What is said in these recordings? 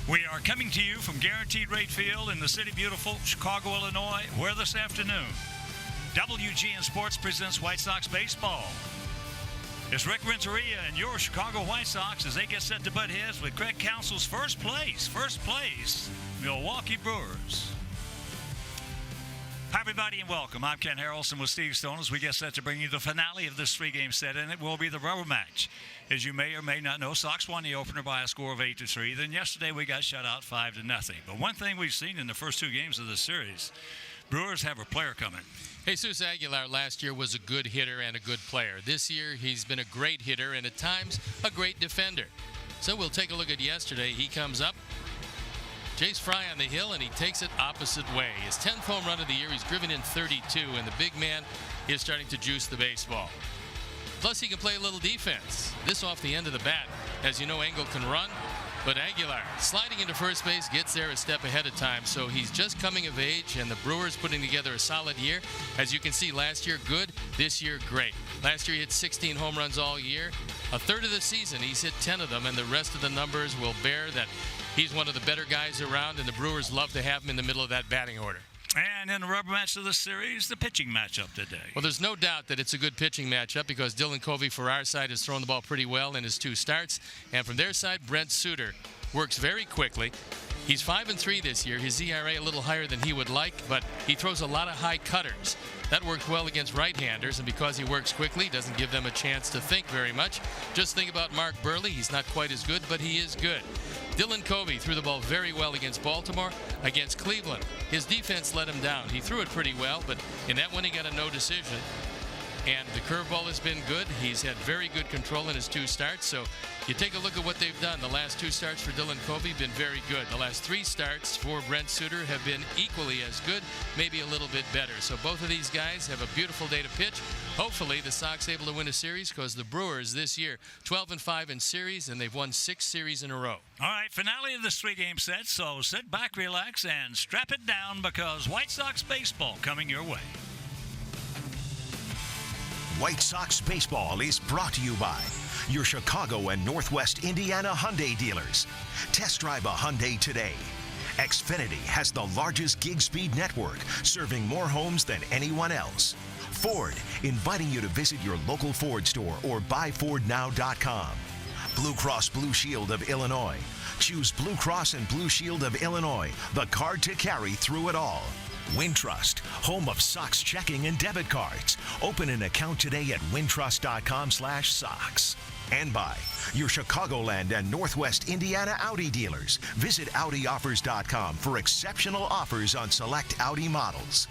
We are coming to you from Guaranteed Rate Field in the city beautiful Chicago, Illinois, where this afternoon, WGN Sports presents White Sox baseball. It's Rick Renteria and your Chicago White Sox as they get set to butt heads with Craig Counsell's first place, Milwaukee Brewers. Hi, everybody, and welcome. I'm Ken Harrelson with Steve Stone as we get set to bring you the finale of this three-game set, and it will be the rubber match. As you may or may not know, Sox won the opener by a score of 8-3. Then yesterday we got shut out 5-0. But one thing we've seen in the first two games of the series, Brewers have a player coming. Jesus Aguilar last year was a good hitter and a good player. This year he's been a great hitter and at times a great defender. So we'll take a look at yesterday. He comes up, Jace Fry on the hill, and he takes it opposite way. His 10th home run of the year. He's driven in 32, and the big man is starting to juice the baseball. Plus, he can play a little defense. This off the end of the bat. As you know, Engel can run, but Aguilar, sliding into first base, gets there a step ahead of time. So he's just coming of age, and the Brewers putting together a solid year. As you can see, last year good, this year great. Last year he hit 16 home runs all year. A third of the season, he's hit 10 of them, and the rest of the numbers will bear that he's one of the better guys around, and the Brewers love to have him in the middle of that batting order. And in the rubber match of the series, the pitching matchup today. Well, there's no doubt that it's a good pitching matchup because Dylan Covey for our side has thrown the ball pretty well in his two starts. And from their side, Brent Suter works very quickly. He's 5-3 this year. His ERA a little higher than he would like, but he throws a lot of high cutters. That works well against right-handers, and because he works quickly, doesn't give them a chance to think very much. Just think about Mark Burley. He's not quite as good, but he is good. Dylan Covey threw the ball very well against Baltimore. Against Cleveland, his defense let him down. He threw it pretty well, but in that one he got a no decision. And the curveball has been good. He's had very good control in his two starts. So you take a look at what they've done. The last two starts for Dylan Covey have been very good. The last three starts for Brent Suter have been equally as good, maybe a little bit better. So both of these guys have a beautiful day to pitch. Hopefully the Sox able to win a series because the Brewers this year 12-5 in series, and they've won 6 series in a row. All right, finale of this three-game set. So sit back, relax, and strap it down because White Sox baseball coming your way. White Sox baseball is brought to you by your Chicago and Northwest Indiana Hyundai dealers. Test drive a Hyundai today. Xfinity has the largest gig speed network, serving more homes than anyone else. Ford, inviting you to visit your local Ford store or buyfordnow.com. Blue Cross Blue Shield of Illinois. Choose Blue Cross and Blue Shield of Illinois, the card to carry through it all. Wintrust, home of Sox checking and debit cards. Open an account today at wintrust.com/Sox. And by your Chicagoland and Northwest Indiana Audi dealers. Visit AudiOffers.com for exceptional offers on select Audi models.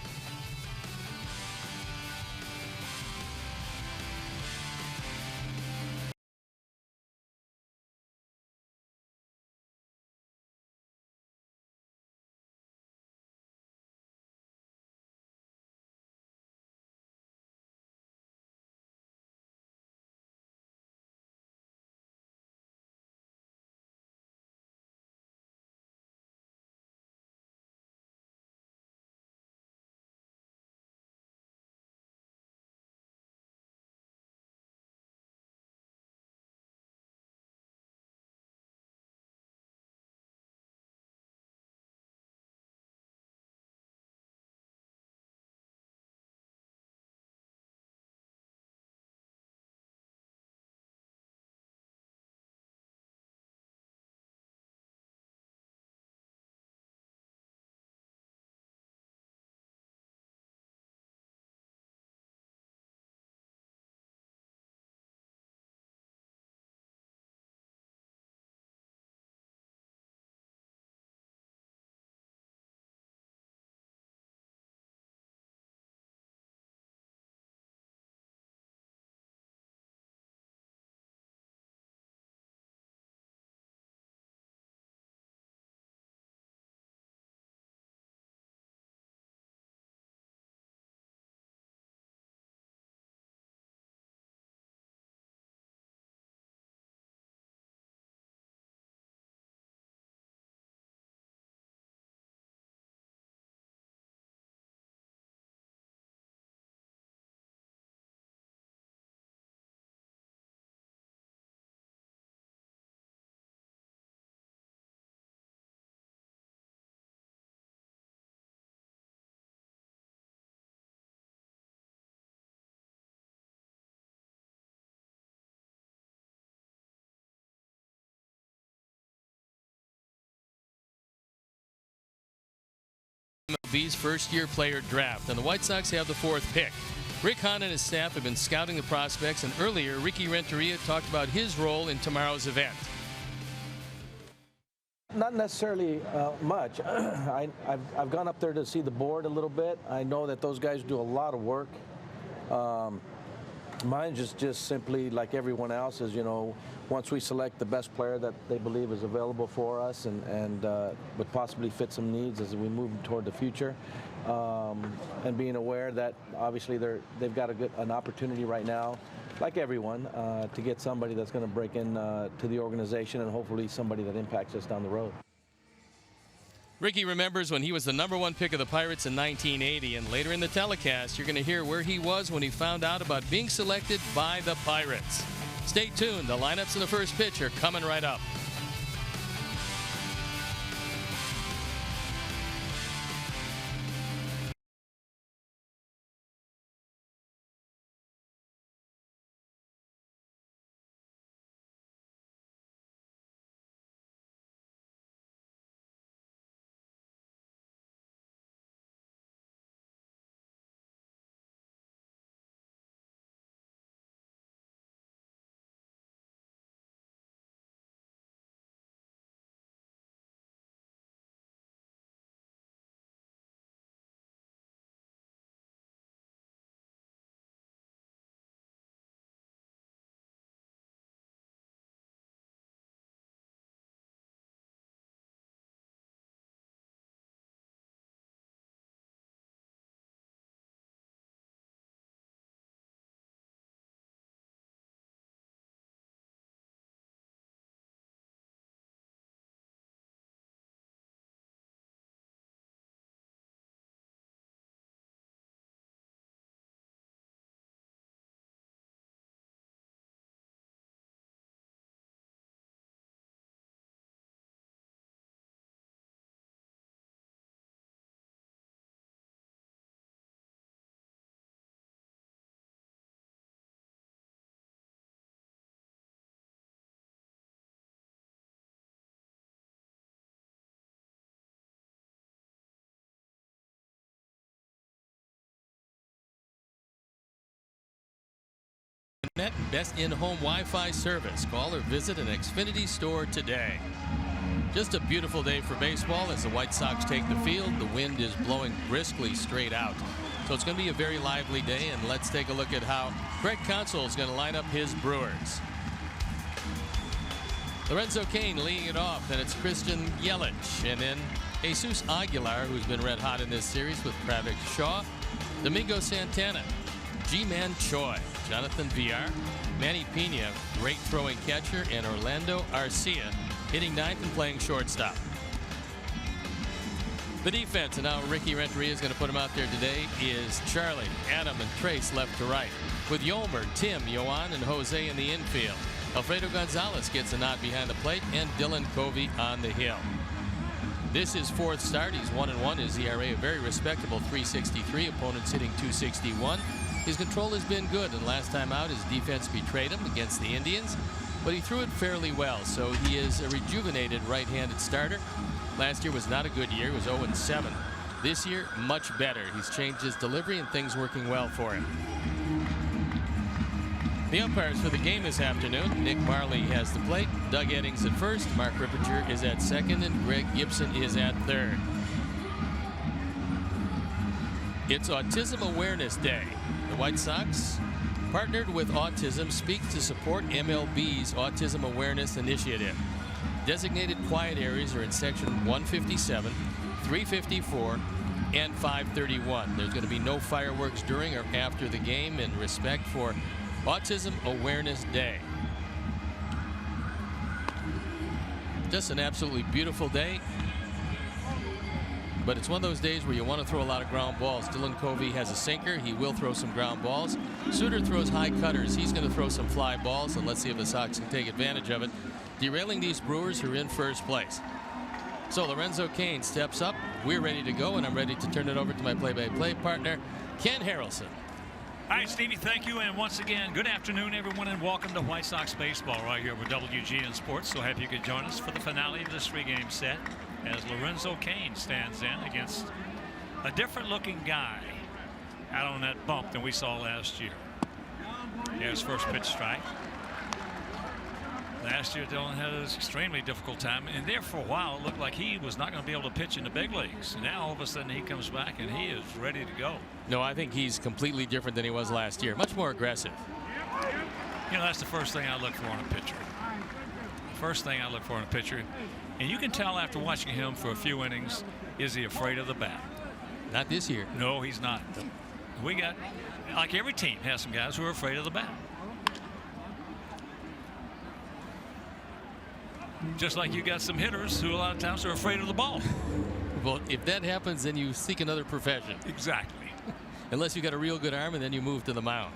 MLB's first-year player draft, and the White Sox have the 4th pick. Rick Hahn and his staff have been scouting the prospects, and earlier, Ricky Renteria talked about his role in tomorrow's event. Not necessarily much. I've gone up there to see the board a little bit. I know that those guys do a lot of work. Mine is just simply like everyone else is, you know, once we select the best player that they believe is available for us and would possibly fit some needs as we move toward the future, and being aware that obviously they've got an opportunity right now, like everyone, to get somebody that's going to break in to the organization and hopefully somebody that impacts us down the road. Ricky remembers when he was the #1 pick of the Pirates in 1980, and later in the telecast, you're going to hear where he was when he found out about being selected by the Pirates. Stay tuned. The lineups in the first pitch are coming right up. Net best in-home Wi-Fi service. Call or visit an Xfinity store today. Just a beautiful day for baseball as the White Sox take the field. The wind is blowing briskly straight out. So it's going to be a very lively day, and let's take a look at how Craig Counsell is going to line up his Brewers. Lorenzo Cain leading it off, then it's Christian Yelich, and then Jesus Aguilar, who's been red hot in this series with Pravik Shaw, Domingo Santana, G-Man Choi, Jonathan Villar, Manny Pena, great throwing catcher, and Orlando Arcia hitting 9th and playing shortstop. The defense, and now Ricky Renteria is going to put him out there today, is Charlie, Adam, and Trace left to right, with Yolmer, Tim, Yohan, and Jose in the infield. Alfredo Gonzalez gets a nod behind the plate, and Dylan Covey on the hill. This is 4th start. He's 1-1. His ERA a very respectable 3.63. Opponents hitting 2.61. His control has been good, and last time out his defense betrayed him against the Indians, but he threw it fairly well, so he is a rejuvenated right-handed starter. Last year was not a good year. It was 0-7. This year, much better. He's changed his delivery and things working well for him. The umpires for the game this afternoon: Nick Marley has the plate, Doug Eddings at first, Mark Ripperger is at second, and Greg Gibson is at third. It's Autism Awareness Day. The White Sox, partnered with Autism, Speak to support MLB's Autism Awareness Initiative. Designated quiet areas are in section 157, 354, and 531. There's going to be no fireworks during or after the game in respect for Autism Awareness Day. Just an absolutely beautiful day. But it's one of those days where you want to throw a lot of ground balls. Dylan Covey has a sinker. He will throw some ground balls. Suter throws high cutters. He's going to throw some fly balls, and let's see if the Sox can take advantage of it, derailing these Brewers who are in first place. So Lorenzo Cain steps up. We're ready to go, and I'm ready to turn it over to my play-by-play partner, Ken Harrelson. All right, Stevie, thank you. And once again, good afternoon, everyone, and welcome to White Sox baseball right here with WGN Sports. So happy you could join us for the finale of this 3-game set as Lorenzo Cain stands in against a different looking guy out on that bump than we saw last year. Here's first pitch strike. Last year, Dylan had an extremely difficult time, and there for a while it looked like he was not going to be able to pitch in the big leagues. And now all of a sudden he comes back and he is ready to go. No, I think he's completely different than he was last year. Much more aggressive. You know, that's the first thing I look for in a pitcher. The first thing I look for in a pitcher, and you can tell after watching him for a few innings, is he afraid of the bat? Not this year. No, he's not. We got, like every team has some guys who are afraid of the bat. Just like you got some hitters who a lot of times are afraid of the ball. Well, if that happens, then you seek another profession. Exactly. Unless you got a real good arm, and then you move to the mound.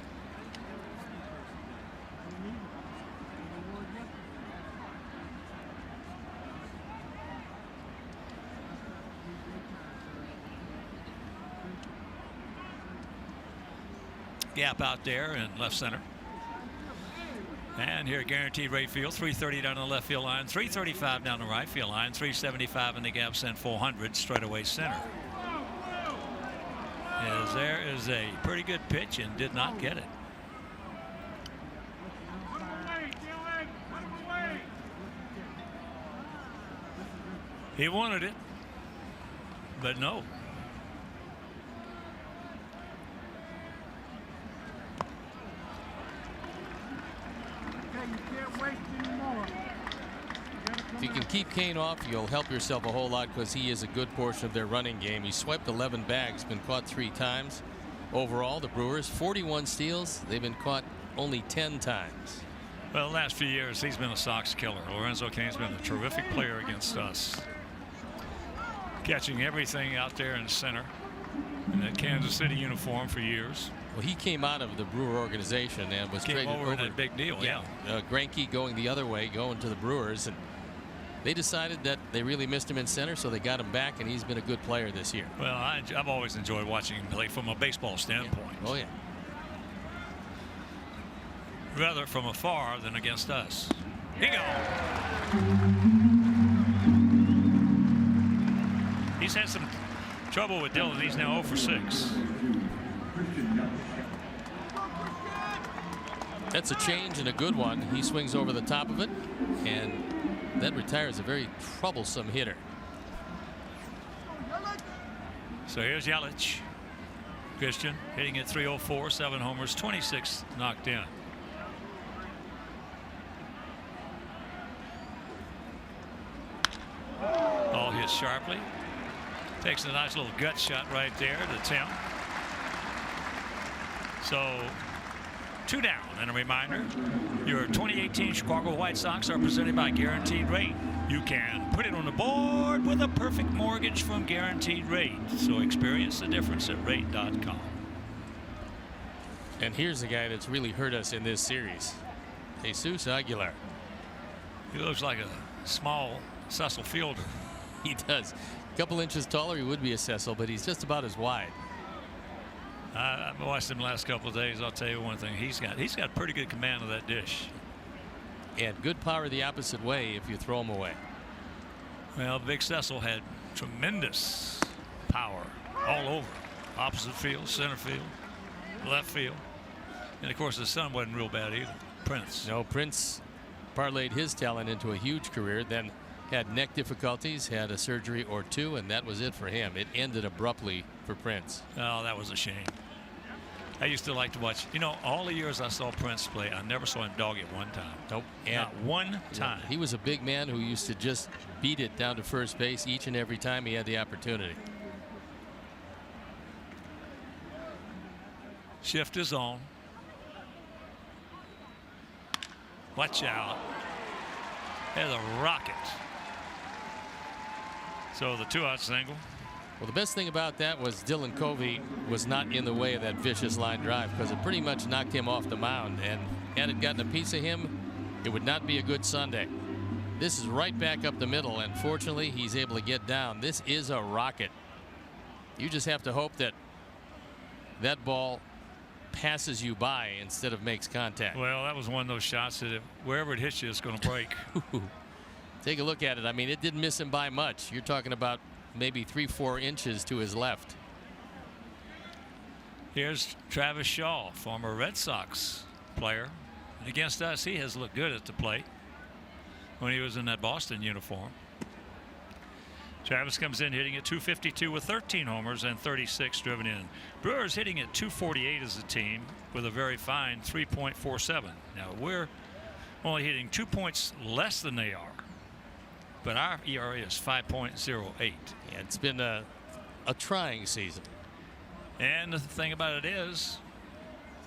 Gap out there in left center. And here, guaranteed rate field, 330 down the left field line, 335 down the right field line, 375 in the gap, sent 400 straightaway center. As there is a pretty good pitch and did not get it. He wanted it, but no. If you can keep Kane off, you'll help yourself a whole lot, because he is a good portion of their running game. He swept 11 bags, been caught 3 times. Overall, the Brewers 41 steals. They've been caught only 10 times. Well, the last few years he's been a Sox killer. Lorenzo Cain's been a terrific player against us, catching everything out there in the center in that Kansas City uniform for years. Well, he came out of the Brewer organization and was traded over in that big deal. Yeah. Greinke going the other way, going to the Brewers, and they decided that they really missed him in center, so they got him back, and he's been a good player this year. Well, I've always enjoyed watching him play from a baseball standpoint. Yeah. Oh, yeah. Rather from afar than against us. Here you go. He's had some trouble with Dylan. He's now 0 for 6. That's a change and a good one. He swings over the top of it, and that retires a very troublesome hitter. So here's Yelich. Christian hitting at 304, 7 homers, 26 knocked in. Ball hit sharply. Takes a nice little gut shot right there to Tim. So 2 down, and a reminder, your 2018 Chicago White Sox are presented by Guaranteed Rate. You can put it on the board with a perfect mortgage from Guaranteed Rate. So experience the difference at rate.com. And here's a guy that's really hurt us in this series, Jesus Aguilar. He looks like a small Cecil Fielder. He does. A couple inches taller, he would be a Cecil, but he's just about as wide. I've watched him the last couple of days. I'll tell you one thing. He's got pretty good command of that dish. And good power the opposite way if you throw him away. Well, Big Cecil had tremendous power all over. Opposite field, center field, left field. And, of course, the son wasn't real bad either. Prince. No, Prince parlayed his talent into a huge career, then had neck difficulties, had a surgery or 2, and that was it for him. It ended abruptly for Prince. Oh, that was a shame. I used to like to watch, you know, all the years I saw Prince play, I never saw him dog it one time. Nope. Not one time. He was a big man who used to just beat it down to first base each and every time he had the opportunity. Shift is on. Watch out. There's a rocket. So the 2-out single. Well, the best thing about that was Dylan Covey was not in the way of that vicious line drive, because it pretty much knocked him off the mound, and had it gotten a piece of him, it would not be a good Sunday. This is right back up the middle, and fortunately he's able to get down. This is a rocket. You just have to hope that that ball passes you by instead of makes contact. Well, that was one of those shots that wherever it hits you, it's going to break. Take a look at it. I mean, it didn't miss him by much. You're talking about maybe 3-4 inches to his left. Here's Travis Shaw, former Red Sox player. And against us, he has looked good at the plate when he was in that Boston uniform. Travis comes in hitting at .252 with 13 homers and 36 driven in. Brewers hitting at .248 as a team with a very fine 3.47. Now we're only hitting 2 points less than they are, but our ERA is 5.08. Yeah, it's been a trying season. And the thing about it is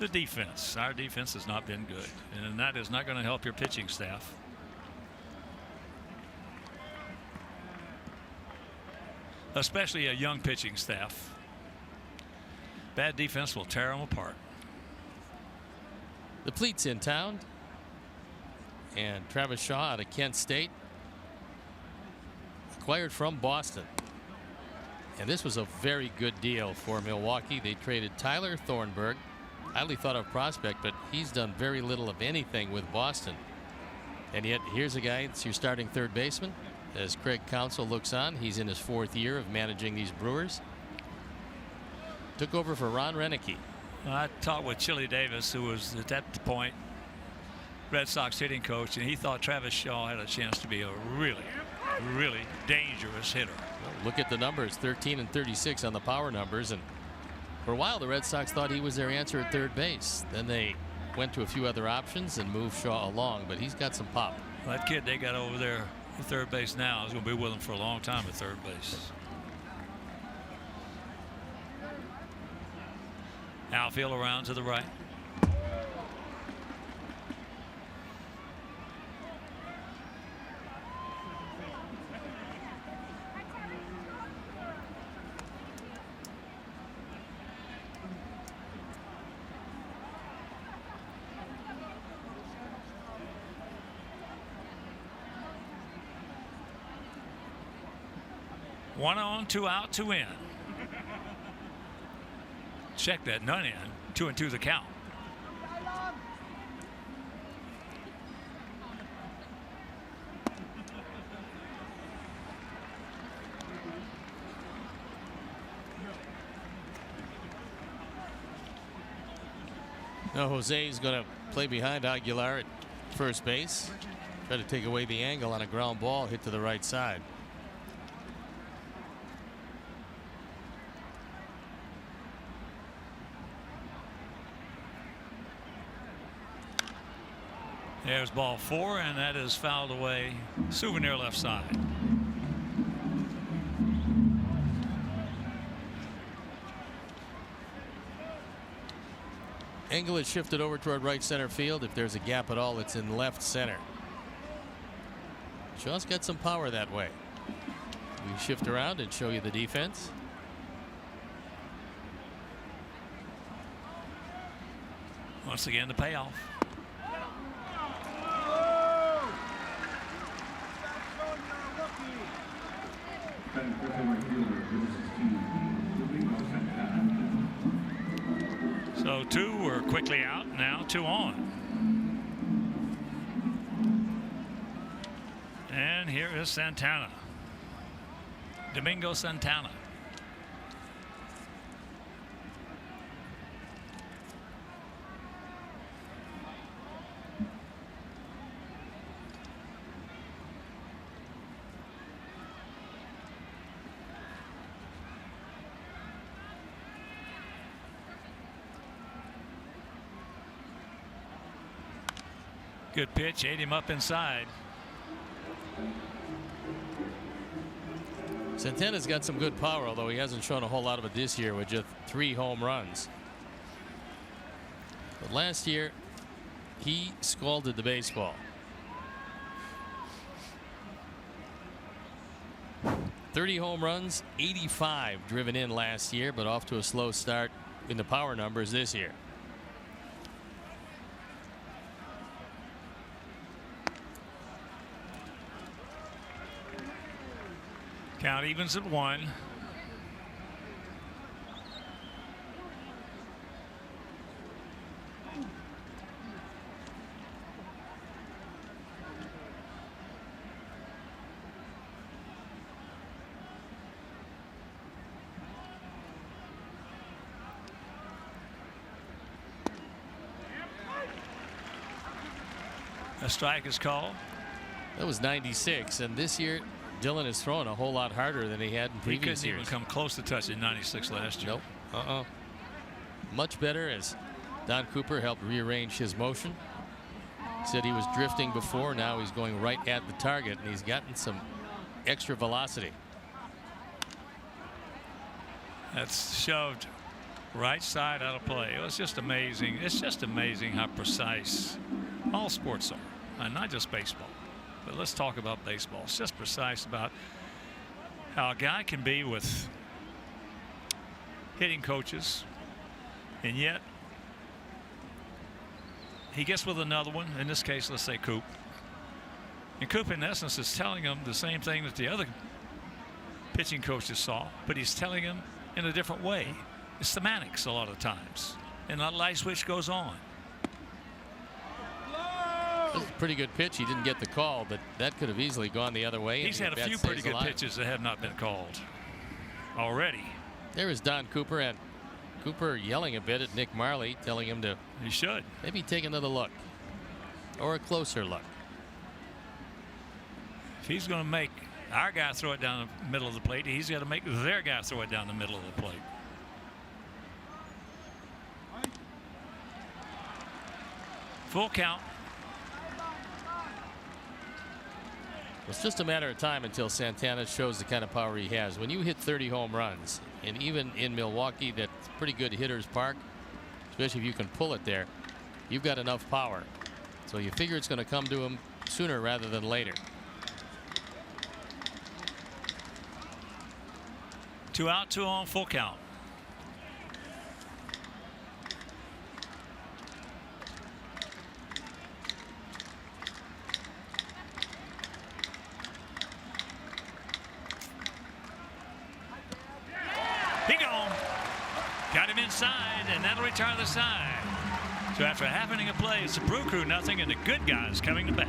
the defense. Our defense has not been good, and that is not going to help your pitching staff. Especially a young pitching staff. Bad defense will tear them apart. The Fleet's in town, and Travis Shaw out of Kent State, acquired from Boston. And this was a very good deal for Milwaukee. They traded Tyler Thornburg, highly thought of prospect, but he's done very little of anything with Boston. And yet here's a guy, it's your starting third baseman. As Craig Counsell looks on, he's in his 4th year of managing these Brewers. Took over for Ron Renicky. I talked with Chili Davis, who was at that point Red Sox hitting coach, and he thought Travis Shaw had a chance to be a really, really dangerous hitter. Well, look at the numbers, 13 and 36 on the power numbers, and for a while the Red Sox thought he was their answer at third base. Then they went to a few other options and moved Shaw along, but he's got some pop. That kid they got over there at third base now is going to be with them for a long time at third base. Outfield around to the right. One on, 2 out, 2 in. Check that, none in. 2 and 2 the count. Now Jose is going to play behind Aguilar at first base. Try to take away the angle on a ground ball hit to the right side. There's ball 4, and that is fouled away. Souvenir left side. Angle is shifted over toward right center field. If there's a gap at all, it's in left center. Shaw's got some power that way. We shift around and show you the defense. Once again, the payoff. So 2 were quickly out, now 2 on. And here is Santana. Domingo Santana. Good pitch, ate him up inside. Santana's got some good power, although he hasn't shown a whole lot of it this year with just 3 home runs. But last year, he scalded the baseball. 30 home runs, 85 driven in last year, but off to a slow start in the power numbers this year. Count evens at 1. A strike is called. That was 96, and this year Dillon is throwing a whole lot harder than he had in previous He couldn't years. even come close to touching 96 last year. Nope. Much better as Don Cooper helped rearrange his motion. Said he was drifting before. Now he's going right at the target, and he's gotten some extra velocity. That's shoved right side out of play. It was just amazing. It's just amazing how precise all sports are, and not just baseball. But let's talk about baseball. It's just precise about how a guy can be with hitting coaches, and yet he gets with another one. In this case, let's say Coop. And Coop, in essence, is telling him the same thing that the other pitching coaches saw, but he's telling him in a different way. It's semantics a lot of times, and a light switch goes on. This is a pretty good pitch. He didn't get the call, but that could have easily gone the other way. He's had a few pretty good pitches that have not been called already. There is Don Cooper, and Cooper yelling a bit at Nick Marley, telling him to He should maybe take another look or a closer look. If he's going to make our guy throw it down the middle of the plate, he's got to make their guy throw it down the middle of the plate. Full count. It's just a matter of time until Santana shows the kind of power he has. When you hit 30 home runs, and even in Milwaukee, that's pretty good hitter's park, especially if you can pull it there, you've got enough power. So you figure it's going to come to him sooner rather than later. 2 out, 2 on, full count. He gone. Got him inside, and that'll retire the side. So after a half inning of play, it's the Brew Crew nothing, and the good guys coming to bat.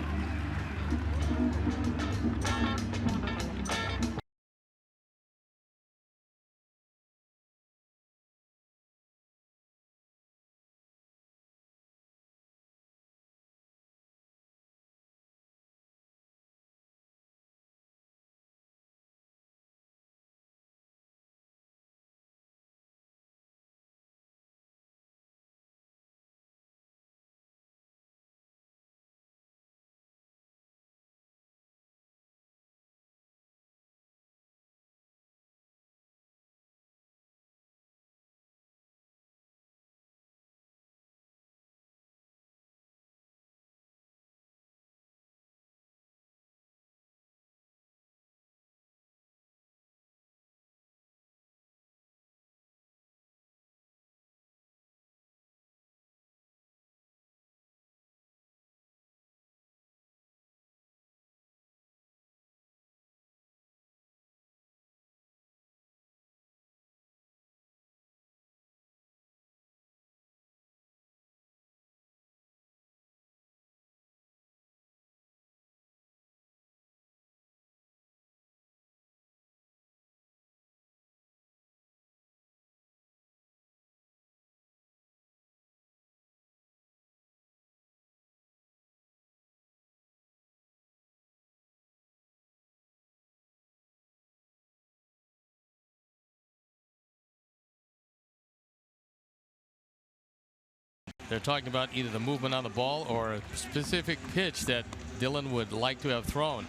They're talking about either the movement on the ball or a specific pitch that Dillon would like to have thrown.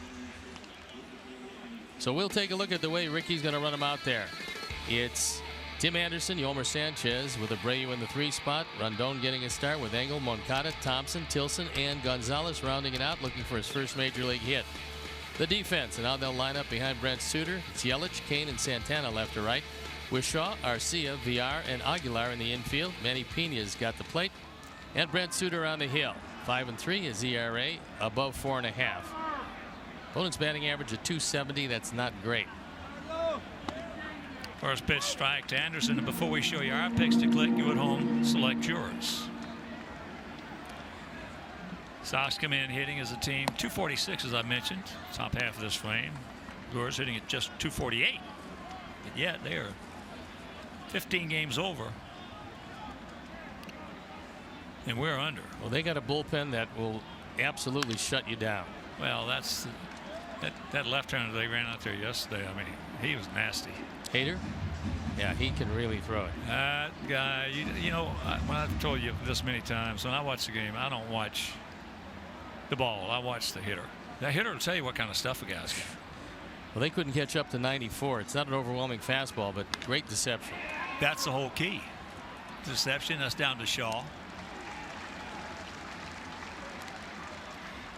So we'll take a look at the way Ricky's going to run him out there. It's Tim Anderson, Yolmer Sanchez with Abreu in the 3 spot. Rondon getting a start with Engel, Moncada, Thompson, Tilson, and Gonzalez rounding it out, looking for his first major league hit. The defense, and how they'll line up behind Brent Suter. It's Yelich, Kane, and Santana left to right. With Shaw, Arcia, Villar, and Aguilar in the infield. Manny Pena's got the plate. And Brent Suter on the hill. 5-3 is ERA, above 4.5. Opponent's batting average at .270. That's not great. First pitch strike to Anderson. And before we show you our picks to click, you at home select yours. Sox come in hitting as a team 246, as I mentioned, top half of this frame. Brewers hitting at just 248. But yet they are 15 games over. And we're under. Well, they got a bullpen that will absolutely shut you down. Well, that's that left-hander they ran out there yesterday. I mean, he was nasty. Hader? Yeah, he can really throw it. That guy, you know, when I've told you this many times, when I watch the game, I don't watch the ball. I watch the hitter. The hitter will tell you what kind of stuff a guy's got. Well, they couldn't catch up to 94. It's not an overwhelming fastball, but great deception. That's the whole key. Deception. That's down to Shaw.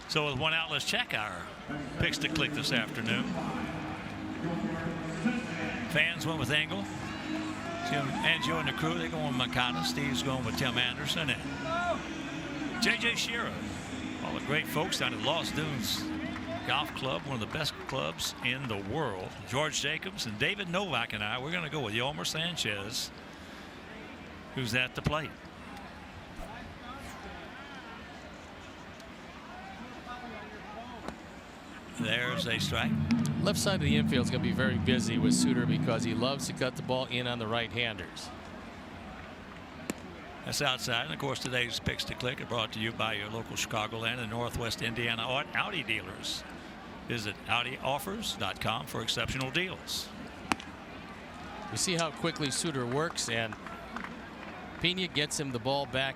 So with one out, let's check our picks to click this afternoon. Fans went with Engel. Jim Angio and the crew, they're going with Makata. Steve's going with Tim Anderson and J.J. Shearer. All the great folks down at Lost Dunes Golf Club, one of the best clubs in the world. George Jacobs and David Novak and I, we're going to go with Yolmer Sanchez, who's at the plate. There's a strike. Left side of the infield is going to be very busy with Suter because he loves to cut the ball in on the right-handers. That's outside. And of course, today's picks to click are brought to you by your local Chicagoland and Northwest Indiana Audi dealers. Visit AudiOffers.com for exceptional deals. You see how quickly Suter works, and Pena gets him the ball back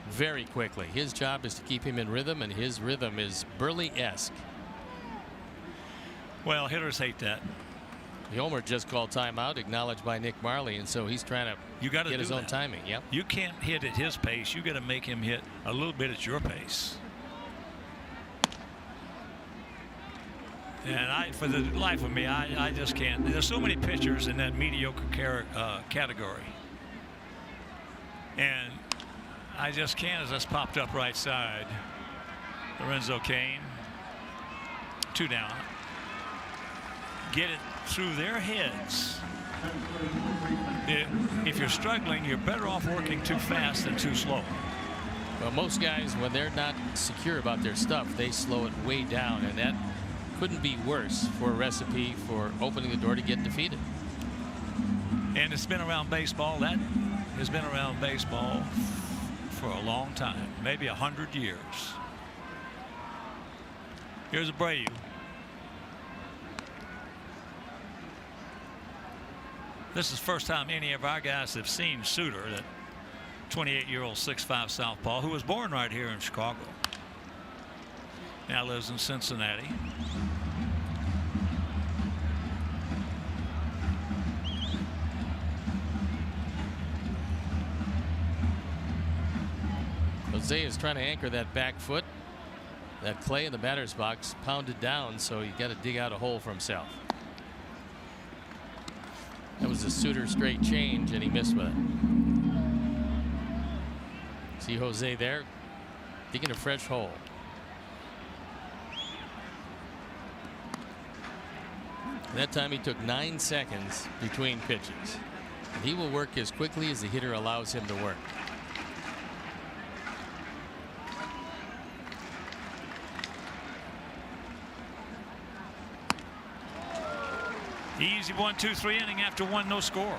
very quickly. His job is to keep him in rhythm, and his rhythm is Burley-esque. Well, hitters hate that. Homer just called timeout, acknowledged by Nick Marley, and so he's trying to get his own timing. Yep. You can't hit at his pace. You got to make him hit a little bit at your pace. And for the life of me, I just can't. There's so many pitchers in that mediocre category, and I just can't. As this popped up right side, Lorenzo Cain, 2 down. Get it through their heads. If you're struggling, you're better off working too fast than too slow. Well, most guys, when they're not secure about their stuff, they slow it way down, and that couldn't be worse for a recipe for opening the door to get defeated. And it's been around baseball. That has been around baseball for a long time, maybe 100 years. Here's Abreu. This is the first time any of our guys have seen Suter, that 28-year-old 6'5" southpaw who was born right here in Chicago. Now lives in Cincinnati. Jose is trying to anchor that back foot. That clay in the batter's box pounded down, so you got to dig out a hole for himself. That was a Suter straight change, and he missed with it. See Jose there digging a fresh hole. And that time he took 9 seconds between pitches. And he will work as quickly as the hitter allows him to work. Easy 1-2-3 inning after 1, no score.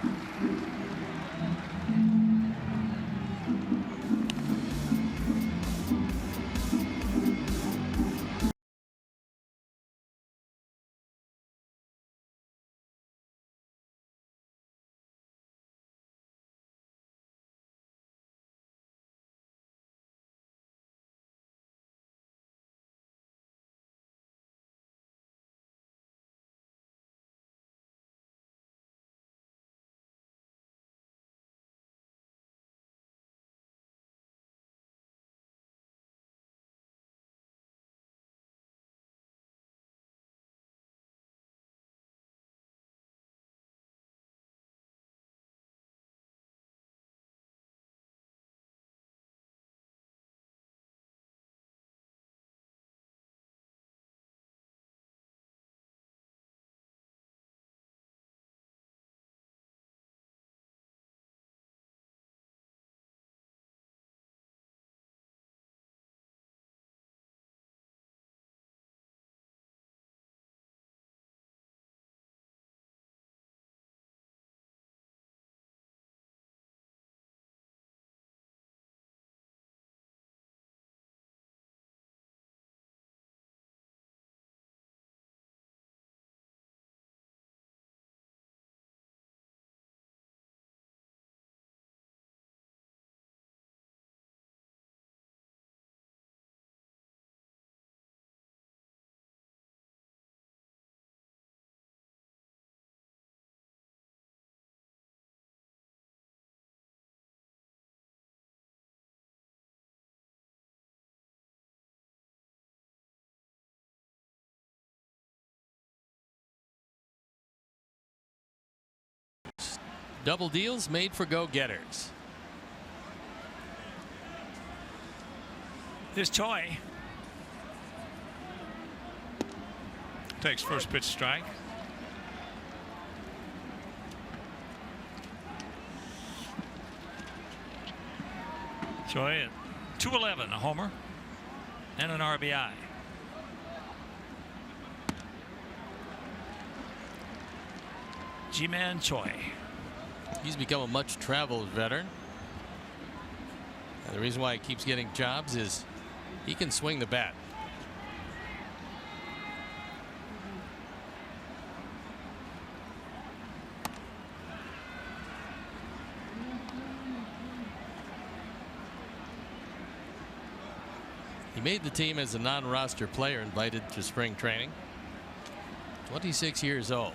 Double deals made for go-getters. Here's Choi. Takes first pitch strike. Choi at 211, a homer and an RBI. Ji-Man Choi. He's become a much traveled veteran. And the reason why he keeps getting jobs is he can swing the bat. He made the team as a non-roster player invited to spring training. 26 years old.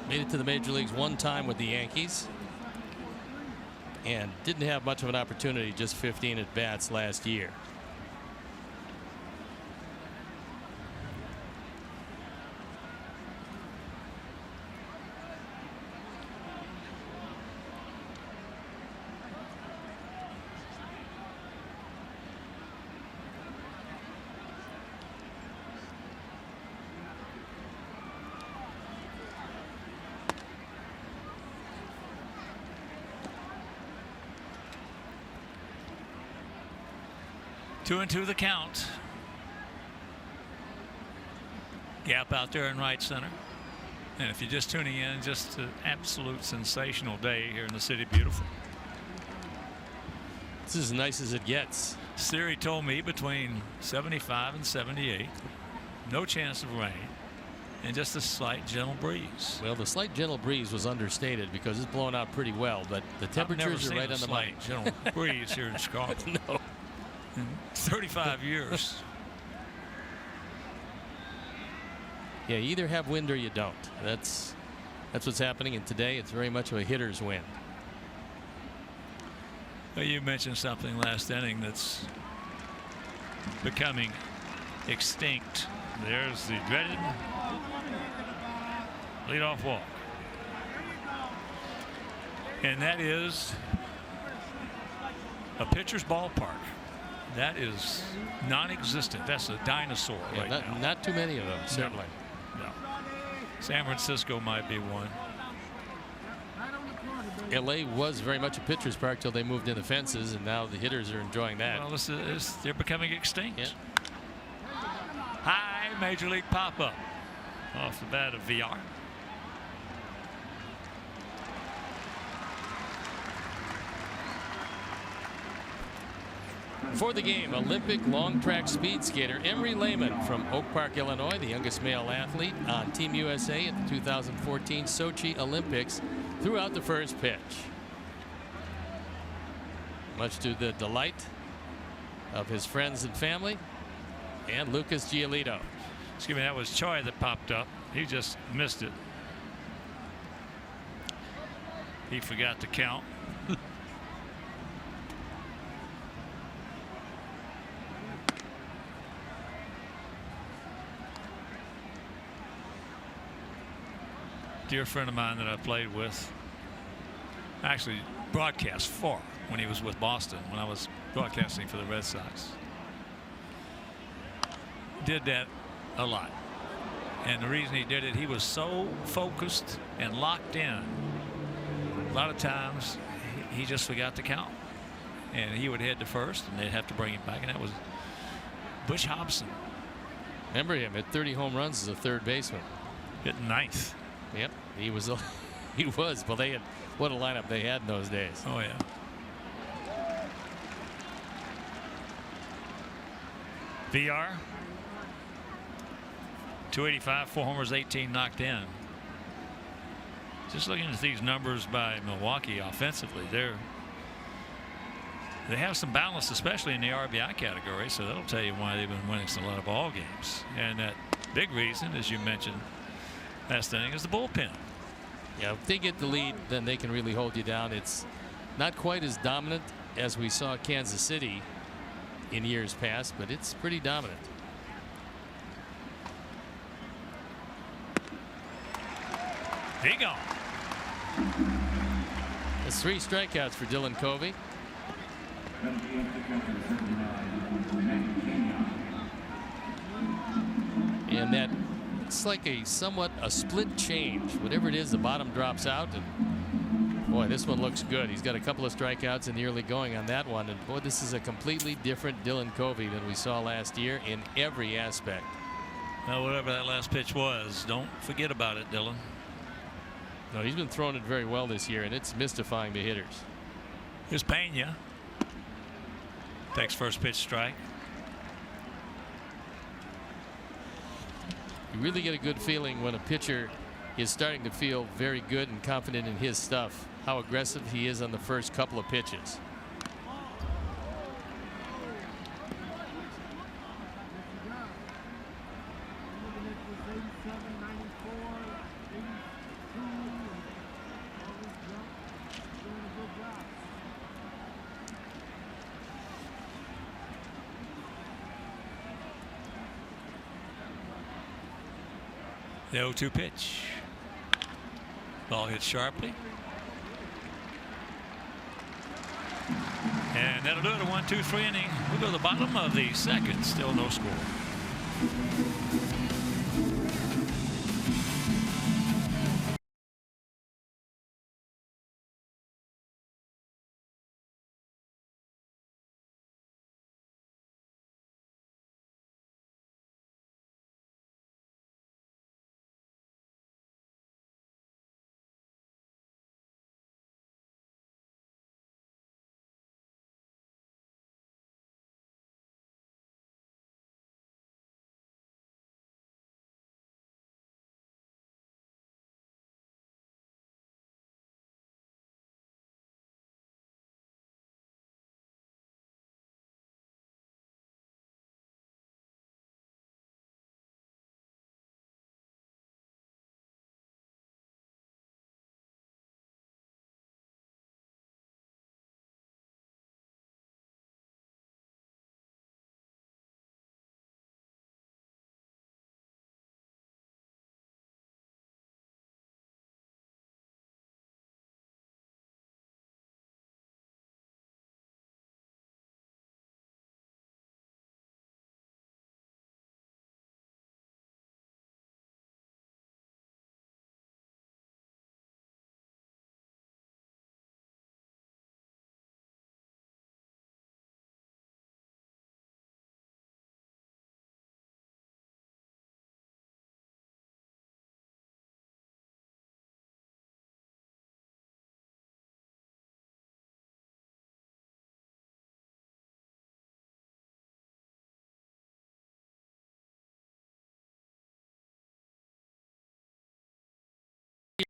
Made it to the major leagues one time with the Yankees and didn't have much of an opportunity, just 15 at bats last year. Two and two the count. Gap out there in right center. And if you're just tuning in, just an absolute sensational day here in the city. Beautiful. This is as nice as it gets. Siri told me between 75 and 78. No chance of rain. And just a slight gentle breeze. Well, the slight gentle breeze was understated because it's blowing out pretty well, but the temperatures are right on the money. Gentle breeze here in Chicago. No. In 35 years. Yeah, you either have wind or you don't. That's what's happening, and today it's very much of a hitter's wind. Well, you mentioned something last inning that's becoming extinct. There's the dreaded leadoff walk. And that is a pitcher's ballpark. That is non-existent. That's a dinosaur right now. Not too many of them, certainly. No. San Francisco might be one. LA was very much a pitcher's park till they moved in the fences, and now the hitters are enjoying that. Well, they're becoming extinct. Yeah. High major league pop-up off the bat of VR. For the game, Olympic long track speed skater Emery Lehman from Oak Park, Illinois, the youngest male athlete on Team USA at the 2014 Sochi Olympics, threw out the first pitch. Much to the delight of his friends and family and Lucas Giolito. Excuse me, that was Choi that popped up. He just missed it. He forgot to count. Dear friend of mine that I played with, actually broadcast for when he was with Boston, when I was broadcasting for the Red Sox. Did that a lot. And the reason he did it, he was so focused and locked in. A lot of times he just forgot to count. And he would head to first and they'd have to bring him back. And that was Bush Hobson. Remember him at 30 home runs as a third baseman. Hitting ninth. Yep, he was. He was. Well, they had what a lineup they had in those days. Oh yeah. VR. 285, 4 homers, 18 knocked in. Just looking at these numbers by Milwaukee offensively, they have some balance, especially in the RBI category. So that'll tell you why they've been winning a lot of ball games. And that big reason, as you mentioned last inning, is the bullpen. Yeah, if they get the lead, then they can really hold you down. It's not quite as dominant as we saw Kansas City in years past, but it's pretty dominant. He gone. That's 3 strikeouts for Dylan Covey. And that it's like a somewhat a split change. Whatever it is, the bottom drops out, and boy, this one looks good. He's got a couple of strikeouts in the early going on that one, and boy, this is a completely different Dylan Covey than we saw last year in every aspect. Well, whatever that last pitch was, don't forget about it, Dylan. No, he's been throwing it very well this year, and it's mystifying the hitters. Here's Pena. Takes first pitch strike. You really get a good feeling when a pitcher is starting to feel very good and confident in his stuff, how aggressive he is on the first couple of pitches. The 0-2 pitch. Ball hit sharply. And that'll do it. A 1-2-3 inning. We'll go to the bottom of the second. Still no score.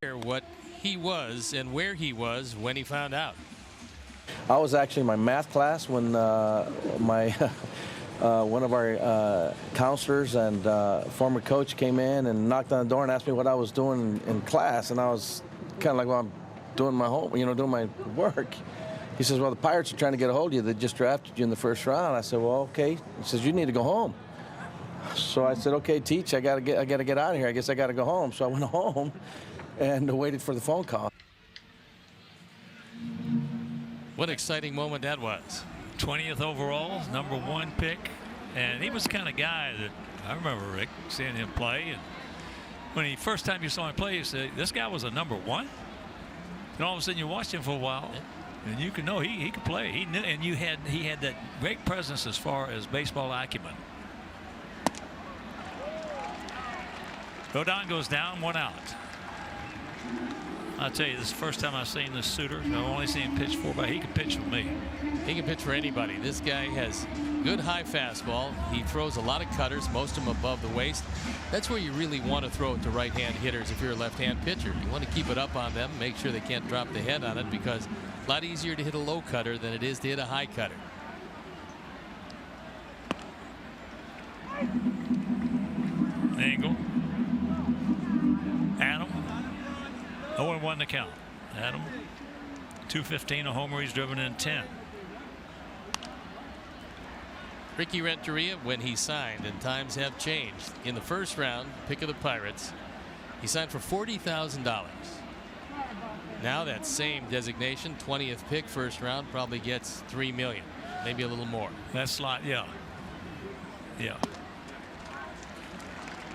Hear what he was and where he was when he found out. I was actually in my math class when my one of our counselors and former coach came in and knocked on the door and asked me what I was doing in class, and I was kind of like, well, I'm doing my doing my work. He says, well, the Pirates are trying to get a hold of you. They just drafted you in the first round. I said, well, okay. He says, you need to go home. So I said, okay, teach. I gotta get out of here. I guess I gotta go home. So I went home and waited for the phone call. What an exciting moment that was. 20th overall, #1 pick, and he was the kind of guy that I remember, Rick, seeing him play, and when he first time you saw him play, you said this guy was a #1, and all of a sudden you watched him for a while, and you could know he could play. He knew, and he had that great presence as far as baseball acumen. Rodon goes down, 1 out. I'll tell you, this is the first time I've seen this Suter. I've only seen him pitch 4-by. He can pitch for me. He can pitch for anybody. This guy has good high fastball. He throws a lot of cutters, most of them above the waist. That's where you really want to throw it to right-hand hitters if you're a left-hand pitcher. You want to keep it up on them, make sure they can't drop the head on it, because a lot easier to hit a low cutter than it is to hit a high cutter. Angle. Adam. 0-1 to count. Adam. 215, a homer. He's driven in 10. Ricky Renteria, when he signed, and times have changed, in the first round, pick of the Pirates, He signed for $40,000. Now that same designation, 20th pick, first round, probably gets $3 million, maybe a little more. That's like, yeah.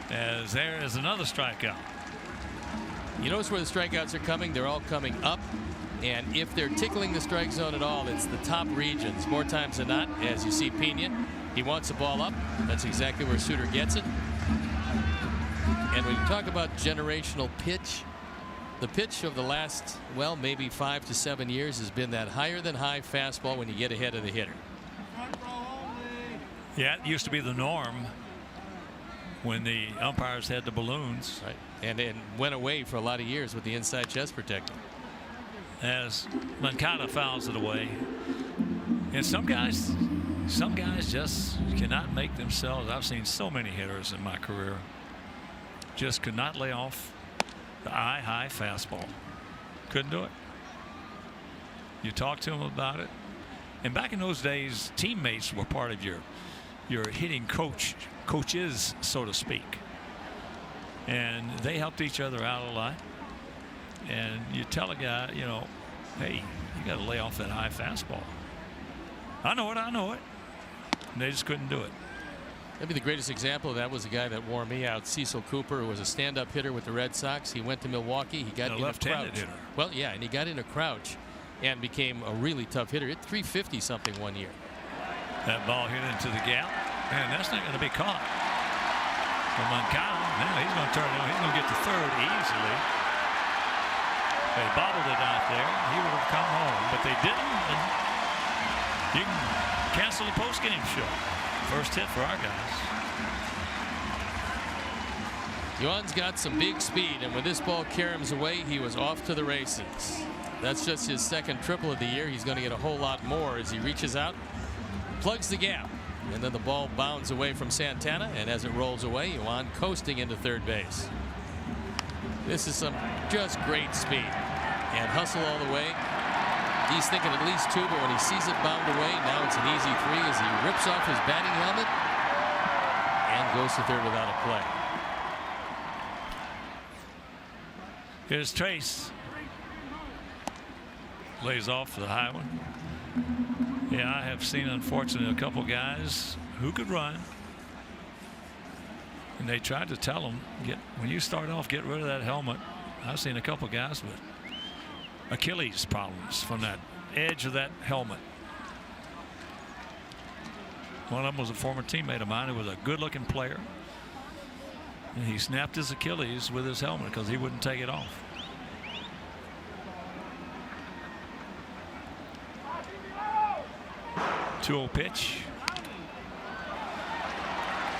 As there is another strikeout. You notice where the strikeouts are coming? They're all coming up. And if they're tickling the strike zone at all, it's the top regions. More times than not, as you see Pena, he wants the ball up. That's exactly where Suter gets it. And when you talk about generational pitch, the pitch of the last, well, maybe 5 to 7 years has been that higher than high fastball when you get ahead of the hitter. Yeah, it used to be the norm when the umpires had the balloons. Right. And it went away for a lot of years with the inside chest protector. As Moncada fouls it away. And some guys just cannot make themselves. I've seen so many hitters in my career just could not lay off the high fastball. Couldn't do it. You talk to them about it. And back in those days, teammates were part of your hitting coaches, so to speak. And they helped each other out a lot. And you tell a guy, you know, hey, you got to lay off that high fastball. I know it. And they just couldn't do it. Maybe the greatest example of that was the guy that wore me out, Cecil Cooper, who was a stand-up hitter with the Red Sox. He went to Milwaukee. He got in a crouch. Hitter. Well, yeah, and he got in a crouch and became a really tough hitter. Hit 350 something one year. That ball hit into the gap, and that's not going to be caught. For Moncada, now he's going to turn it on. He's going to get to third easily. They bobbled it out there. He would have come home, but they didn't. And you can cancel the post-game show. First hit for our guys. Yuan's got some big speed, and when this ball caroms away, he was off to the races. That's just his second triple of the year. He's going to get a whole lot more as he reaches out, plugs the gap, and then the ball bounds away from Santana, and as it rolls away, Yuan coasting into third base. This is some just great speed and hustle all the way. He's thinking at least two, but when he sees it bound away, now it's an easy three as he rips off his batting helmet and goes to third without a play. Here's Trace. Lays off for the high one. Yeah, I have seen, unfortunately, a couple guys who could run. And they tried to tell him, when you start off, get rid of that helmet. I've seen a couple guys with Achilles problems from that edge of that helmet. One of them was a former teammate of mine who was a good-looking player. And he snapped his Achilles with his helmet because he wouldn't take it off. Two-0 pitch.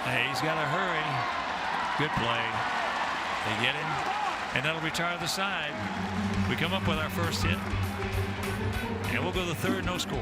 Hey, he's got to hurry. Good play. They get him, and that'll retire the side. We come up with our first hit, and we'll go to the third, no score.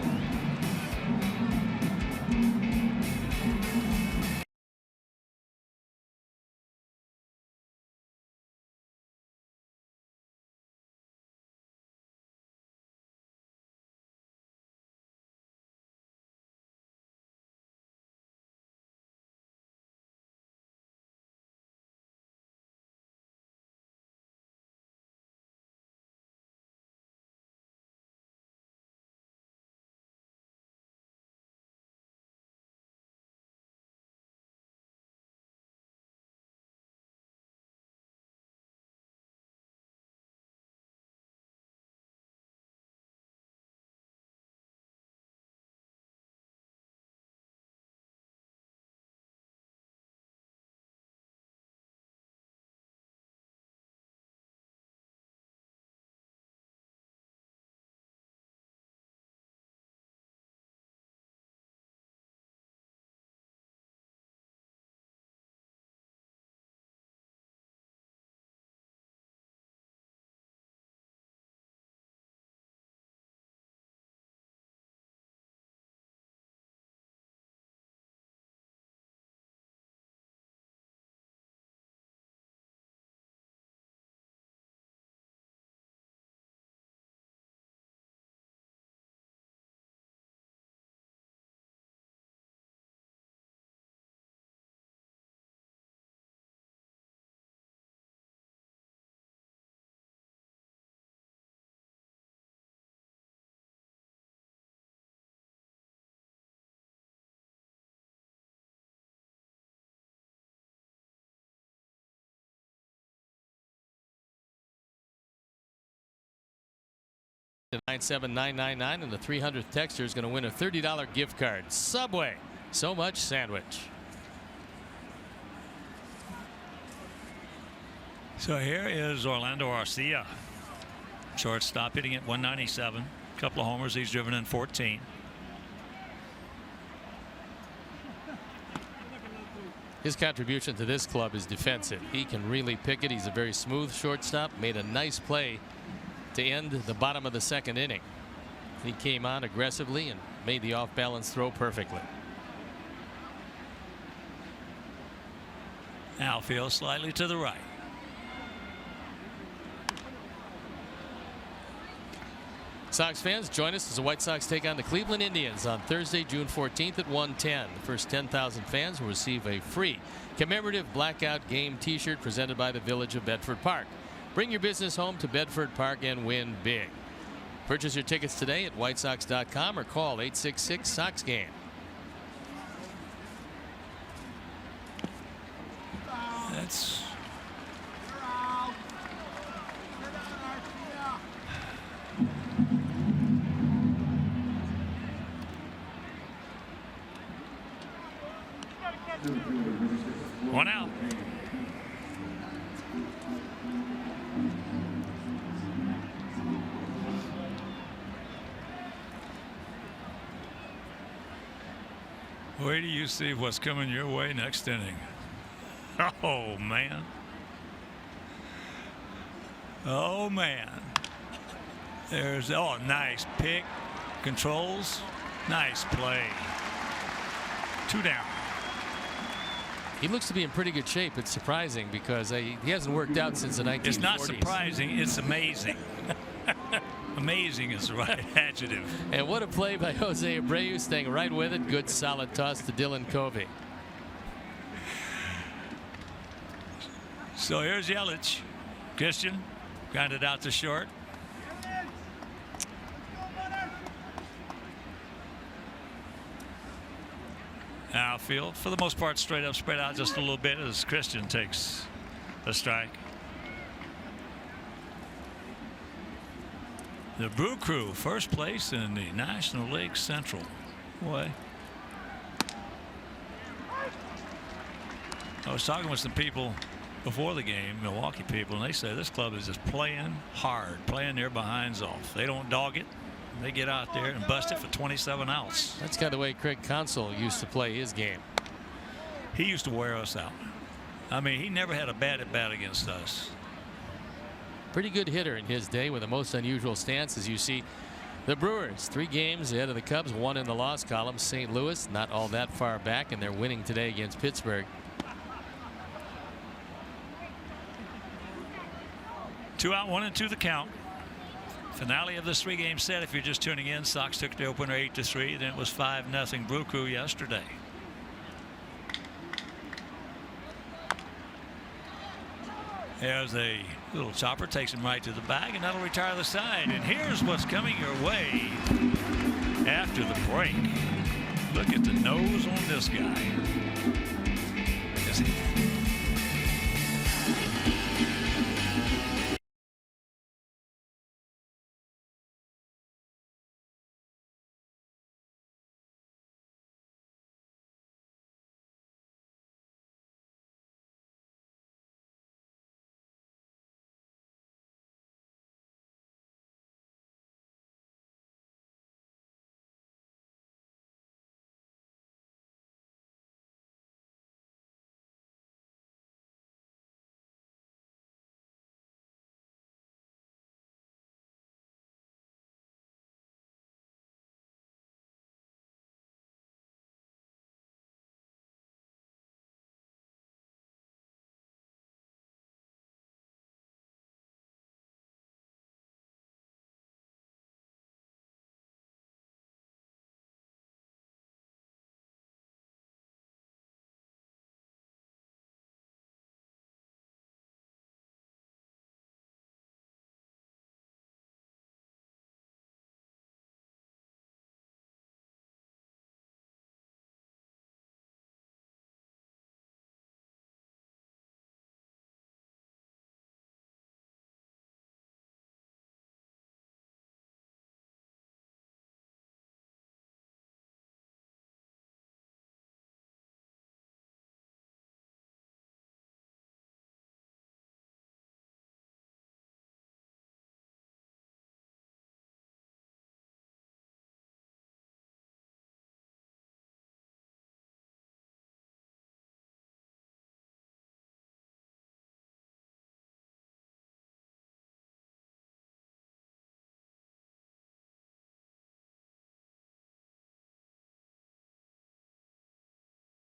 to 97999, and the 300th texter is going to win a $30 gift card. Subway, so much sandwich. So here is Orlando Arcia, shortstop, hitting at 197. A couple of homers. He's driven in 14. His contribution to this club is defensive. He can really pick it. He's a very smooth shortstop. Made a nice play to end the bottom of the second inning. He came on aggressively and made the off-balance throw perfectly. Outfield slightly to the right. Sox fans, join us as the White Sox take on the Cleveland Indians on Thursday, June 14th at 1:10. The first 10,000 fans will receive a free commemorative blackout game T-shirt presented by the Village of Bedford Park. Bring your business home to Bedford Park and win big. Purchase your tickets today at whitesox.com or call 866-SOX-GAME. That's one out. Wait till you see what's coming your way next inning. Oh, man. Oh, man. There's, oh, nice pick. Controls. Nice play. 2 down. He looks to be in pretty good shape. It's surprising because he hasn't worked out since the 1940s. It's not surprising. It's amazing. Amazing is the right adjective. And what a play by Jose Abreu, staying right with it. Good solid toss to Dylan Covey. So here's Yelich. Christian got it out to short. Outfield, for the most part, straight up, spread out just a little bit as Christian takes a strike. The Brew Crew, first place in the National League Central. Boy. I was talking with some people before the game, Milwaukee people, and they say this club is just playing hard, playing their behinds off. They don't dog it. They get out there and bust it for 27 outs. That's kind of the way Craig Counsell used to play his game. He used to wear us out. I mean, he never had a bad at bat against us. Pretty good hitter in his day with the most unusual stance. As you see, the Brewers 3 games ahead of the Cubs, 1 in the loss column. St. Louis not all that far back, and they're winning today against Pittsburgh. 2 out, 1 and 2 the count. Finale of this 3-game set. If you're just tuning in, Sox took the opener 8-3. Then it was 5-0 Brew Crew yesterday. There's a little chopper, takes him right to the bag, and that'll retire the side. And here's what's coming your way after the break. Look at the nose on this guy. Is he?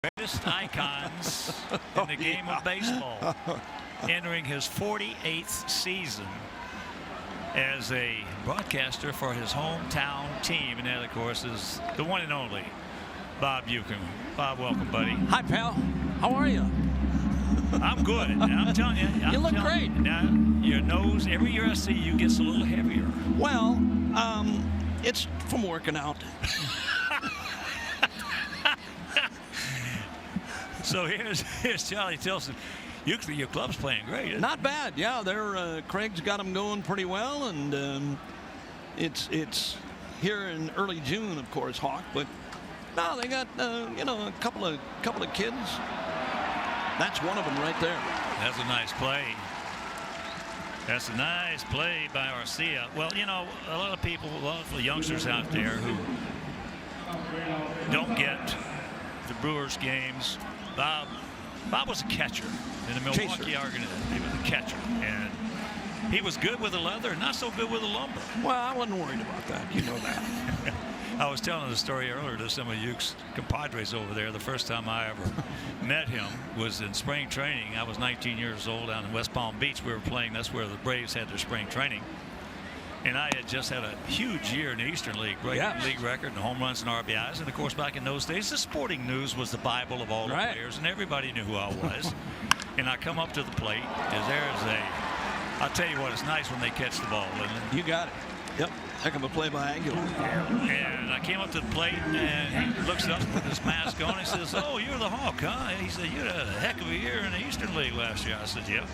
Greatest icons in the game of baseball, entering his 48th season as a broadcaster for his hometown team. And that, of course, is the one and only Bob Buchan. Bob, welcome, buddy. Hi, pal. How are you? I'm good. I'm telling you. You look great. Now, your nose, every year I see you, gets a little heavier. Well, it's from working out. So here's Charlie Tilson. Your club's playing great, isn't it? Not bad. Yeah, they're Craig's got them going pretty well, and it's here in early June, of course, Hawk. But no, they got a couple of kids. That's one of them right there. That's a nice play. That's a nice play by Arcia. Well, a lot of people, a lot of the youngsters out there who don't get the Brewers games. Bob was a catcher in the Milwaukee Argonauts. He was a catcher, and he was good with the leather, not so good with the lumber. Well, I wasn't worried about that. You know that. I was telling the story earlier to some of you compadres over there. The first time I ever met him was in spring training. I was 19 years old down in West Palm Beach. We were playing. That's where the Braves had their spring training. And I had just had a huge year in the Eastern League, great league record and home runs and RBIs. And of course, back in those days, the Sporting News was the Bible of all the players, and everybody knew who I was. And I come up to the plate, I'll tell you what, it's nice when they catch the ball, isn't it? You got it. Yep. Heck of a play by Angular. And I came up to the plate, and he looks up with his mask on. He says, "Oh, you're the Hawk, huh?" And he said, "You had a heck of a year in the Eastern League last year." I said, "Yeah."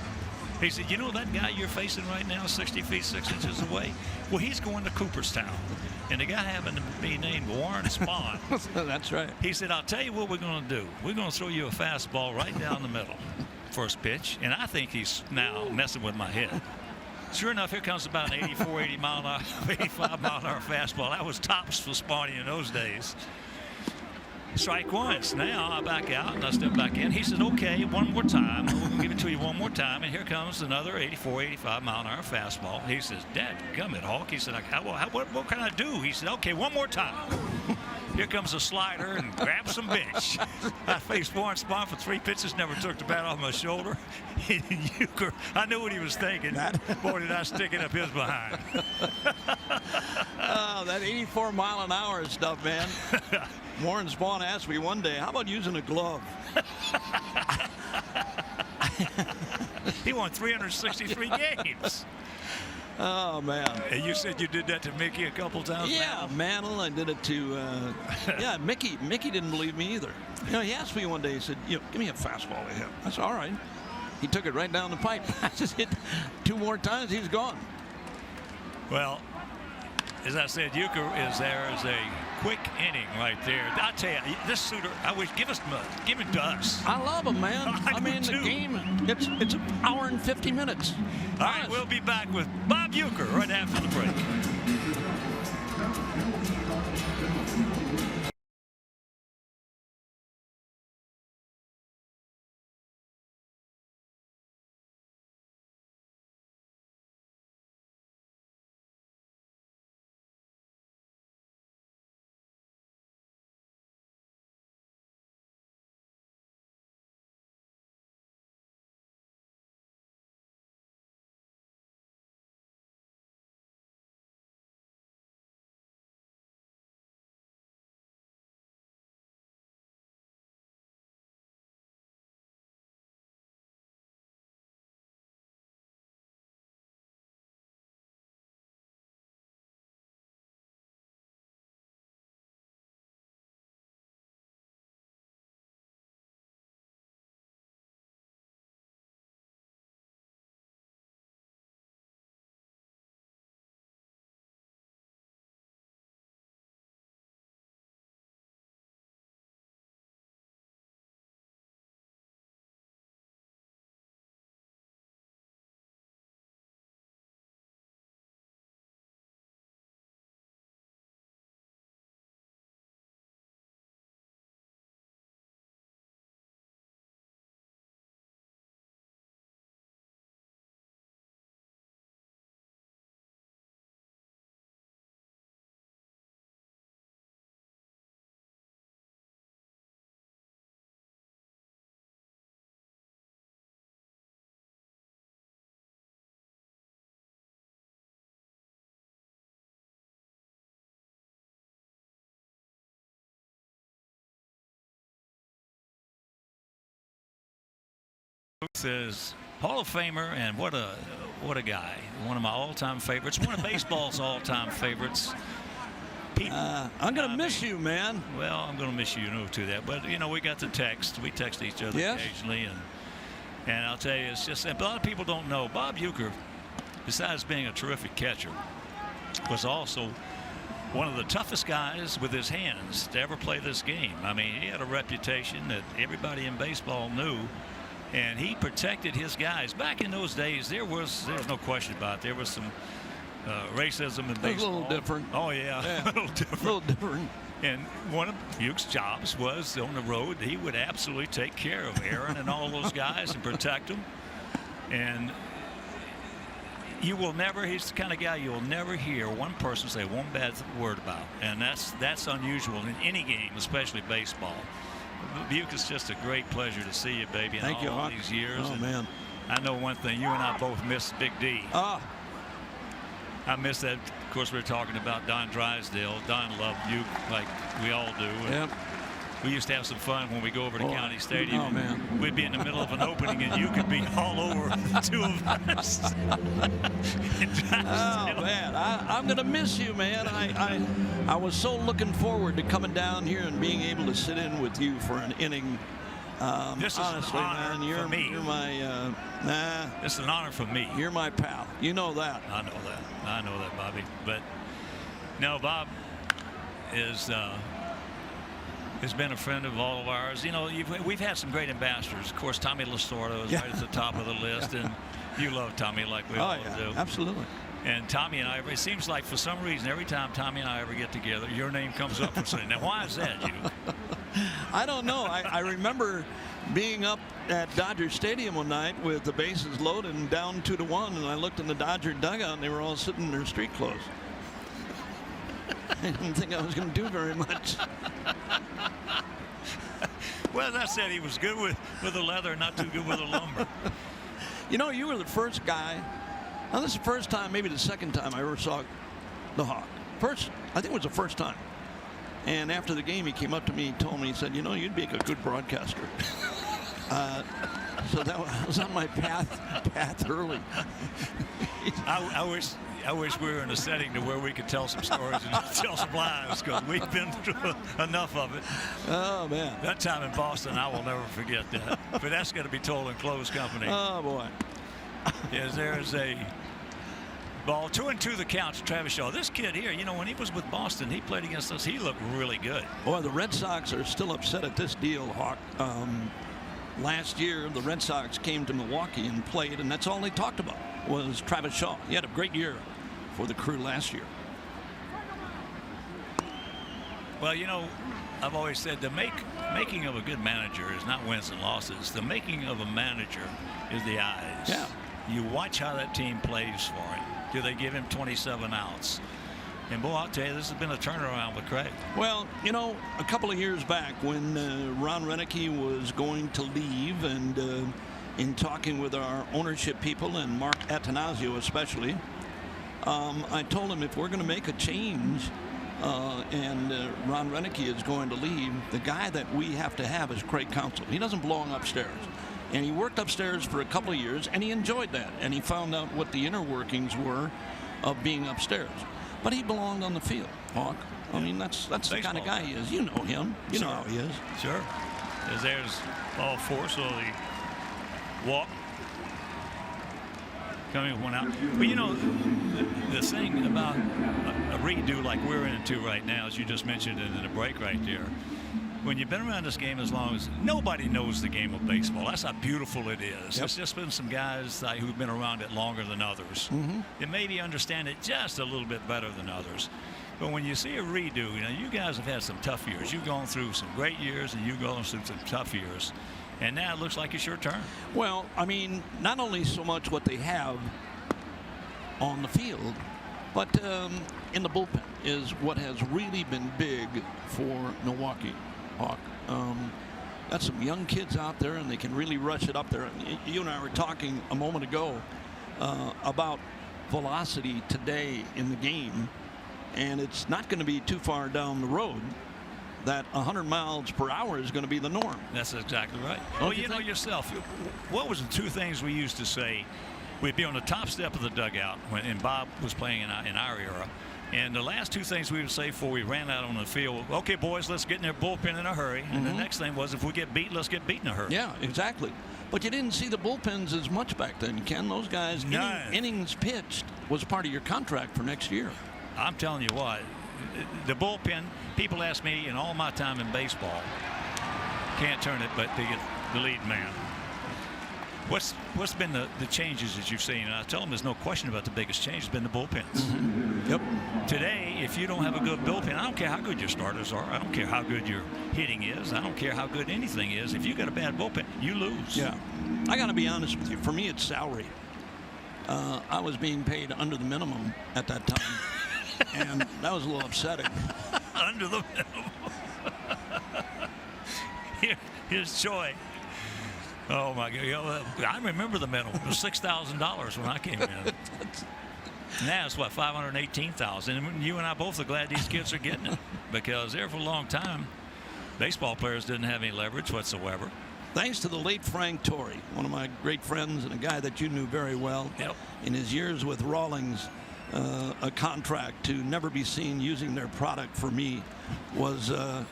He said, "You know that guy you're facing right now, 60 feet 6 inches away? Well, he's going to Cooperstown." And the guy happened to be named Warren Spahn. That's right. He said, "I'll tell you what we're going to do. We're going to throw you a fastball right down the middle, first pitch." And I think he's now messing with my head. Sure enough, here comes about an 84, 85 mile an hour fastball. That was tops for Spahny in those days. Strike once. Now I back out and I step back in. He said, "Okay, one more time. We're going to give it to you one more time." And here comes another 84, 85 mile an hour fastball. He says, "Dadgummit, Hawk." He said, what can I do? He said, "Okay, one more time." Here comes a slider and grabs some bench. I faced Warren Spahn for 3 pitches, never took the bat off my shoulder. I knew what he was thinking. Boy, did I stick it up his behind. Oh, that 84 mile an hour stuff, man. Warren Spahn asked me one day, "How about using a glove?" He won 363 games. Oh, man. And you said you did that to Mickey a couple times. Yeah, Mantle. I did it to, Mickey. Mickey didn't believe me either. He asked me one day, he said, "Give me a fastball to hit." I said, "All right." He took it right down the pipe. I just hit 2 more times, he's gone. Well, as I said, Euchre is there as a quick inning right there. I tell you, this Suter, I wish give him to us. I love him, man. I mean, the game, it's an hour and 50 minutes. All right, we'll be back with Bob Euchre right after the break. Is Hall of Famer, and what a guy. One of my all-time favorites. One of baseball's all-time favorites. I'm going to miss you, man. Well, I'm going to miss you, to that. But, we got the text. We text each other occasionally. And I'll tell you, it's just a lot of people don't know. Bob Uecker, besides being a terrific catcher, was also one of the toughest guys with his hands to ever play this game. I mean, he had a reputation that everybody in baseball knew. And he protected his guys. Back in those days, there's no question about it. There was some racism in baseball. It was a little different. Oh, yeah. A little different. And one of Uke's jobs was on the road. He would absolutely take care of Aaron and all those guys and protect them. And he's the kind of guy you'll never hear one person say one bad word about. And that's unusual in any game, especially baseball. Buke, it's just a great pleasure to see you, baby, in all these years. Oh, man. I know one thing. You and I both miss Big D. I miss that. Of course, we were talking about Don Drysdale. Don loved Buke like we all do. Yep. We used to have some fun when we go over to County Stadium. Oh, man. We'd be in the middle of an opening, and you could be all over the two of us. Oh, man. I'm going to miss you, man. I was so looking forward to coming down here and being able to sit in with you for an inning. This is honestly, an honor man, for me. You're my, This is an honor for me. You're my pal. You know that. I know that, Bobby. But, no, Bob has been a friend of all of ours. We've had some great ambassadors. Of course, Tommy Lasorda is right at the top of the list, and you love Tommy like we all do. Absolutely. And Tommy and I, it seems like for some reason, every time Tommy and I ever get together, your name comes up for something. Now, why is that, you? I don't know. I remember being up at Dodger Stadium one night with the bases loaded and down 2-1, and I looked in the Dodger dugout, and they were all sitting in their street clothes. I didn't think I was going to do very much. Well, as I said, he was good with the leather, not too good with the lumber. You were the first guy. Now, this is the first time, maybe the second time I ever saw the Hawk. I think it was the first time. And after the game, he came up to me and told me, he said, you'd be a good broadcaster. So that was on my path early. I wish we were in a setting to where we could tell some stories and tell some lies, because we've been through enough of it. Oh, man. That time in Boston, I will never forget that. But that's going to be told in closed company. Oh, boy. Yes, there's a ball. 2-2 the count to Travis Shaw. This kid here, when he was with Boston, he played against us. He looked really good. Boy, the Red Sox are still upset at this deal, Hawk. Last year, the Red Sox came to Milwaukee and played, and that's all they talked about was Travis Shaw. He had a great year for the Crew last year. Well, I've always said the making of a good manager is not wins and losses. The making of a manager is the eyes. Yeah. You watch how that team plays for him. Do they give him 27 outs? And, boy, I'll tell you, this has been a turnaround with Craig. Well, a couple of years back when Ron Renicky was going to leave, and in talking with our ownership people and Mark Attanasio especially, I told him if we're going to make a change and Ron Renicky is going to leave, the guy that we have to have is Craig Counsell. He doesn't belong upstairs. And he worked upstairs for a couple of years, and he enjoyed that. And he found out what the inner workings were of being upstairs. But he belonged on the field, Hawk. I mean, that's the kind of guy he is. You know him. You know how he is. Sure. There's ball four, so the walk. Coming one out. But, the thing about a redo like we're into right now, as you just mentioned in the break right there, when you've been around this game as long as nobody knows the game of baseball, that's how beautiful it is. There's just been some guys who've been around it longer than others. That maybe understand it just a little bit better than others. But when you see a redo, you guys have had some tough years. You've gone through some great years, and you've gone through some tough years. And now it looks like it's your turn. Well, I mean, not only so much what they have on the field, but in the bullpen is what has really been big for Milwaukee. Hawk. Got some young kids out there, and they can really rush it up there. You and I were talking a moment ago about velocity today in the game, and it's not going to be too far down the road that 100 miles per hour is going to be the norm. That's exactly right. Don't Well, you you know think? yourself, what was the two things we used to say? We'd be on the top step of the dugout and Bob was playing in our era. And the last two things we would say before we ran out on the field, okay, boys, let's get in their bullpen in a hurry. And the next thing was, if we get beat, let's get beat in a hurry. Yeah, exactly. But you didn't see the bullpens as much back then, Ken. Those guys, innings pitched was part of your contract for next year. I'm telling you what, the bullpen, people ask me in all my time in baseball, can't turn it, but they get the lead man. What's been the changes that you've seen? And I tell them there's no question about the biggest change has been the bullpens. Yep. Today, if you don't have a good bullpen, I don't care how good your starters are. I don't care how good your hitting is. I don't care how good anything is. If you got a bad bullpen, you lose. Yeah. I got to be honest with you. For me, it's salary. I was being paid under the minimum at that time, and that was a little upsetting. Under the minimum. Here's Joy. Oh my God! I remember the minimum. It was $6,000 when I came in. Now it's what, $518,000. And you and I both are glad these kids are getting it, because there for a long time, baseball players didn't have any leverage whatsoever. Thanks to the late Frank Torrey, one of my great friends and a guy that you knew very well. Yep. In his years with Rawlings, a contract to never be seen using their product for me was a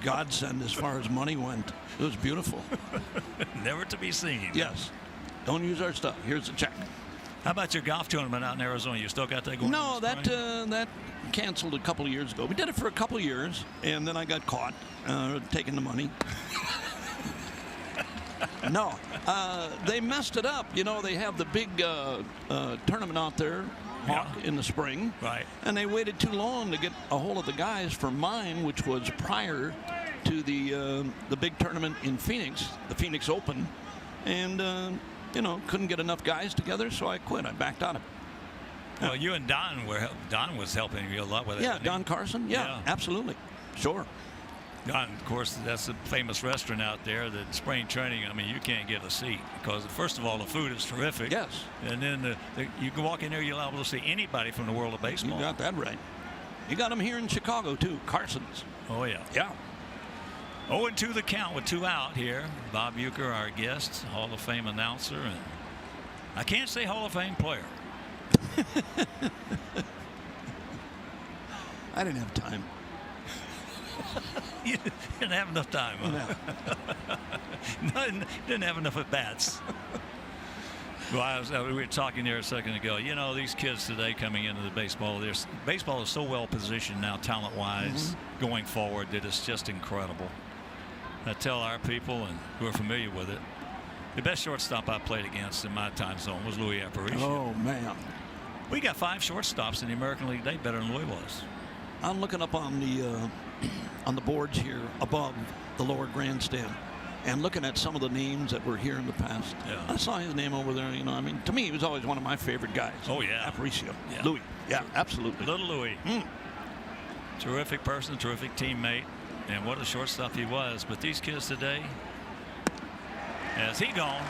godsend as far as money went. It was beautiful. Never to be seen. Yes. Don't use our stuff. Here's a check. How about your golf tournament out in Arizona? You still got that going? No, that canceled a couple of years ago. We did it for a couple of years, and then I got caught taking the money. No, they messed it up. You know, they have the big tournament out there, Hawk, in the spring. Right. And they waited too long to get a hold of the guys for mine, which was prior to the big tournament in Phoenix, the Phoenix Open. And, couldn't get enough guys together, so I quit. I backed out of it. Well, you and Don was helping you a lot with it. Yeah, Don Carson. Yeah, absolutely. Sure. Don, of course, that's a famous restaurant out there that spring training, I mean, you can't get a seat because, first of all, the food is terrific. Yes. And then you can walk in there, you'll be able to see anybody from the world of baseball. You got that right. You got them here in Chicago, too. Carson's. Oh, yeah. Yeah. 0-2 the count with 2 out here. Bob Uecker, our guest, Hall of Fame announcer, and I can't say Hall of Fame player. I didn't have time. You didn't have enough time. Huh? No. Didn't have enough at bats. Well, we were talking there a second ago. You know, these kids today coming into the baseball, baseball is so well positioned now, talent-wise, going forward, that it's just incredible. I tell our people and who are familiar with it, the best shortstop I played against in my time zone was Louis Aparicio. Oh, man. We got 5 shortstops in the American League today better than Louis was. I'm looking up on the boards here above the lower grandstand and looking at some of the names that were here in the past. Yeah. I saw his name over there. I mean, to me, he was always one of my favorite guys. Oh, yeah. Aparicio. Yeah. Louis. Yeah, absolutely. Little Louis. Terrific person, terrific teammate, and what a shortstop he was. But these kids today, has he gone?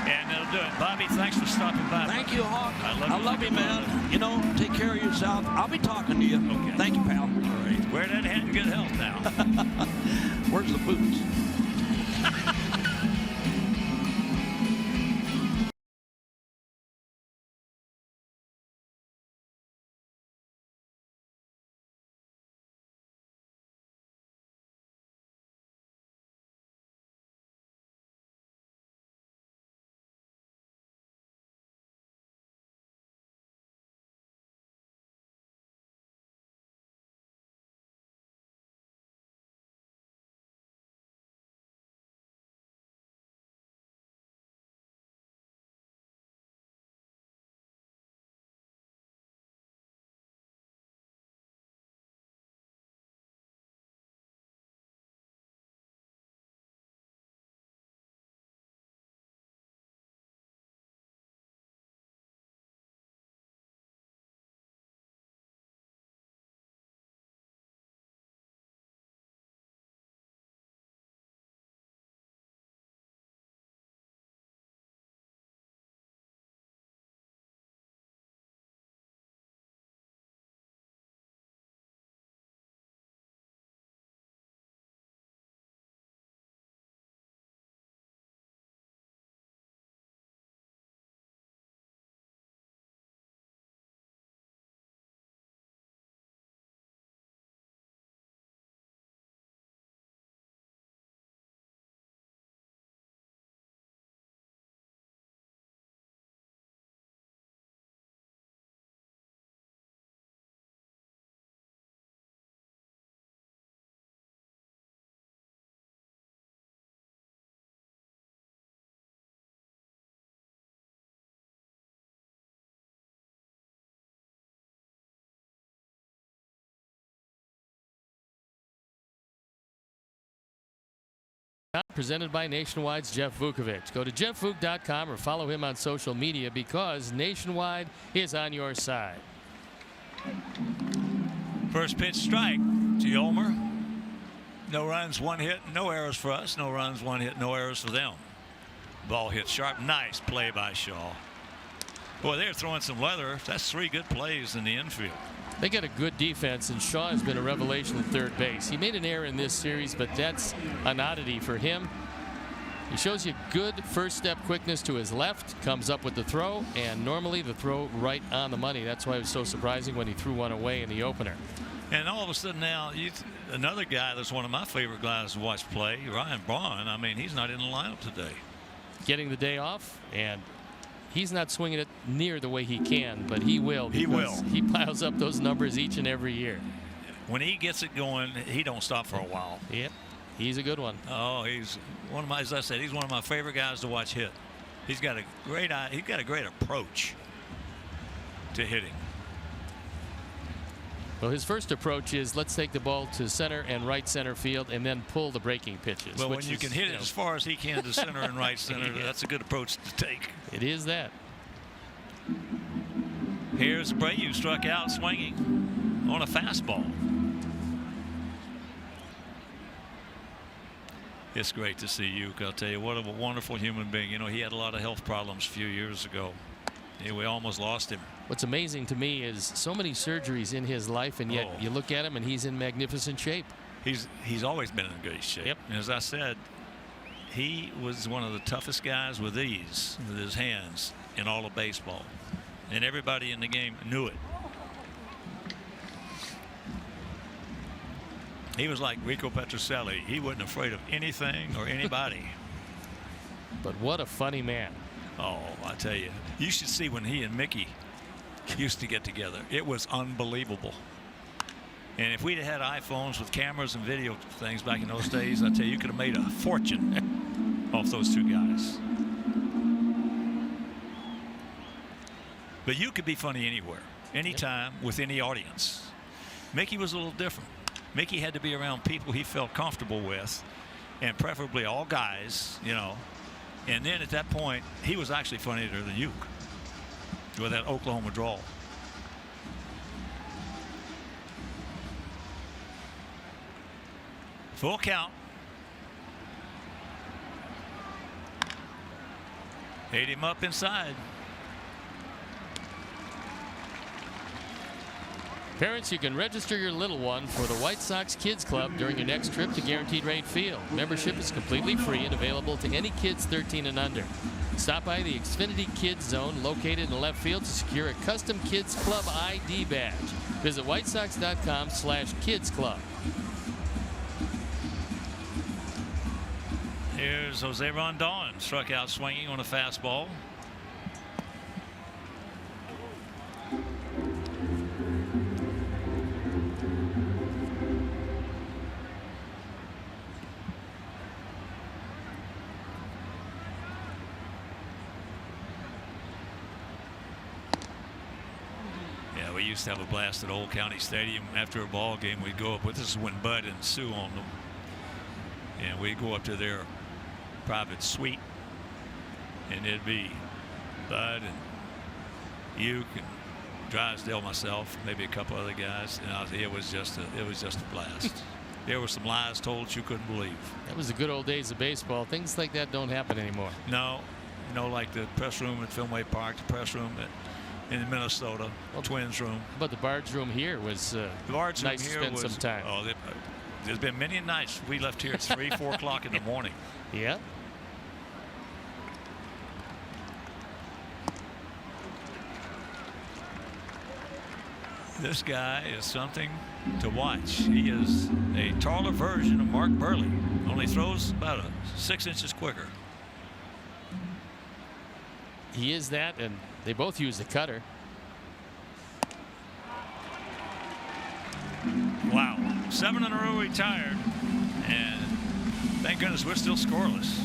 And that'll do it. Bobby, thanks for stopping by. Thank you, Hawk. I love you, man. Take care of yourself. I'll be talking to you. Okay. Thank you, pal. All right. Wear that hat in good health now. Where's the boots? presented by Nationwide's Jeff Vukovich. Go to jeffvuk.com or follow him on social media because Nationwide is on your side. First pitch strike to Yolmer. No runs, 1 hit, no errors for us. No runs, 1 hit, no errors for them. Ball hit sharp. Nice play by Shaw. Boy, they're throwing some leather. That's 3 good plays in the infield. They got a good defense, and Shaw has been a revelation at third base. He made an error in this series, but that's an oddity for him. He shows you good first step quickness to his left, comes up with the throw, and normally the throw right on the money. That's why it was so surprising when he threw one away in the opener. And all of a sudden now, another guy that's one of my favorite guys to watch play, Ryan Braun. I mean, he's not in the lineup today. Getting the day off, and he's not swinging it near the way he can, but he will. He will. He piles up those numbers each and every year. When he gets it going, he don't stop for a while. Yep, he's a good one. Oh, he's one of my, as I said, he's one of my favorite guys to watch hit. He's got a great eye. He's got a great approach to hitting. Well, his first approach is let's take the ball to center and right center field and then pull the breaking pitches. Well, when you can hit it as far as he can to center and right center, yeah. That's a good approach to take. It is that. Here's Abreu, struck out swinging on a fastball. It's great to see Uke. I'll tell you, what a wonderful human being. You know, he had a lot of health problems a few years ago. Yeah, we almost lost him. What's amazing to me is so many surgeries in his life, and yet you look at him and he's in magnificent shape. He's always been in good shape. Yep. And as I said, he was one of the toughest guys with ease with his hands in all of baseball, and everybody in the game knew it. He was like Rico Petrocelli. He wasn't afraid of anything or anybody. But what a funny man. Oh, I tell you, you should see when he and Mickey used to get together. It was unbelievable. And if we'd had iPhones with cameras and video things back in those days, I tell you, you could have made a fortune off those two guys. But you could be funny anywhere, anytime, with any audience. Mickey was a little different. Mickey had to be around people he felt comfortable with, and preferably all guys, you know. And then at that point, he was actually funnier than Uke with that Oklahoma drawl. Full count. Hit him up inside. Parents, you can register your little one for the White Sox Kids Club during your next trip to Guaranteed Rate Field. Membership is completely free and available to any kids 13 and under. Stop by the Xfinity Kids Zone located in left field to secure a custom Kids Club ID badge. Visit whitesox.com/kidsclub. Here's Jose Rondon, struck out swinging on a fastball. We used to have a blast at Old County Stadium. After a ball game, we'd go up with, this is when Bud and Sue owned them, and we'd go up to their private suite, and it'd be Bud and Uke and Drysdale, myself, maybe a couple other guys, and it was just a blast. There were some lies told you couldn't believe. That was the good old days of baseball. Things like that don't happen anymore. No, you know, like the press room at Fenway Park, the press room in Minnesota, Twins room. But the Bards room here was nice to spend some time. Oh, there's been many nights we left here at 3, 4 o'clock in the morning. Yeah. This guy is something to watch. He is a taller version of Mark Burley, only throws about 6 inches quicker. He is that, and they both use the cutter. Wow. 7 in a row retired, and thank goodness we're still scoreless.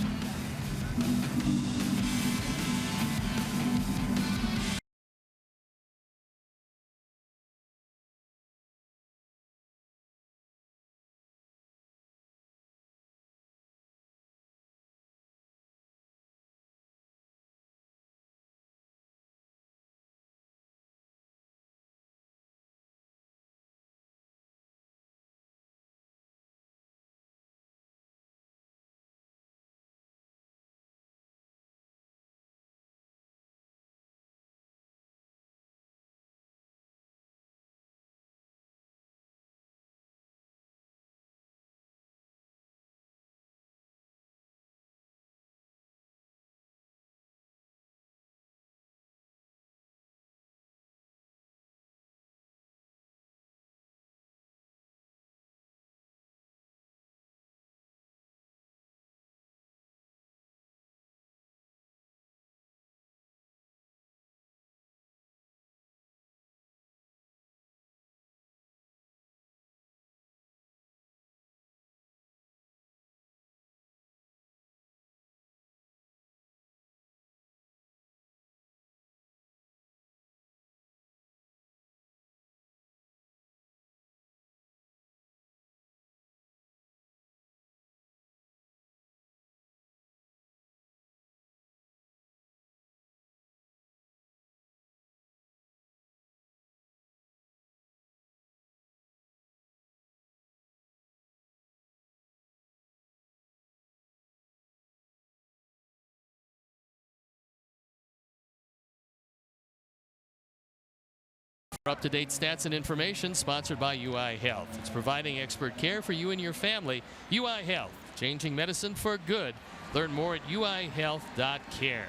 Up-to-date stats and information sponsored by UI Health. It's providing expert care for you and your family. UI Health, changing medicine for good. Learn more at uihealth.care.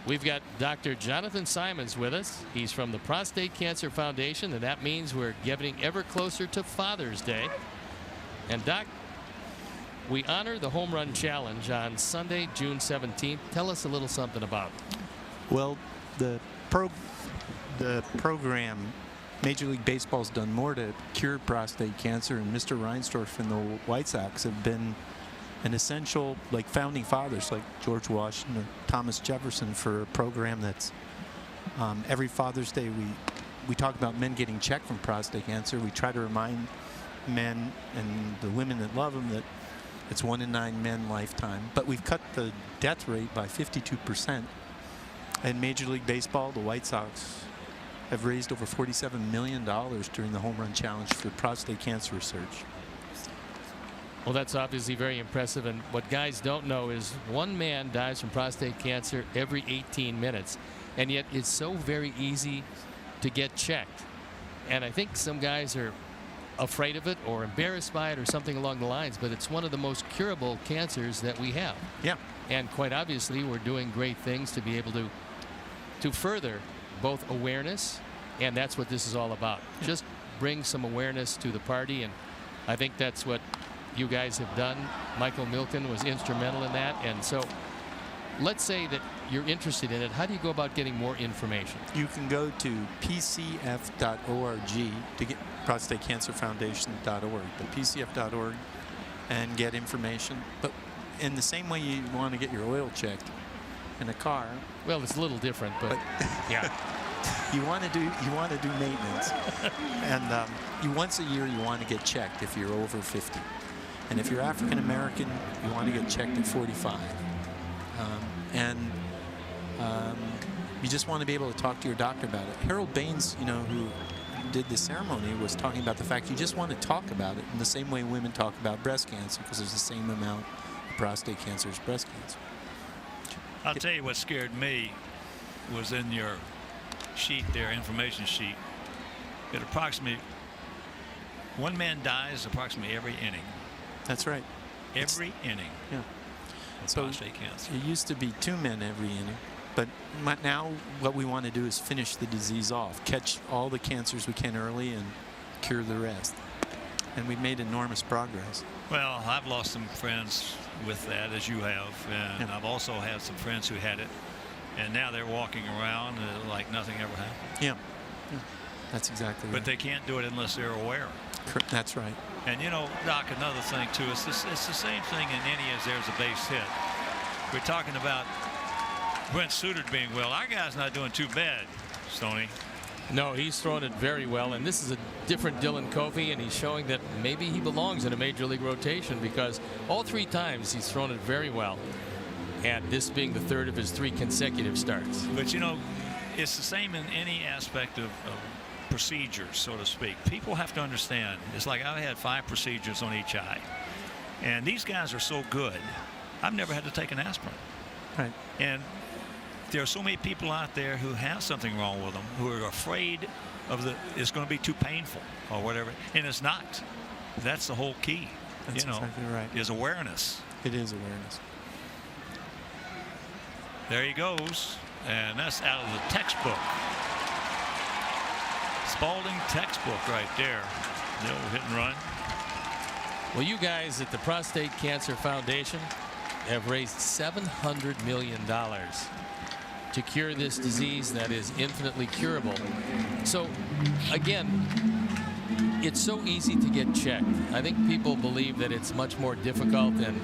We've got Dr. Jonathan Simons with us. He's from the Prostate Cancer Foundation, and that means we're getting ever closer to Father's Day. And Doc, we honor the Home Run Challenge on Sunday, June 17th. Tell us a little something about it. Well, the program, Major League Baseball's done more to cure prostate cancer, and Mr. Reinsdorf and the White Sox have been an essential, like founding fathers like George Washington or Thomas Jefferson, for a program that's every Father's Day we talk about men getting checked from prostate cancer. We try to remind men and the women that love them that it's 1 in 9 men lifetime. But we've cut the death rate by 52%. In Major League Baseball, the White Sox have raised over $47 million during the Home Run Challenge for prostate cancer research. Well, that's obviously very impressive. And what guys don't know is one man dies from prostate cancer every 18 minutes. And yet it's so very easy to get checked. And I think some guys are afraid of it or embarrassed by it or something along the lines, but it's one of the most curable cancers that we have. Yeah. And quite obviously we're doing great things to be able to further both awareness, and that's what this is all about. Yeah. Just bring some awareness to the party, and I think that's what you guys have done. Michael Milken was instrumental in that. And so let's say that you're interested in it. How do you go about getting more information? You can go to pcf.org to get prostatecancerfoundation.org, but pcf.org, and get information. But in the same way you want to get your oil checked in a car. Well, it's a little different, but yeah. You want to do maintenance, and you once a year you want to get checked if you're over 50, and if you're African American you want to get checked at 45, and you just want to be able to talk to your doctor about it. Harold Baines, who did the ceremony, was talking about the fact you just want to talk about it in the same way women talk about breast cancer, because there's the same amount of prostate cancer as breast cancer. I'll tell you what scared me was in your sheet there, information sheet, that approximately one man dies approximately every inning. That's right. Every inning. Yeah. So prostate cancer. It used to be 2 men every inning, but now what we want to do is finish the disease off, catch all the cancers we can early, and cure the rest. And we've made enormous progress. Well, I've lost some friends with that, as you have, and I've also had some friends who had it, and now they're walking around like nothing ever happened. Yeah, that's exactly right. But they can't do it unless they're aware. That's right. And Doc, another thing too, it's the same thing in any as there's a base hit. We're talking about Brent Suter being well. Our guy's not doing too bad, Stoney. No, he's thrown it very well, and this is a different Dylan Covey, and he's showing that maybe he belongs in a major league rotation, because all 3 times he's thrown it very well, and this being the 3rd of his 3 consecutive starts. But it's the same in any aspect of procedures, so to speak. People have to understand, it's like I've had 5 procedures on each eye, and these guys are so good, I've never had to take an aspirin. Right. And there are so many people out there who have something wrong with them, who are afraid of it's going to be too painful or whatever, and it's not. That's the whole key. That's exactly right. Is awareness. It is awareness. There he goes, and that's out of the textbook. Spalding textbook right there. No hit and run. Well, you guys at the Prostate Cancer Foundation have raised $700 million to cure this disease that is infinitely curable. So again, it's so easy to get checked. I think people believe that it's much more difficult, and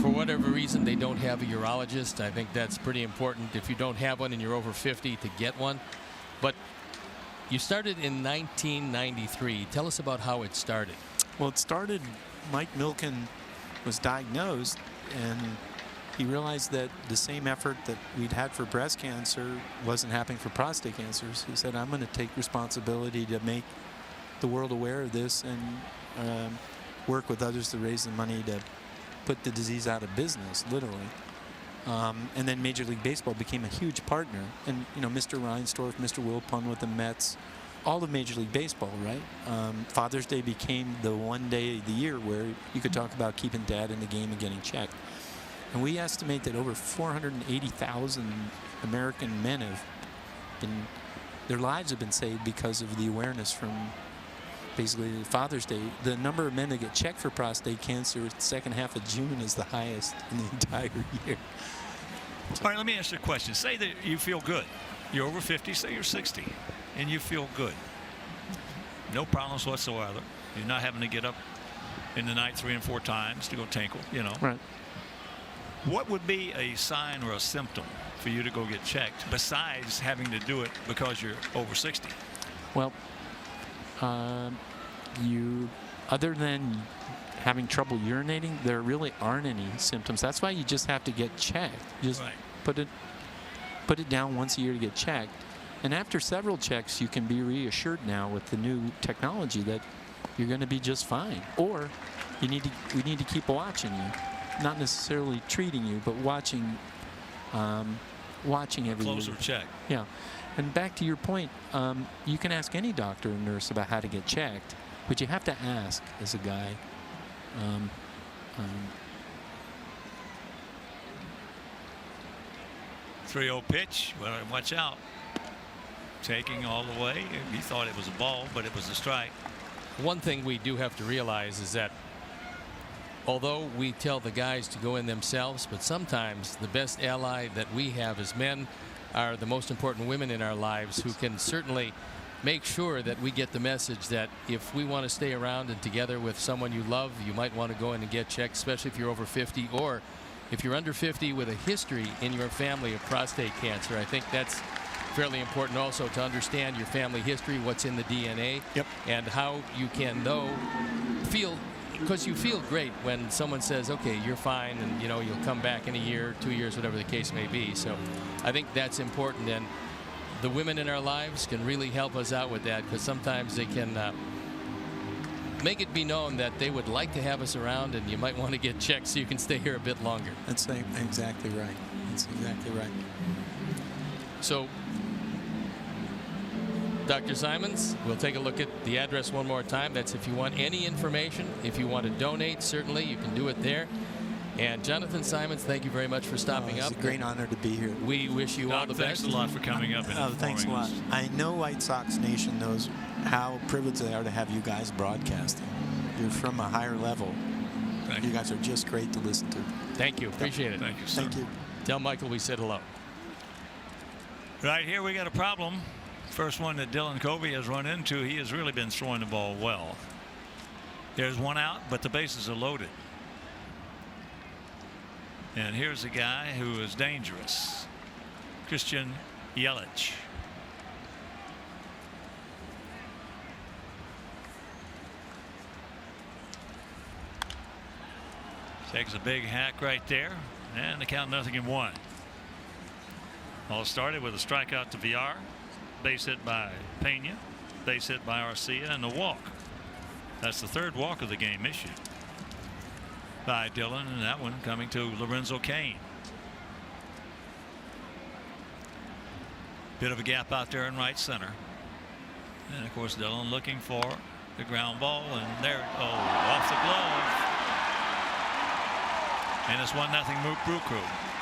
for whatever reason they don't have a urologist. I think that's pretty important, if you don't have one and you're over 50, to get one. But you started in 1993. Tell us about how it started. Well, it started, Mike Milken was diagnosed, and he realized that the same effort that we'd had for breast cancer wasn't happening for prostate cancers. He said, I'm going to take responsibility to make the world aware of this and work with others to raise the money to put the disease out of business, literally. And then Major League Baseball became a huge partner. And, Mr. Reinsdorf, Mr. Wilpon with the Mets, all of Major League Baseball, right? Father's Day became the one day of the year where you could talk about keeping dad in the game and getting checked. And we estimate that over 480,000 American men their lives have been saved because of the awareness from basically Father's Day. The number of men that get checked for prostate cancer the second half of June is the highest in the entire year. All right, let me ask you a question. Say that you feel good. You're over 50, say you're 60, and you feel good. No problems whatsoever. You're not having to get up in the night 3 and 4 times to go tinkle, Right. What would be a sign or a symptom for you to go get checked besides having to do it because you're over 60? Well, other than having trouble urinating, there really aren't any symptoms. That's why you just have to get checked. Just Right. put it down once a year to get checked. And after several checks, you can be reassured now with the new technology that you're going to be just fine. Or we need to keep watching you. Not necessarily treating you, but watching every Closer year. check. Yeah. And back to your point, you can ask any doctor or nurse about how to get checked, but you have to ask as a guy. 3-0 pitch. Well, watch out. Taking all the way. He thought it was a ball, but it was a strike. One thing we do have to realize is that although we tell the guys to go in themselves, but sometimes the best ally that we have as men are the most important women in our lives, who can certainly make sure that we get the message that if we want to stay around and together with someone you love, you might want to go in and get checked, especially if you're over 50, or if you're under 50 with a history in your family of prostate cancer. I think that's fairly important also, to understand your family history, what's in the DNA. Yep. And how you can feel, because you feel great when someone says, okay, you're fine, and you'll come back in a year, 2 years, whatever the case may be. So I think that's important, and the women in our lives can really help us out with that, because sometimes they can make it be known that they would like to have us around, and you might want to get checked so you can stay here a bit longer. That's exactly right. That's exactly right. So, Dr. Simons, we'll take a look at the address one more time. That's if you want any information. If you want to donate, certainly you can do it there. And Jonathan Simons, thank you very much for stopping up. It's a great honor to be here. We wish you all the Thanks best. a lot for coming up and informing Thanks a lot. us. I know White Sox Nation knows how privileged they are to have you guys broadcasting. You're from a higher level. Thank You guys are just great to listen to. Thank you. Appreciate it. Thank you, sir. Thank you. Tell Michael we said hello. Right here we got a problem. First one that Dylan Covey has run into. He has really been throwing the ball well. There's one out, but the bases are loaded. And here's a guy who is dangerous. Christian Yelich. Takes a big hack right there, and the count 0-1. All started with a strikeout to Villar, base hit by Pena, base hit by Arcia, and a walk. That's the third walk of the game issued by Dylan, and that one coming to Lorenzo Cain. Bit of a gap out there in right center, and of course Dylan looking for the ground ball, and there, off the glove. And it's 1-0 Brew Crew.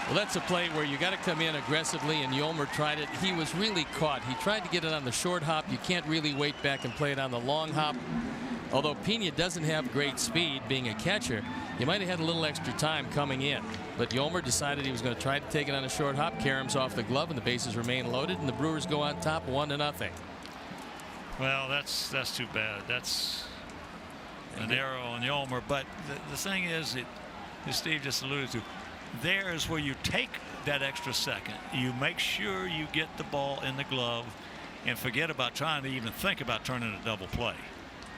Well, that's a play where you got to come in aggressively, and Yolmer tried it. He was really caught. He tried to get it on the short hop. You can't really wait back and play it on the long hop. Although Pena doesn't have great speed, being a catcher, you might have had a little extra time coming in. But Yolmer decided he was going to try to take it on a short hop. Karam's off the glove, and the bases remain loaded, and the Brewers go on top 1-0. Well, that's too bad. That's an error on Yolmer. But the thing is, as Steve just alluded to, there is where you take that extra second. You make sure you get the ball in the glove and forget about trying to even think about turning a double play.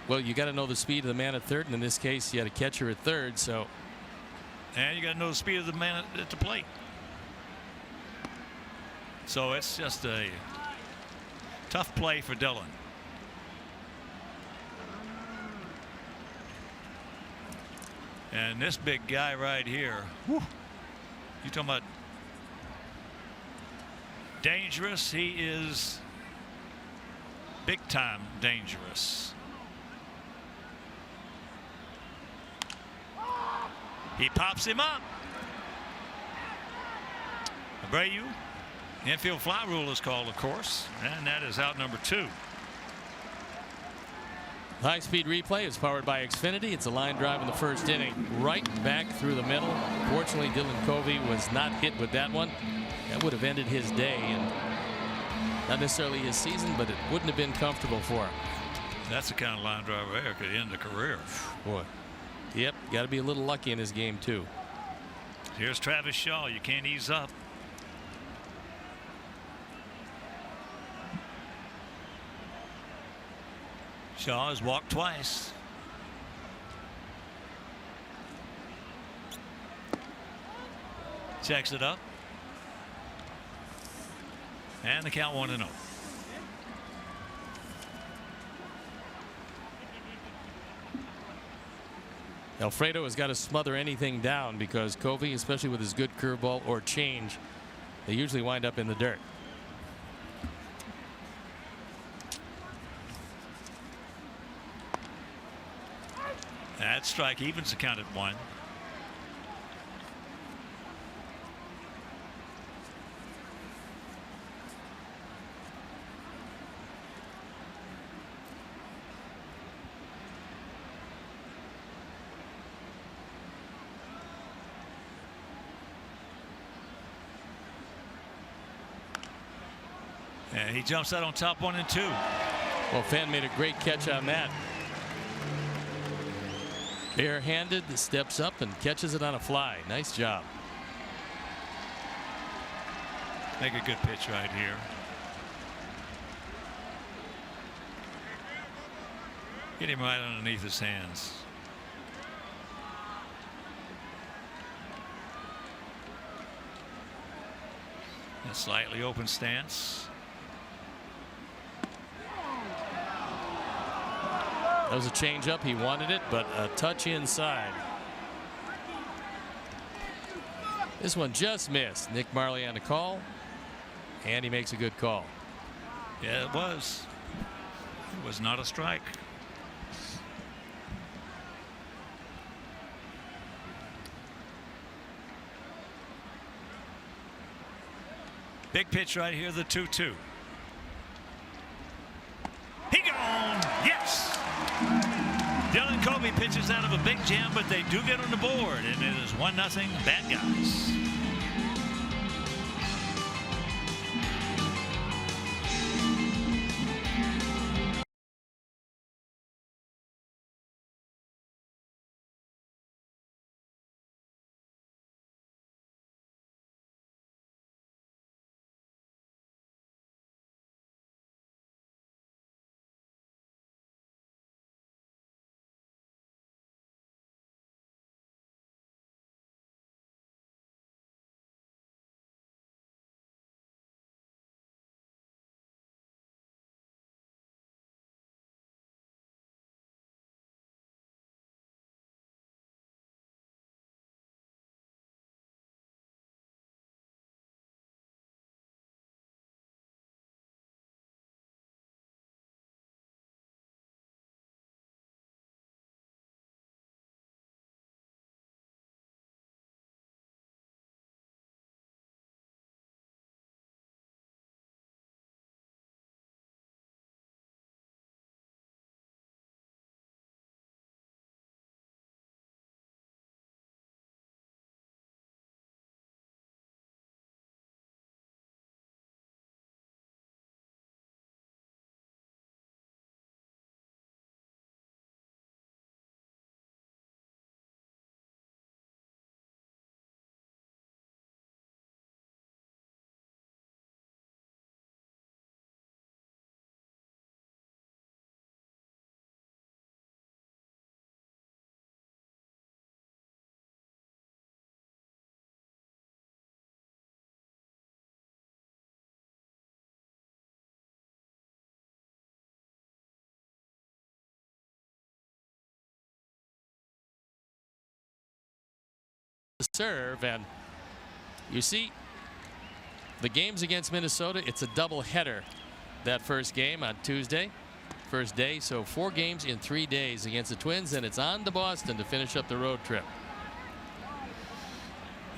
Well, you got to know the speed of the man at third, and in this case, you had a catcher at third, so. And you got to know the speed of the man at the plate. So it's just a tough play for Dylan. And this big guy right here, whew, you talking about dangerous. He is big time dangerous. He pops him up. Abreu, infield fly rule is called, of course, and that is out number 2. High-speed replay is powered by Xfinity. It's a line drive in the first inning, right back through the middle. Fortunately, Dylan Covey was not hit with that one. That would have ended his day, and not necessarily his season, but it wouldn't have been comfortable for him. That's the kind of line drive there could end a career. Boy. Yep, got to be a little lucky in this game, too. Here's Travis Shaw. You can't ease up. Shaw has walked twice. Checks it up. And the count 1-0. Alfredo has got to smother anything down because Covey, especially with his good curveball or change, they usually wind up in the dirt. That strike evens the count at 1. And he jumps out on top 1 and 2. Well, Fan made a great catch on that. Barehanded, steps up and catches it on a fly. Nice job. Make a good pitch right here. Get him right underneath his hands. A slightly open stance. That was a changeup. He wanted it, but a touch inside. This one just missed. Nick Marley on the call, and he makes a good call. Yeah, it was. It was not a strike. Big pitch right here, the 2-2. He gone. Yes. Dylan Covey pitches out of a big jam, but they do get on the board, and it is 1-0 Bad Guys. Serve, and you see The games against Minnesota, it's a doubleheader. That first game on Tuesday, first day. So 4 games in 3 days against the Twins, and it's on to Boston to finish up the road trip.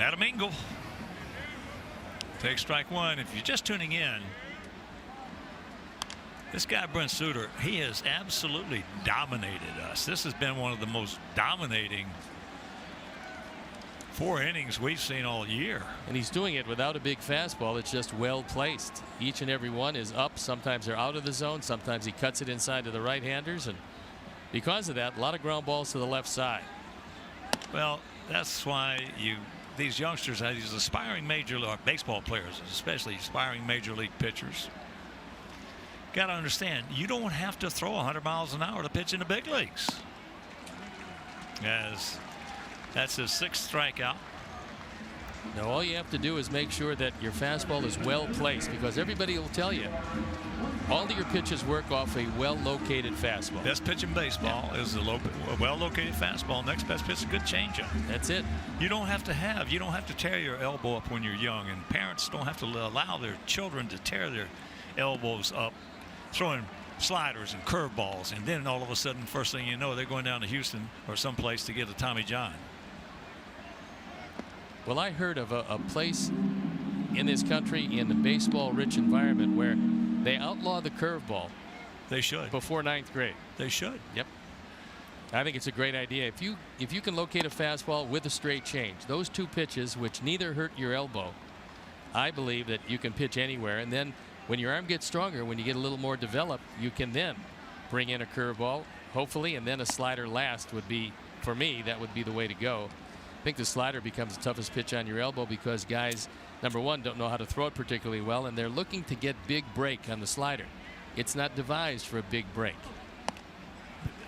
Adam Engel. Take strike one. If you're just tuning in, this guy Brent Suter, he has absolutely dominated us. This has been one of the most dominating 4 innings we've seen all year. And he's doing it without a big fastball. It's just well placed. Each and every one is up. Sometimes they're out of the zone. Sometimes he cuts it inside to the right-handers. And because of that, a lot of ground balls to the left side. Well, that's why these youngsters, these aspiring major league baseball players, especially aspiring major league pitchers, got to understand, you don't have to throw 100 miles an hour to pitch in the big leagues. As that's his 6th strikeout. Now all you have to do is make sure that your fastball is well placed, because everybody will tell you all of your pitches work off a well located fastball. Best pitch in baseball is a well located fastball. Next best pitch is a good changeup. That's it. You don't have to tear your elbow up when you're young, and parents don't have to allow their children to tear their elbows up throwing sliders and curveballs, and then all of a sudden, first thing you know, they're going down to Houston or someplace to get a Tommy John. Well, I heard of a place in this country in the baseball-rich environment where they outlaw the curveball. They should. Before 9th grade. They should. Yep. I think it's a great idea. If you can locate a fastball with a straight change, those 2 pitches, which neither hurt your elbow, I believe that you can pitch anywhere. And then when your arm gets stronger, when you get a little more developed, you can then bring in a curveball, hopefully, and then a slider last would be, for me, that would be the way to go. I think the slider becomes the toughest pitch on your elbow because guys, number one, don't know how to throw it particularly well, and they're looking to get big break on the slider. It's not devised for a big break.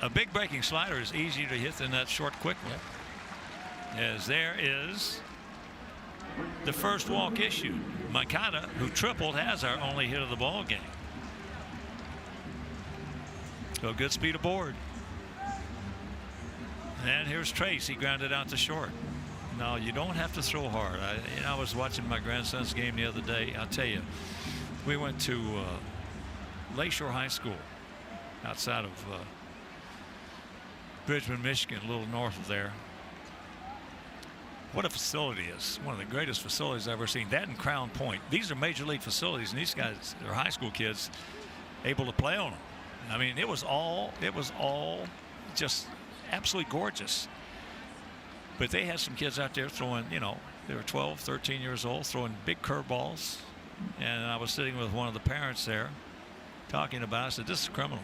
A big breaking slider is easier to hit than that short quick one. Yep. As there is the first walk issued. Makata, who tripled, has our only hit of the ball game. So good speed aboard. And here's Trace. He grounded out to short. No, you don't have to throw hard. I was watching my grandson's game the other day. I'll tell you, we went to Lakeshore High School outside of Bridgman, Michigan, a little north of there. What a facility is. One of the greatest facilities I've ever seen. That and Crown Point. These are major league facilities, and these guys are high school kids able to play on them. I mean, it was all just absolutely gorgeous. But they had some kids out there throwing, they were 12, 13 years old, throwing big curveballs. And I was sitting with one of the parents there talking about it. I said, this is criminal.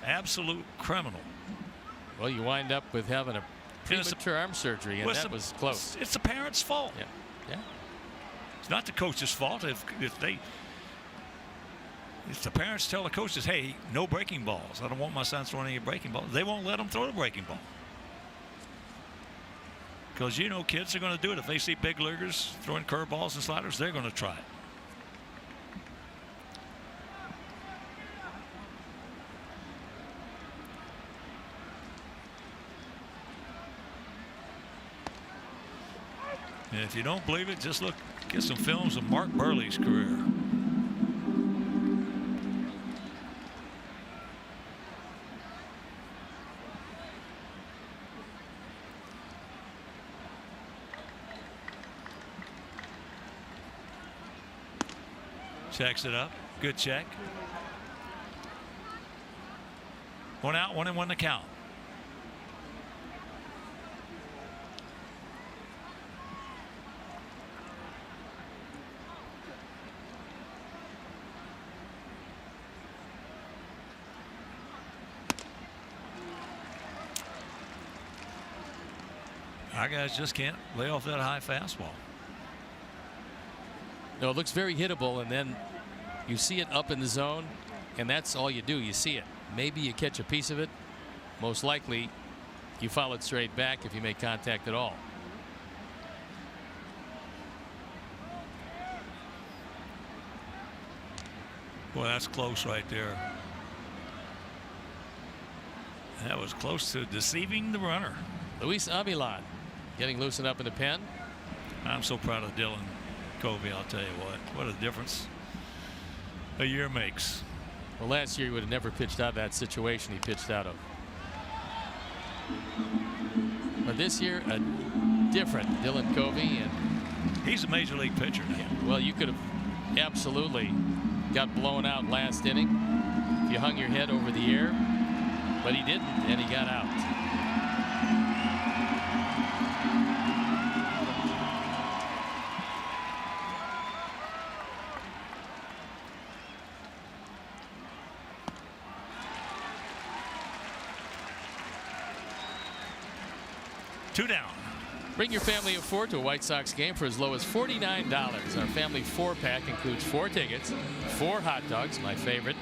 Absolute criminal. Well, you wind up with having a premature arm surgery, and that was close. It's the parents' fault. Yeah. It's not the coach's fault. If the parents tell the coaches, hey, no breaking balls. I don't want my son throwing any breaking balls. They won't let them throw the breaking ball. Because, kids are going to do it. If they see big leaguers throwing curveballs and sliders, they're going to try it. And if you don't believe it, just get some films of Mark Burley's career. Checks it up. Good check. 1 out, 1-1 to count. Our guys just can't lay off that high fastball. No, it looks very hittable, and then you see it up in the zone, and that's all you do. You see it. Maybe you catch a piece of it. Most likely, you foul it straight back if you make contact at all. Well, that's close right there. That was close to deceiving the runner. Luis Avilan getting loosened up in the pen. I'm so proud of Dylan Covey, I'll tell you what a difference a year makes. Well, last year he would have never pitched out of that situation he pitched out of. But this year, a different Dylan Covey, and he's a major league pitcher now. Well, you could have absolutely got blown out last inning if you hung your head over the air, but he didn't, and he got out. Two down. Bring your family of four to a White Sox game for as low as $49. Our family 4-pack includes 4 tickets, 4 hot dogs, my favorite,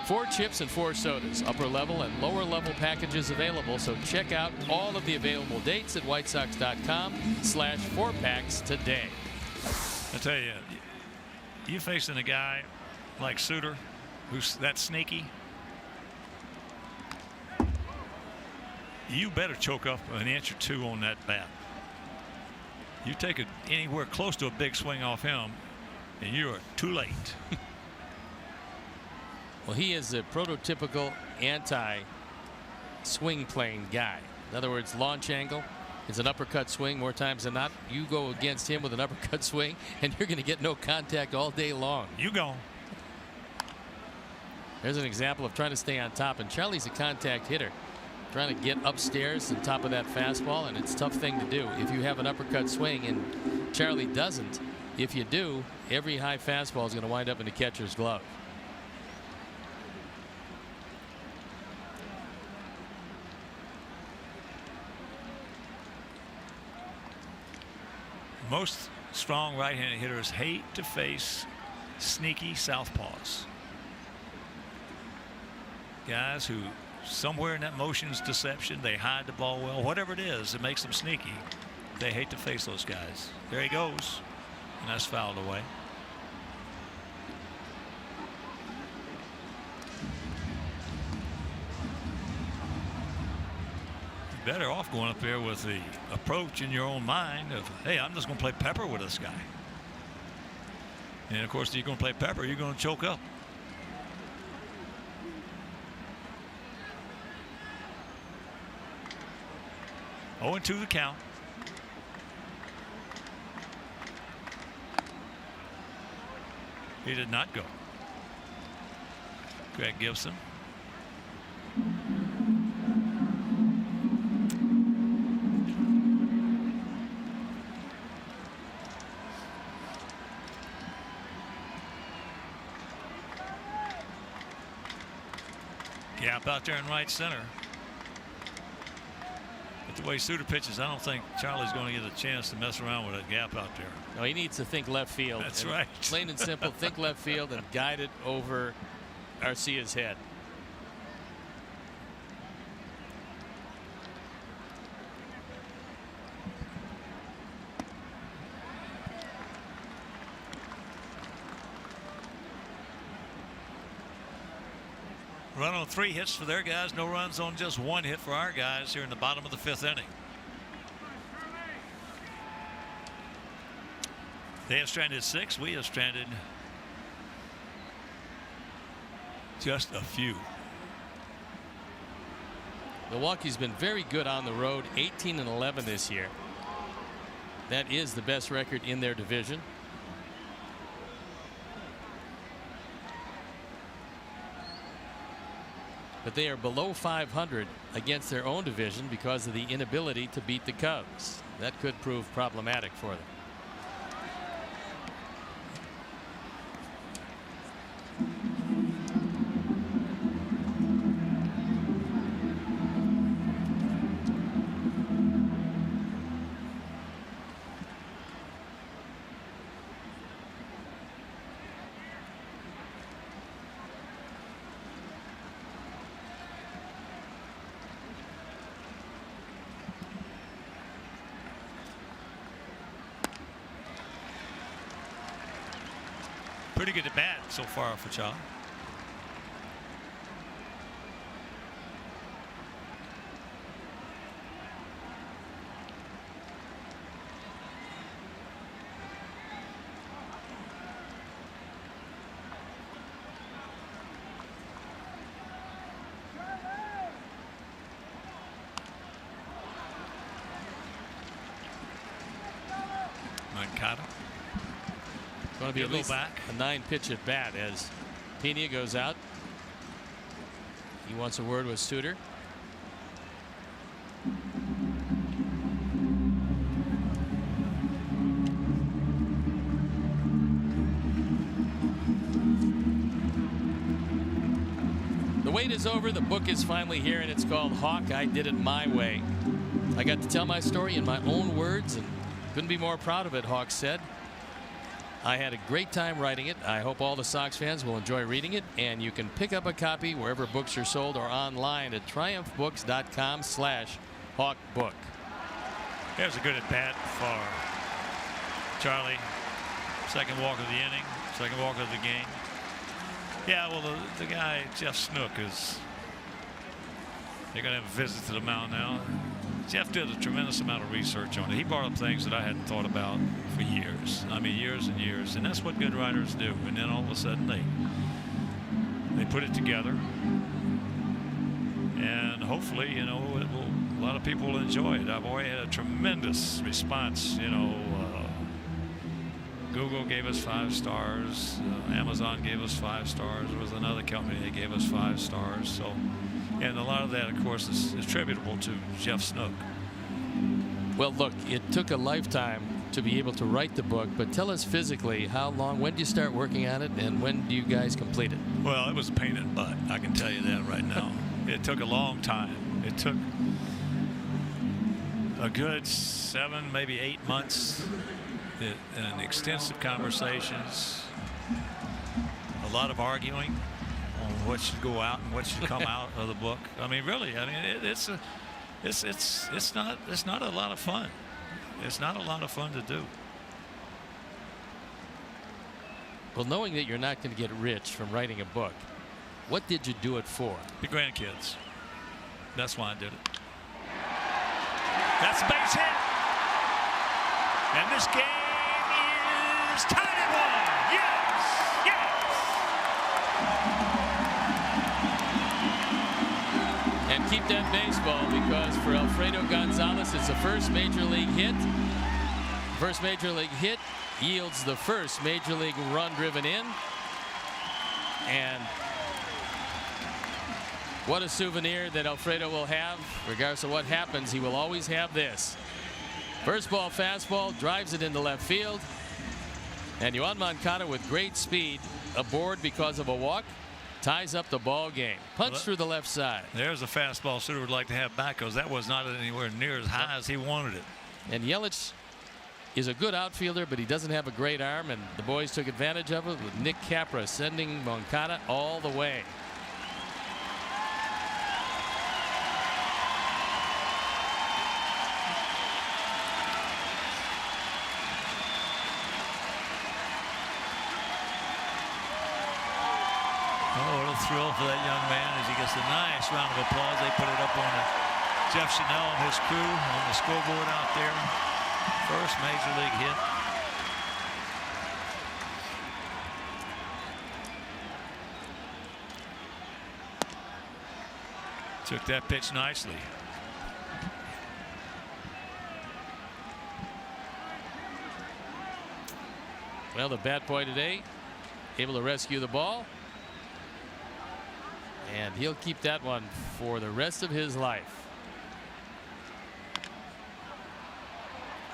4 chips and 4 sodas. Upper level and lower level packages available, so check out all of the available dates at whitesox.com/4packs today. I tell you, you facing a guy like Suter, who's that sneaky, you better choke up an inch or 2 on that bat. You take it anywhere close to a big swing off him, and you are too late. Well, he is a prototypical anti-swing plane guy. In other words, launch angle is an uppercut swing more times than not. You go against him with an uppercut swing, and you're going to get no contact all day long. You go. There's an example of trying to stay on top, and Charlie's a contact hitter. Trying to get upstairs on top of that fastball, and it's a tough thing to do if you have an uppercut swing, and Charlie doesn't. If you do, every high fastball is going to wind up in the catcher's glove. Most strong right-handed hitters hate to face sneaky southpaws. Guys who somewhere in that motion's deception, they hide the ball well, whatever it is, it makes them sneaky. They hate to face those guys. There he goes, and that's fouled away. You're better off going up there with the approach in your own mind of, hey, I'm just going to play pepper with this guy. And of course, if you're going to play pepper, you're going to choke up. 0-2 the count. He did not go. Greg Gibson. Gap out there in right center. The way Suter pitches, I don't think Charlie's going to get a chance to mess around with that gap out there. No, he needs to think left field. That's right. Plain and simple, think left field and guide it over Arcia's head. Run on 3 hits for their guys. No runs on just 1 hit for our guys here in the bottom of the 5th inning. They have stranded 6. We have stranded just a few. Milwaukee's been very good on the road, 18-11 this year. That is the best record in their division. But they are below 500 against their own division because of the inability to beat the Cubs. That could prove problematic for them. Pretty good at bat so far for Cha. going to be He'll at go least back. a 9-pitch at bat as Pena goes out. He wants a word with Suter. The wait is over. The book is finally here, and it's called Hawk, I Did It My Way. I got to tell my story in my own words, and couldn't be more proud of it, Hawk said. I had a great time writing it. I hope all the Sox fans will enjoy reading it, and you can pick up a copy wherever books are sold or online at triumphbooks.com/hawkbook. There's a good at bat for Charlie. Second walk of the inning, second walk of the game. Yeah, well, the guy, Jeff Snook, they're going to have a visit to the mound now. Jeff did a tremendous amount of research on it. He brought up things that I hadn't thought about for years. I mean, years and years. And that's what good writers do. And then all of a sudden, they put it together. And hopefully, a lot of people will enjoy it. I've already had a tremendous response, Google gave us 5 stars. Amazon gave us 5 stars. There was another company that gave us 5 stars. So, and a lot of that, of course, is attributable to Jeff Snook. Well, look, it took a lifetime to be able to write the book, but tell us physically how long, when did you start working on it, and when do you guys complete it? Well, it was a pain in the butt. I can tell you that right now. It took a long time. It took a good 7, maybe 8 months. And extensive conversations, a lot of arguing on what should go out and what should come out of the book. I mean, really, it's not a lot of fun. It's not a lot of fun to do. Well, knowing that you're not going to get rich from writing a book, what did you do it for? The grandkids. That's why I did it. That's a base hit. And this game is tied at 1. Yes! Yes! And keep that baseball, because for Alfredo Gonzalez, it's the first major league hit. First major league hit yields the first major league run driven in. And what a souvenir that Alfredo will have. Regardless of what happens, he will always have this. First ball fastball, drives it into left field. And Yoan Moncada, with great speed, aboard because of a walk, ties up the ball game. Punch through the left side. There's a fastball Suter would like to have back, because that was not anywhere near as high as he wanted it. And Yelich is a good outfielder, but he doesn't have a great arm, and the boys took advantage of it with Nick Capra sending Moncada all the way. Oh, what a thrill for that young man as he gets a nice round of applause. They put it up on Jeff Chanel and his crew on the scoreboard out there. First major league hit. Took that pitch nicely. Well, the bat boy today able to rescue the ball. And he'll keep that one for the rest of his life.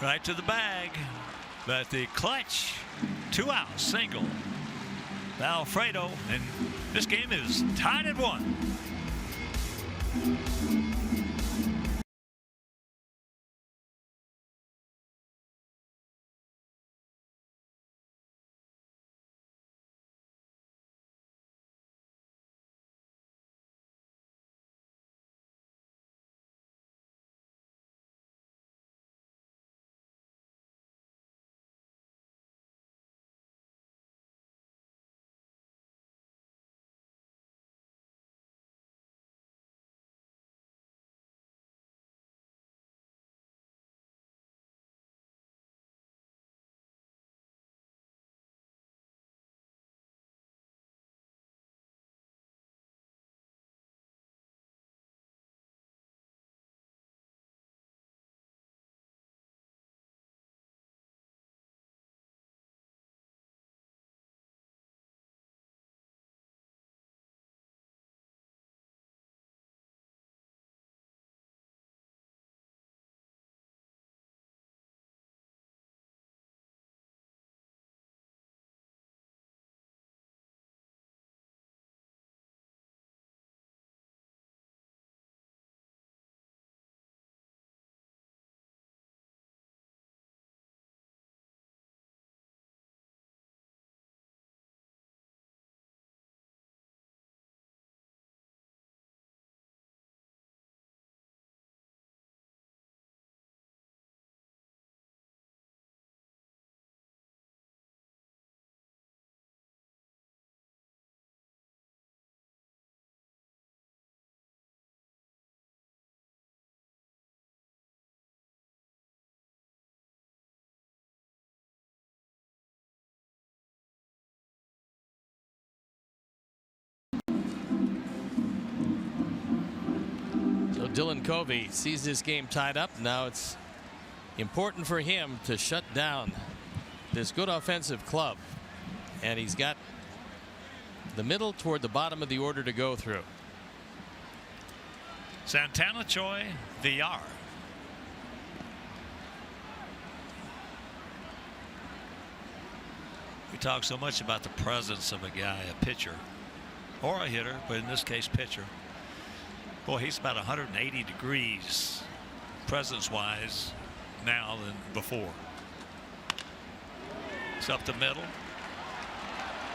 Right to the bag. But the clutch 2 outs single. Alfredo, and this game is tied at 1. Dylan Covey sees this game tied up. Now it's important for him to shut down this good offensive club. And he's got the middle toward the bottom of the order to go through. Santana, Choi, VR. We talk so much about the presence of a guy, a pitcher, or a hitter, but in this case, pitcher. Boy, he's about 180 degrees presence-wise now than before. It's up the middle.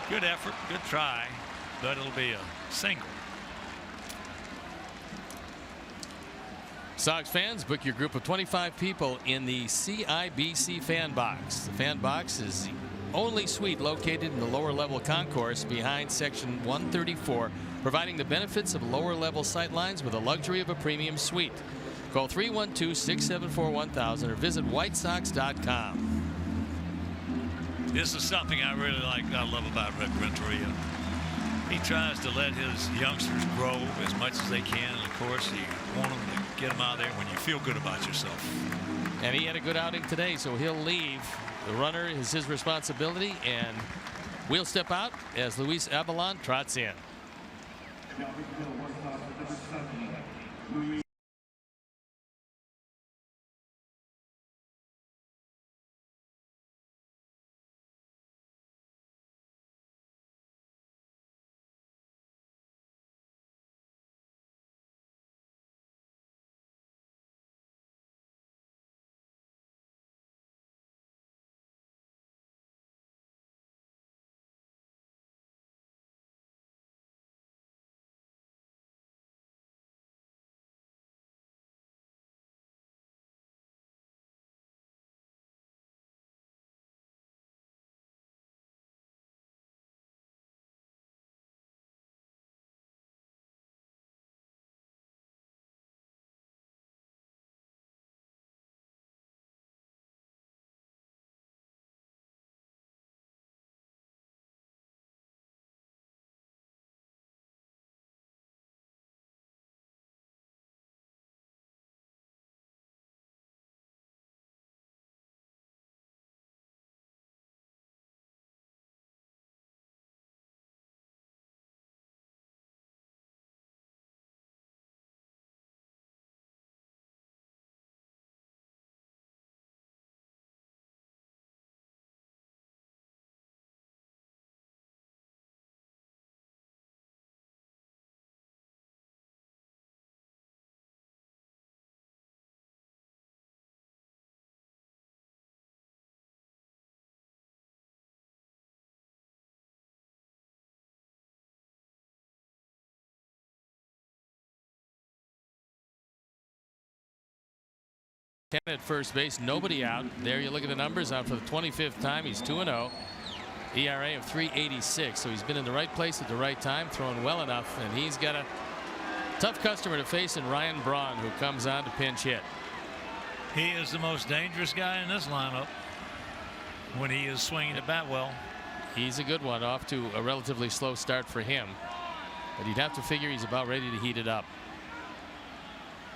Good effort, good try, but it'll be a single. Sox fans, book your group of 25 people in the CIBC fan box. The fan box is the only suite located in the lower level concourse behind section 134, providing the benefits of lower level sightlines with the luxury of a premium suite. Call 312-674-1000 or visit whitesox.com. This is something I really like, I love about Rick Renteria. He tries to let his youngsters grow as much as they can, and of course you want them to get them out there when you feel good about yourself. And he had a good outing today, so he'll leave. The runner is his responsibility, and we'll step out as Luis Avalon trots in. At first base, nobody out. There you look at the numbers. Out for the 25th time. He's 2-0. ERA of 3.86. So he's been in the right place at the right time, throwing well enough, and he's got a tough customer to face in Ryan Braun, who comes on to pinch hit. He is the most dangerous guy in this lineup when he is swinging the bat well. He's a good one, off to a relatively slow start for him, but you'd have to figure he's about ready to heat it up.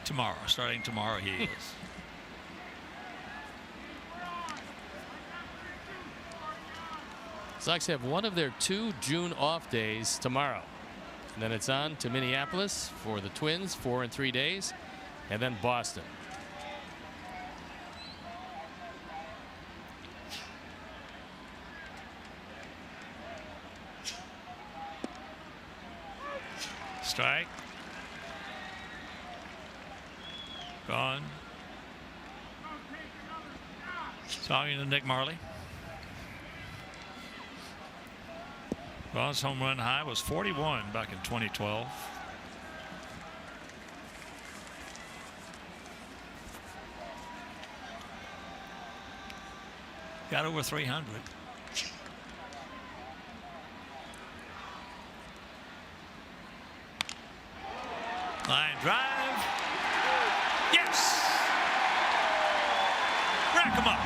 Tomorrow, starting tomorrow, he is. Sox have one of their 2 June off days tomorrow. And then it's on to Minneapolis for the Twins, 4 in 3 days, and then Boston. Strike. Gone. Talking to Nick Marley. Well, his home run high was 41 back in 2012. Got over 300. Line drive. Yes! Rack him up.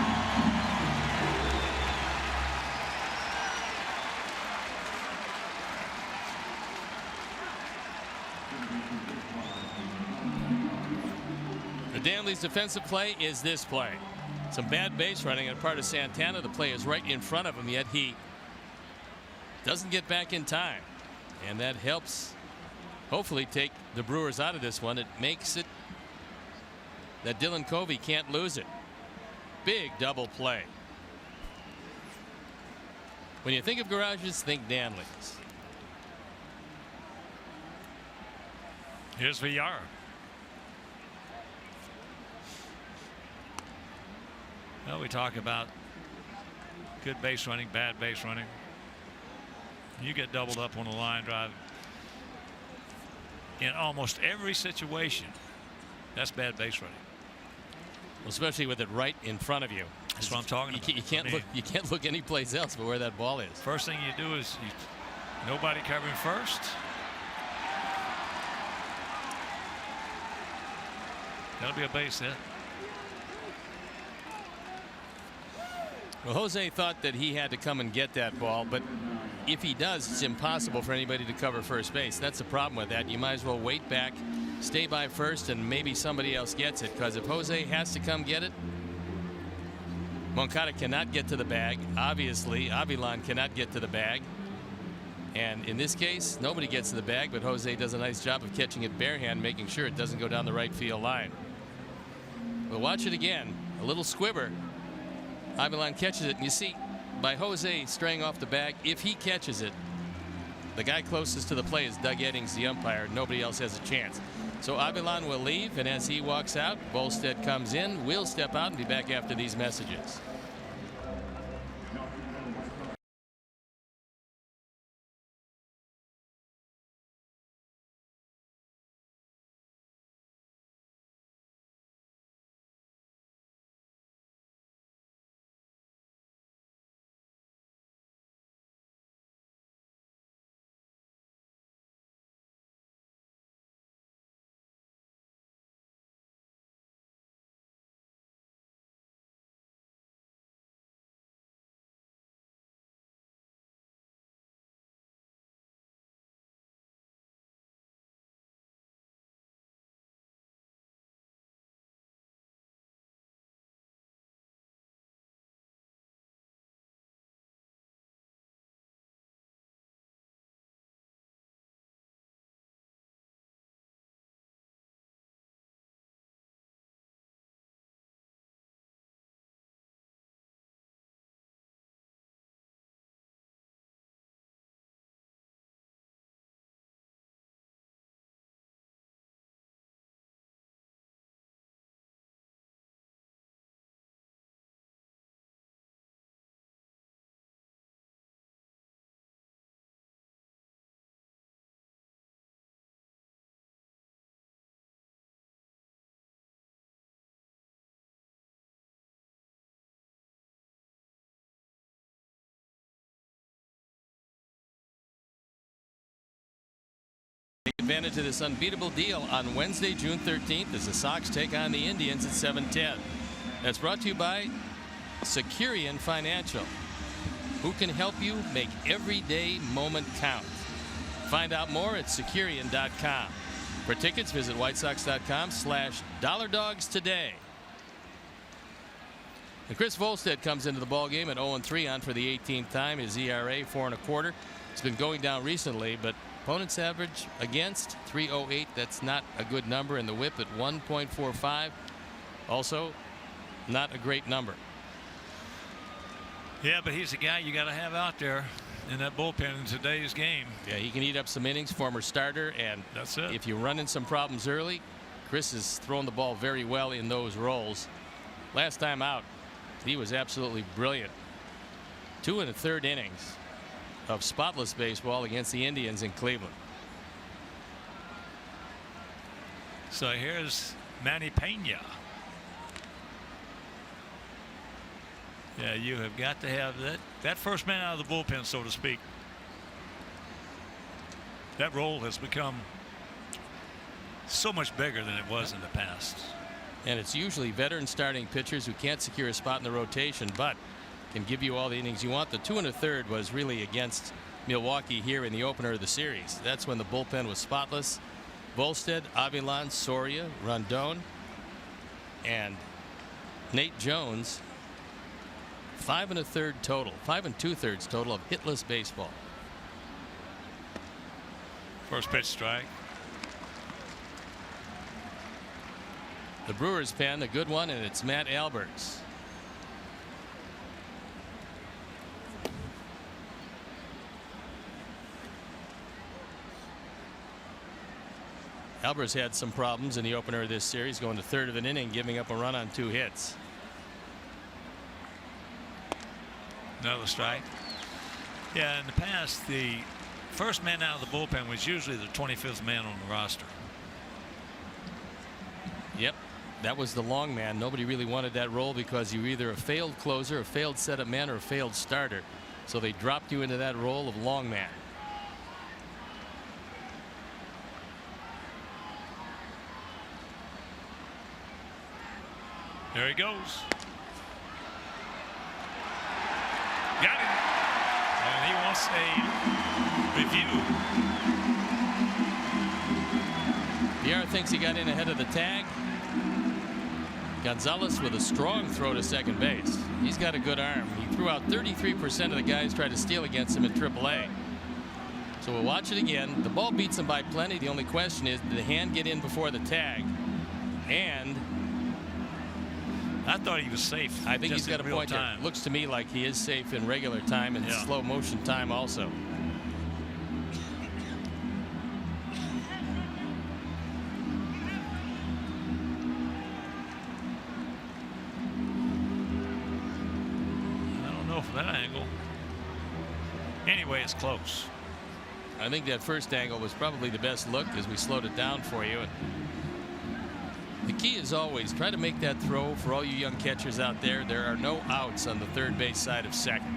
Danley's defensive play is this play. Some bad base running on part of Santana. The play is right in front of him, yet he doesn't get back in time. And that helps hopefully take the Brewers out of this one. It makes it that Dylan Covey can't lose it. Big double play. When you think of garages, think Danley's. Here's VR. Well, we talk about good base running, bad base running. You get doubled up on a line drive in almost every situation. That's bad base running. Well, especially with it right in front of you. That's what I'm talking about. You can't look anyplace else but where that ball is. First thing you do is nobody covering first. That'll be a base hit. Well, Jose thought that he had to come and get that ball, but if he does, it's impossible for anybody to cover first base. That's the problem with that. You might as well wait back, stay by first, and maybe somebody else gets it, because if Jose has to come get it, Moncada cannot get to the bag. Obviously, Avilan cannot get to the bag. And in this case, nobody gets to the bag, but Jose does a nice job of catching it barehand, making sure it doesn't go down the right field line. But watch it again. A little squibber. Avilan catches it, and you see, by Jose straying off the bag, if he catches it, the guy closest to the play is Doug Eddings, the umpire. Nobody else has a chance. So Avilan will leave, and as he walks out, Volstead comes in. We'll step out and be back after these messages. Take advantage of this unbeatable deal on Wednesday, June 13th, as the Sox take on the Indians at 7:10. That's brought to you by Securian Financial, who can help you make every day moment count. Find out more at Securian.com. For tickets, visit WhiteSox.com/DollarDogs today. And Chris Volstead comes into the ballgame at 0-3 on for the 18th time. His ERA 4.25. It's been going down recently, but opponent's average against 3.08. That's not a good number, and the whip at 1.45. Also, not a great number. Yeah, but he's a guy you got to have out there in that bullpen in today's game. Yeah, he can eat up some innings, former starter, and that's it. If you run in some problems early, Chris has thrown the ball very well in those roles. Last time out, he was absolutely brilliant. 2 1/3 innings of spotless baseball against the Indians in Cleveland. So here's Manny Pena. Yeah, you have got to have that first man out of the bullpen, so to speak. That role has become so much bigger than it was in the past. And it's usually veteran starting pitchers who can't secure a spot in the rotation, but can give you all the innings you want. The 2 1/3 was really against Milwaukee here in the opener of the series. That's when the bullpen was spotless. Volstead, Avilan, Soria, Rondon. And Nate Jones, 5 2/3 total, 5 2/3 total of hitless baseball. First pitch strike. The Brewers pen, a good one, and it's Matt Alberts. Alberts had some problems in the opener of this series, going to third of an inning, giving up a run on 2 hits. Another strike. Yeah, in the past, the first man out of the bullpen was usually the 25th man on the roster. Yep, that was the long man. Nobody really wanted that role because you were either a failed closer, a failed setup man, or a failed starter. So they dropped you into that role of long man. There he goes. Got him. And he wants a review. Pierre thinks he got in ahead of the tag. Gonzalez with a strong throw to second base. He's got a good arm. He threw out 33% of the guys tried to steal against him in AAA. So we'll watch it again. The ball beats him by plenty. The only question is, did the hand get in before the tag? And I thought he was safe. I think he's got a point there. Looks to me like he is safe in regular time and slow motion time also. I don't know from that angle. Anyway, it's close. I think that first angle was probably the best look as we slowed it down for you. And the key is always try to make that throw. For all you young catchers out there, there are no outs on the third base side of second.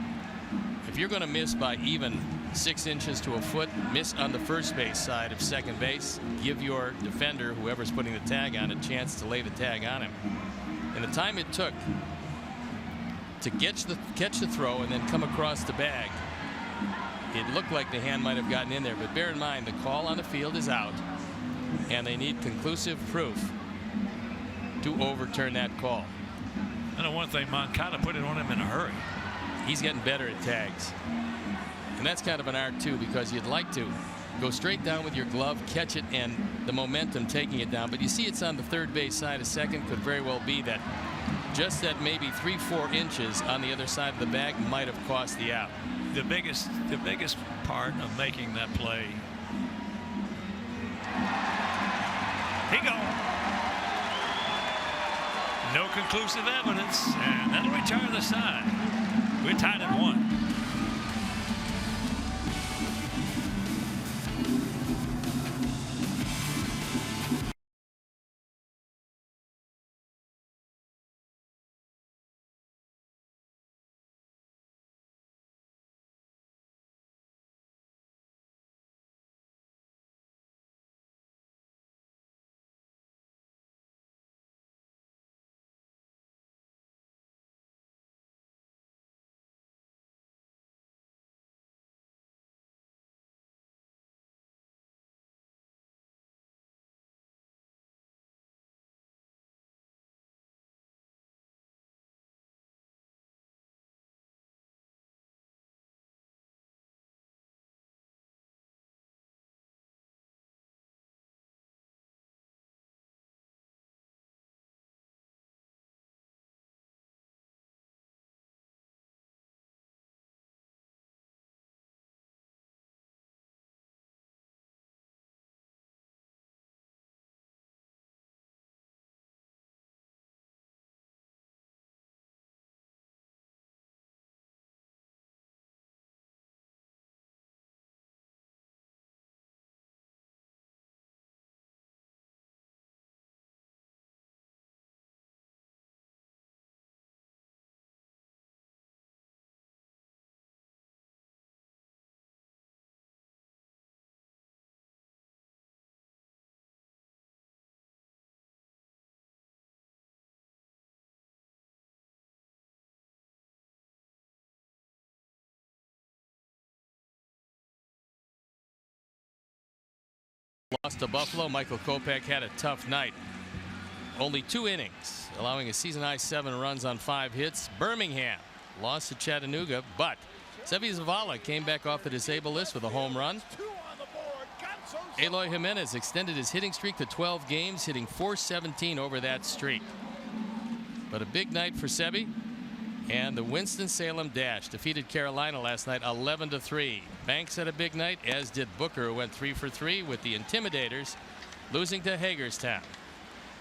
If you're going to miss by even 6 inches to a foot, miss on the first base side of second base, give your defender, whoever's putting the tag on, a chance to lay the tag on him. And the time it took to catch the throw and then come across the bag, it looked like the hand might have gotten in there. But bear in mind, the call on the field is out, and they need conclusive proof to overturn that call. I know one thing, Moncada put it on him in a hurry. He's getting better at tags. And that's kind of an art too, because you'd like to go straight down with your glove, catch it, and the momentum taking it down. But you see it's on the third base side of second. Could very well be that just that maybe 3-4 inches on the other side of the bag might have cost the out. The biggest part of making that play. He goes. No conclusive evidence, and that'll retire the side. We're tied at 1. Lost to Buffalo. Michael Kopech had a tough night. only 2 innings, allowing a season-high 7 runs on 5 hits. Birmingham lost to Chattanooga, but Seve Zavala came back off the disabled list with a home run. Eloy Jimenez extended his hitting streak to 12 games, hitting .417 over that streak. But a big night for Seve. And the Winston-Salem Dash defeated Carolina last night 11-3. Banks had a big night, as did Booker, who went 3 for 3 with the Intimidators losing to Hagerstown.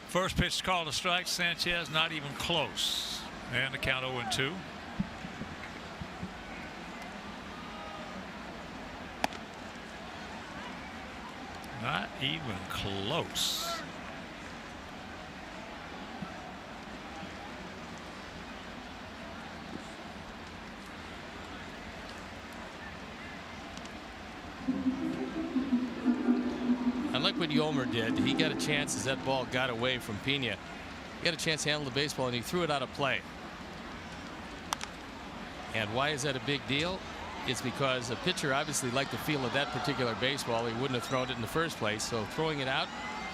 First pitch called a strike. Sanchez not even close. And the count 0-2. Not even close. Unlike what Yomer did, he got a chance as that ball got away from Pena. He got a chance to handle the baseball, and he threw it out of play. And why is that a big deal? It's because a pitcher obviously liked the feel of that particular baseball. He wouldn't have thrown it in the first place. So throwing it out,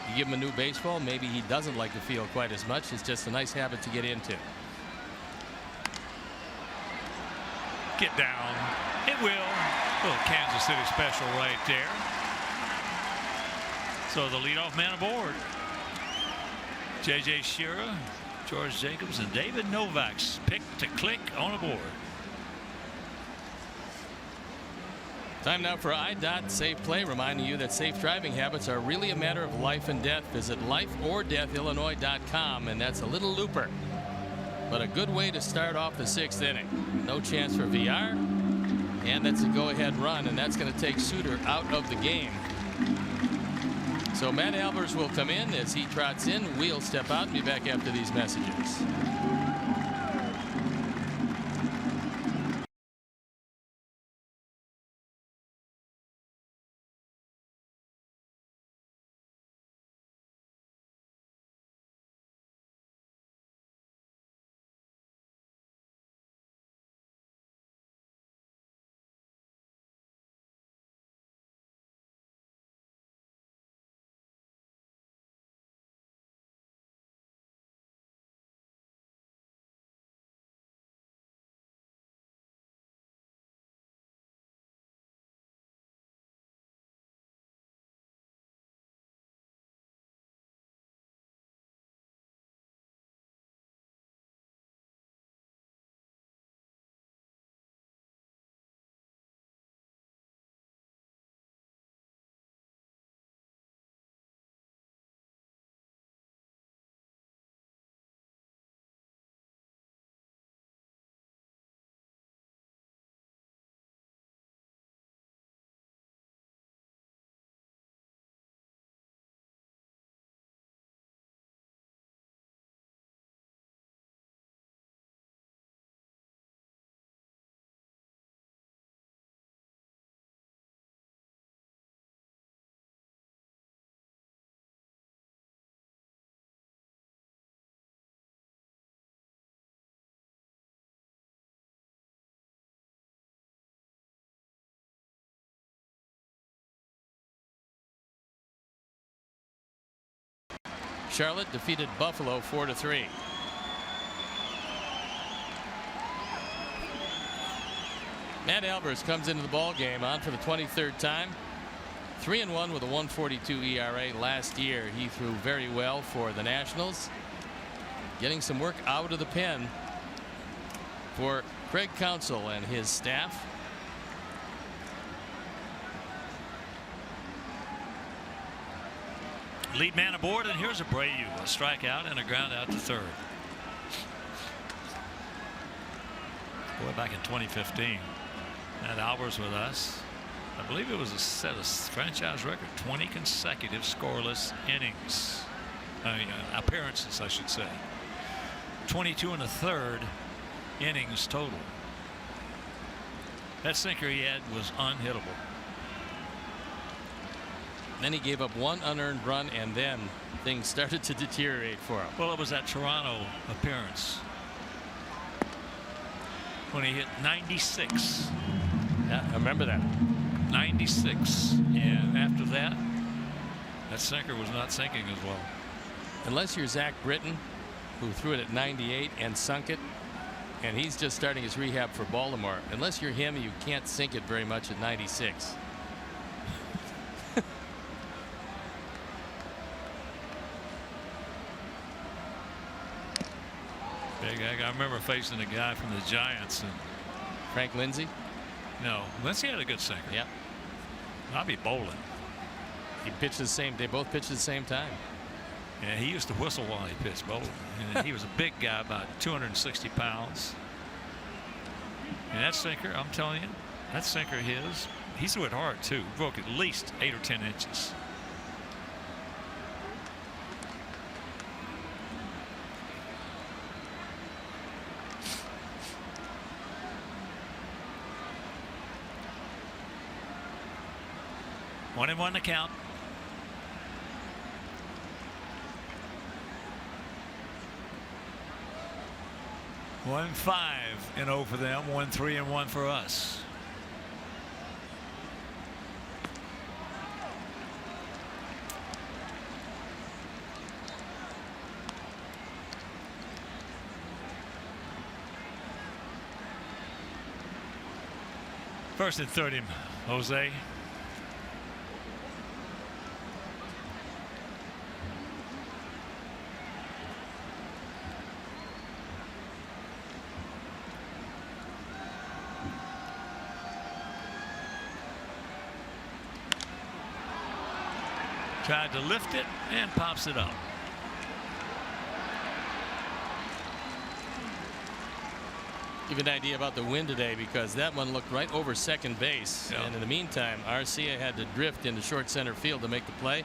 you give him a new baseball. Maybe he doesn't like the feel quite as much. It's just a nice habit to get into. Get down. It will. Little Kansas City special right there. So the leadoff man aboard. J.J. Shearer, George Jacobs, and David Novak's pick to click on aboard. Time now for IDOT Safe Play, reminding you that safe driving habits are really a matter of life and death. Visit lifeordeathillinois.com, and that's a little looper, but a good way to start off the 6th inning. No chance for VR, and that's a go-ahead run, and that's going to take Suter out of the game. So Matt Albers will come in. As he trots in, we'll step out and be back after these messages. Charlotte defeated Buffalo 4-3. Matt Albers comes into the ball game on for the 23rd time. 3-1 with a 1.42 ERA. Last year he threw very well for the Nationals. Getting some work out of the pen for Craig Counsell and his staff. Lead man aboard, and here's Abreu, a strikeout and a ground out to third. Boy, back in 2015, had Albers with us. I believe it was a set of franchise record, 20 consecutive scoreless innings. Appearances, I should say. 22 1/3 innings total. That sinker he had was unhittable. Then he gave up 1 unearned run, and then things started to deteriorate for him. Well, it was that Toronto appearance when he hit 96. Yeah, I remember that. 96, and after that, that sinker was not sinking as well. unless you're Zach Britton, who threw it at 98 and sunk it, and he's just starting his rehab for Baltimore. Unless you're him, you can't sink it very much at 96. I remember facing a guy from the Giants. And Frank Lindsay? No, Lindsay had a good sinker. Yeah. Bobby Bolin. He pitched the same. They both pitched at the same time. Yeah, he used to whistle while he pitched Bolin. And he was a big guy, about 260 pounds. And that sinker, I'm telling you, that sinker of his, he threw it hard too. Broke at least 8 or 10 inches. One and one to count. One 5 and 0 for them. 1 3 and 1 for us. First and 30, Jose. Tried to lift it and pops it up. Give you an idea about the wind today, because that one looked right over second base. Yeah. And in the meantime, Arcia had to drift into short center field to make the play.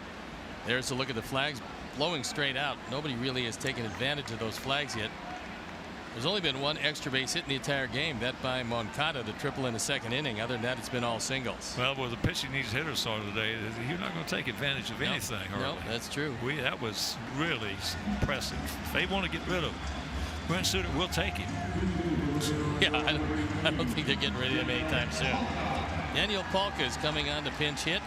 There's a look at the flags blowing straight out. Nobody really has taken advantage of those flags yet. There's only been one extra base hit in the entire game, that by Moncada, the triple in the second inning. Other than that, it's been all singles. Well, the pitching needs hitters saw today. You're not going to take advantage of anything. No, that's true. That was really impressive. If they want to get rid of Brent Suter, we'll take him. Yeah, I don't think they're getting rid of him anytime soon. Daniel Polka is coming on to pinch hit.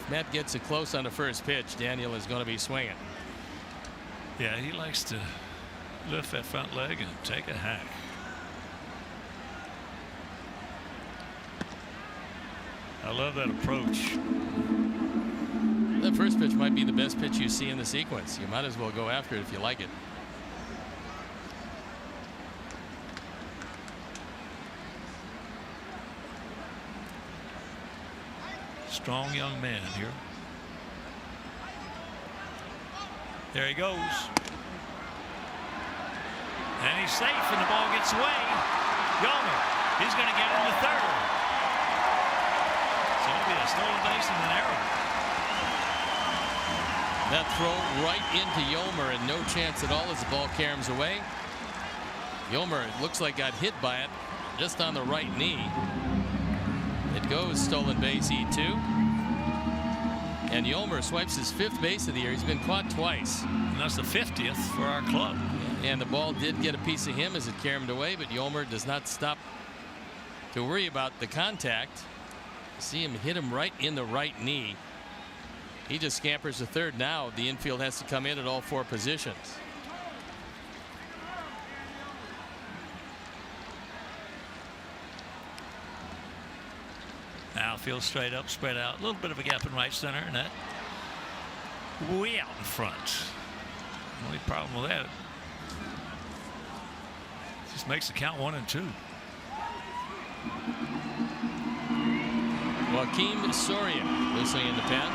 Matt gets it close on the first pitch, Daniel is going to be swinging. Yeah, he likes to lift that front leg and take a hack. I love that approach. That first pitch might be the best pitch you see in the sequence. You might as well go after it if you like it. Strong young man here. There he goes. And he's safe, and the ball gets away. Yomer, he's going to get into third. So it'll be a stolen base and an error. That throw right into Yomer, and no chance at all as the ball caroms away. Yomer, it looks like, got hit by it just on the right knee. It goes stolen base, E2. And Yomer swipes his 5th base of the year. He's been caught twice. And that's the 50th for our club. And the ball did get a piece of him as it caromed away, but Yomer does not stop to worry about the contact. See him hit him right in the right knee. He just scampers to third now. The infield has to come in at all 4 positions. Outfield straight up, spread out. A little bit of a gap in right center, and that way out in front. Only problem with that, just makes the count 1 and 2. Joaquim Soria listening in the pen.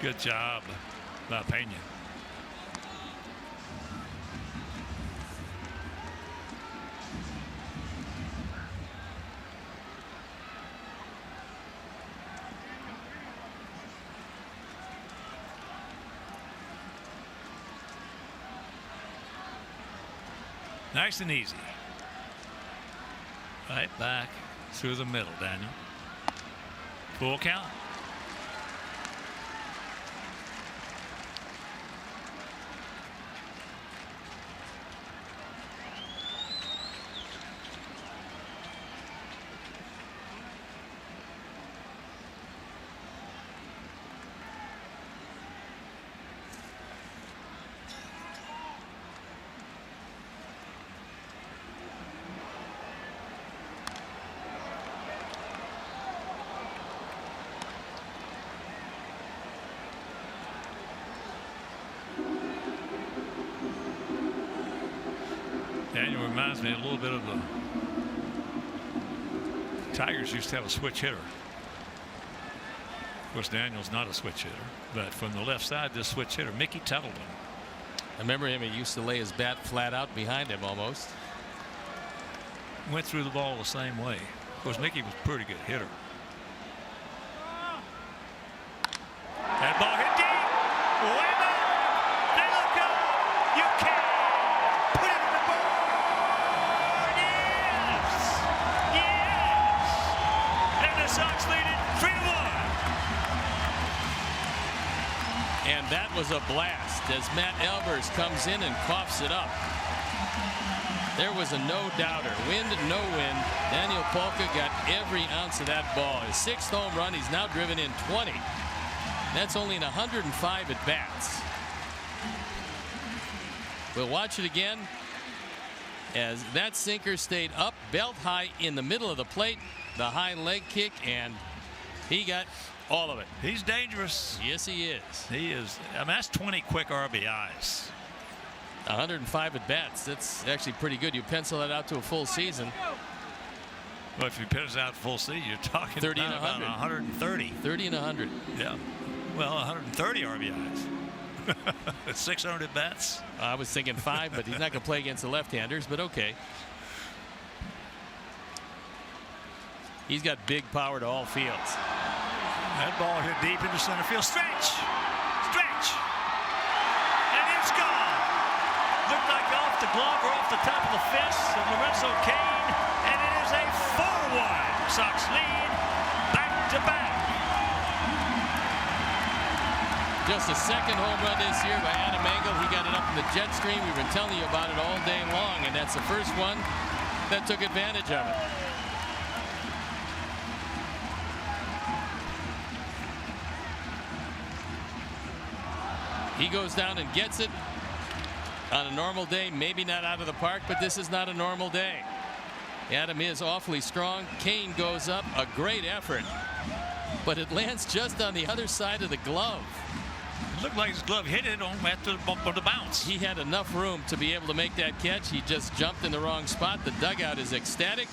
Good job by Pena. Nice and easy. Right back through the middle, Daniel. Full count. Daniel reminds me a little bit of the Tigers used to have a switch hitter. Of course, Daniel's not a switch hitter, but from the left side, this switch hitter, Mickey Tettleton. I remember him. He used to lay his bat flat out behind him almost. Went through the ball the same way. Of course, Mickey was a pretty good hitter. That ball hit deep. Way back. They look up. You can't put it in the board. Yes. Yes. And the Sox lead it 3-1. And that was a blast as Matt Albers comes in and coughs it up. There was a no-doubter. Wind, no wind. Daniel Polka got every ounce of that ball. His 6th home run. He's now driven in 20. That's only in 105 at bats. We'll watch it again as that sinker stayed up belt high in the middle of the plate. The high leg kick, and he got all of it. He's dangerous. Yes, he is. He is. I mean, that's 20 quick RBIs. 105 at bats. That's actually pretty good. You pencil that out to a full season. Well, if you pencil out full season, you're talking 30 and about 130. 30 and 100. Yeah. Well, 130 RBIs. 600 at bats. I was thinking 5, but he's not going to play against the left-handers, but okay. He's got big power to all fields. That ball hit deep into center field. Stretch! Stretch! And it's gone! Looked like off the glove or off the top of the fist of Lorenzo Cain, and it is a 4-1 Sox lead, back-to-back. Just a 2nd home run this year by Adam Engel. He got it up in the jet stream. We've been telling you about it all day long, and that's the first one that took advantage of it. He goes down and gets it on a normal day, maybe not out of the park, but this is not a normal day. Adam is awfully strong. Cain goes up, a great effort, but it lands just on the other side of the glove. It looked like his glove hit it after the bump of the bounce. He had enough room to be able to make that catch. He just jumped in the wrong spot. The dugout is ecstatic.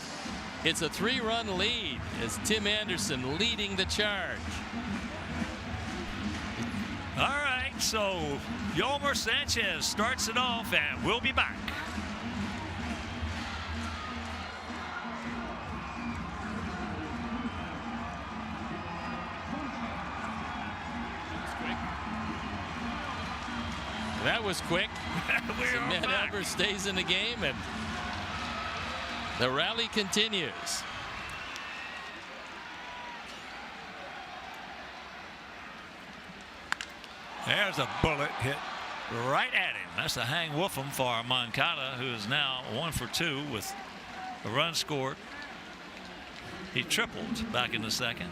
It's a 3-run lead as Tim Anderson leading the charge. All right, so Yolmer Sanchez starts it off, and we'll be back. That was quick. We are Matt back. Albers stays in the game, and the rally continues. There's a bullet hit right at him. That's a hang woofum for Moncada, who is now 1 for 2 with a run scored. He tripled back in the 2nd.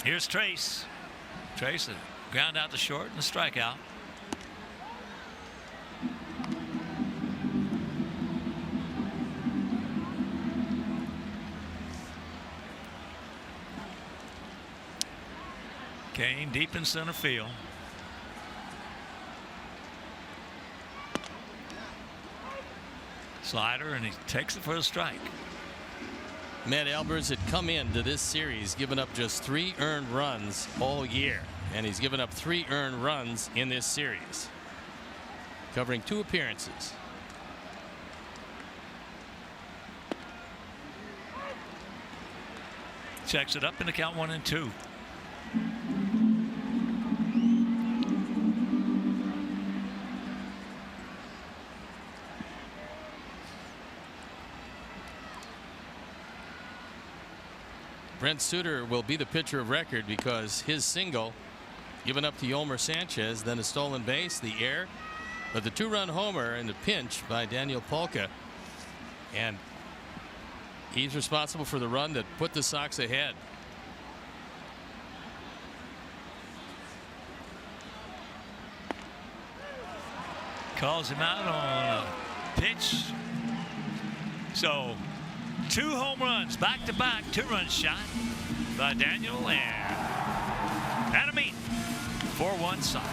Here's Trace. Trace ground out to short and a strikeout. Cain deep in center field. Slider, and he takes it for a strike. Matt Albers had come into this series giving up just 3 earned runs all year, and he's given up 3 earned runs in this series, covering 2 appearances. Checks it up in the count 1-2. Brent Suter will be the pitcher of record because his single given up to Yolmer Sanchez, then a stolen base, the error, but the 2-run homer in the pinch by Daniel Polka, and he's responsible for the run that put the Sox ahead. Calls him out on a pitch. So 2 home runs back to back, 2-run shot by Daniel, and a meet. 4-1 Sox.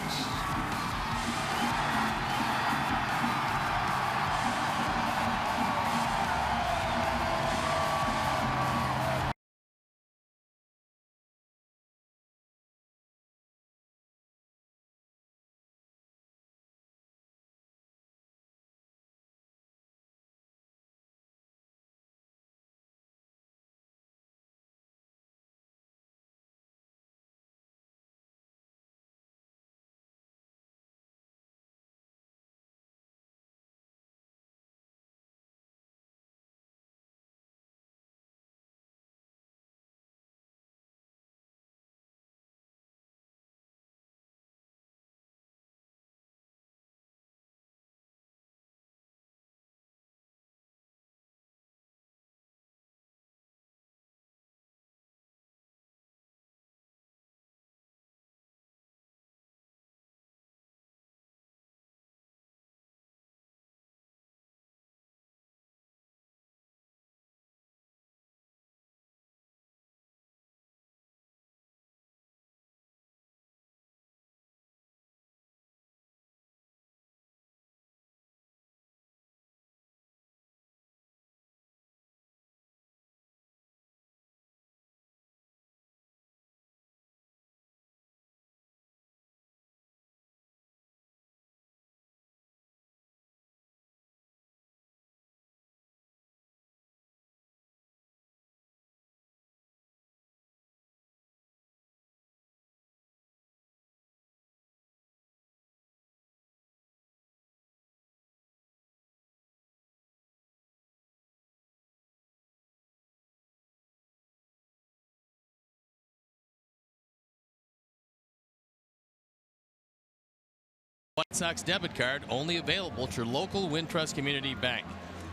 White Sox debit card only available at your local Wintrust Community Bank.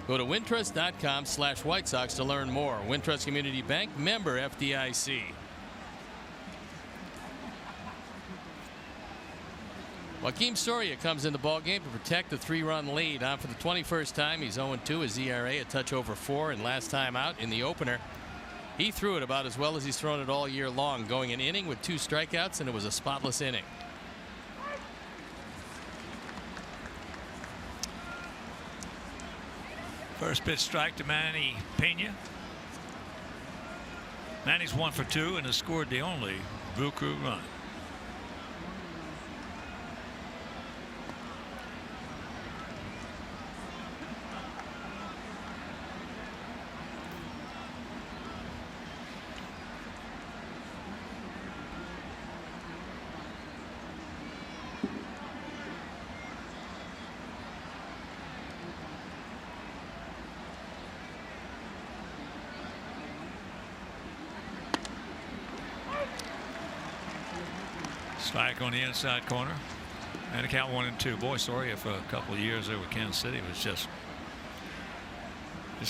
Go to wintrust.com/White Sox to learn more. Wintrust Community Bank, member FDIC. Joaquim Soria comes in the ballgame to protect the 3-run lead. On for the 21st time. He's 0-2. His ERA a touch over 4, and last time out in the opener, he threw it about as well as he's thrown it all year long, going an inning with 2 strikeouts, and it was a spotless inning. First pitch strike to Manny Pena. Manny's 1 for 2 and has scored the only Brew Crew run. Strike on the inside corner, and a count 1-2. Boy, Soria for a couple of years there with Kansas City was just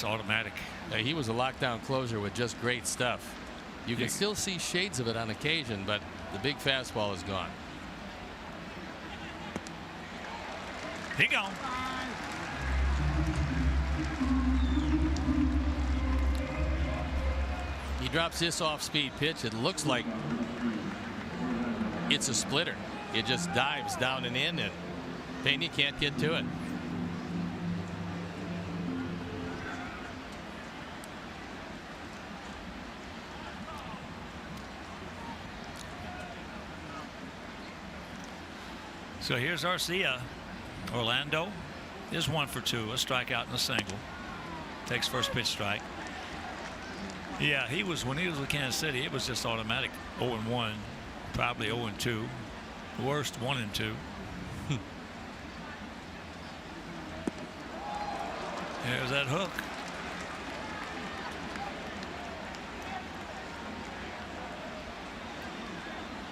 automatic. He was a lockdown closer with just great stuff. You can still see shades of it on occasion, but the big fastball is gone. He gone. He drops this off-speed pitch. It looks like it's a splitter. It just dives down and in, and Pena can't get to it. So here's Arcia. Orlando is 1 for 2, a strikeout and a single. Takes first pitch strike. Yeah, when he was with Kansas City, it was just automatic 0-1, probably 0-2. Worst 1-2. There's that hook.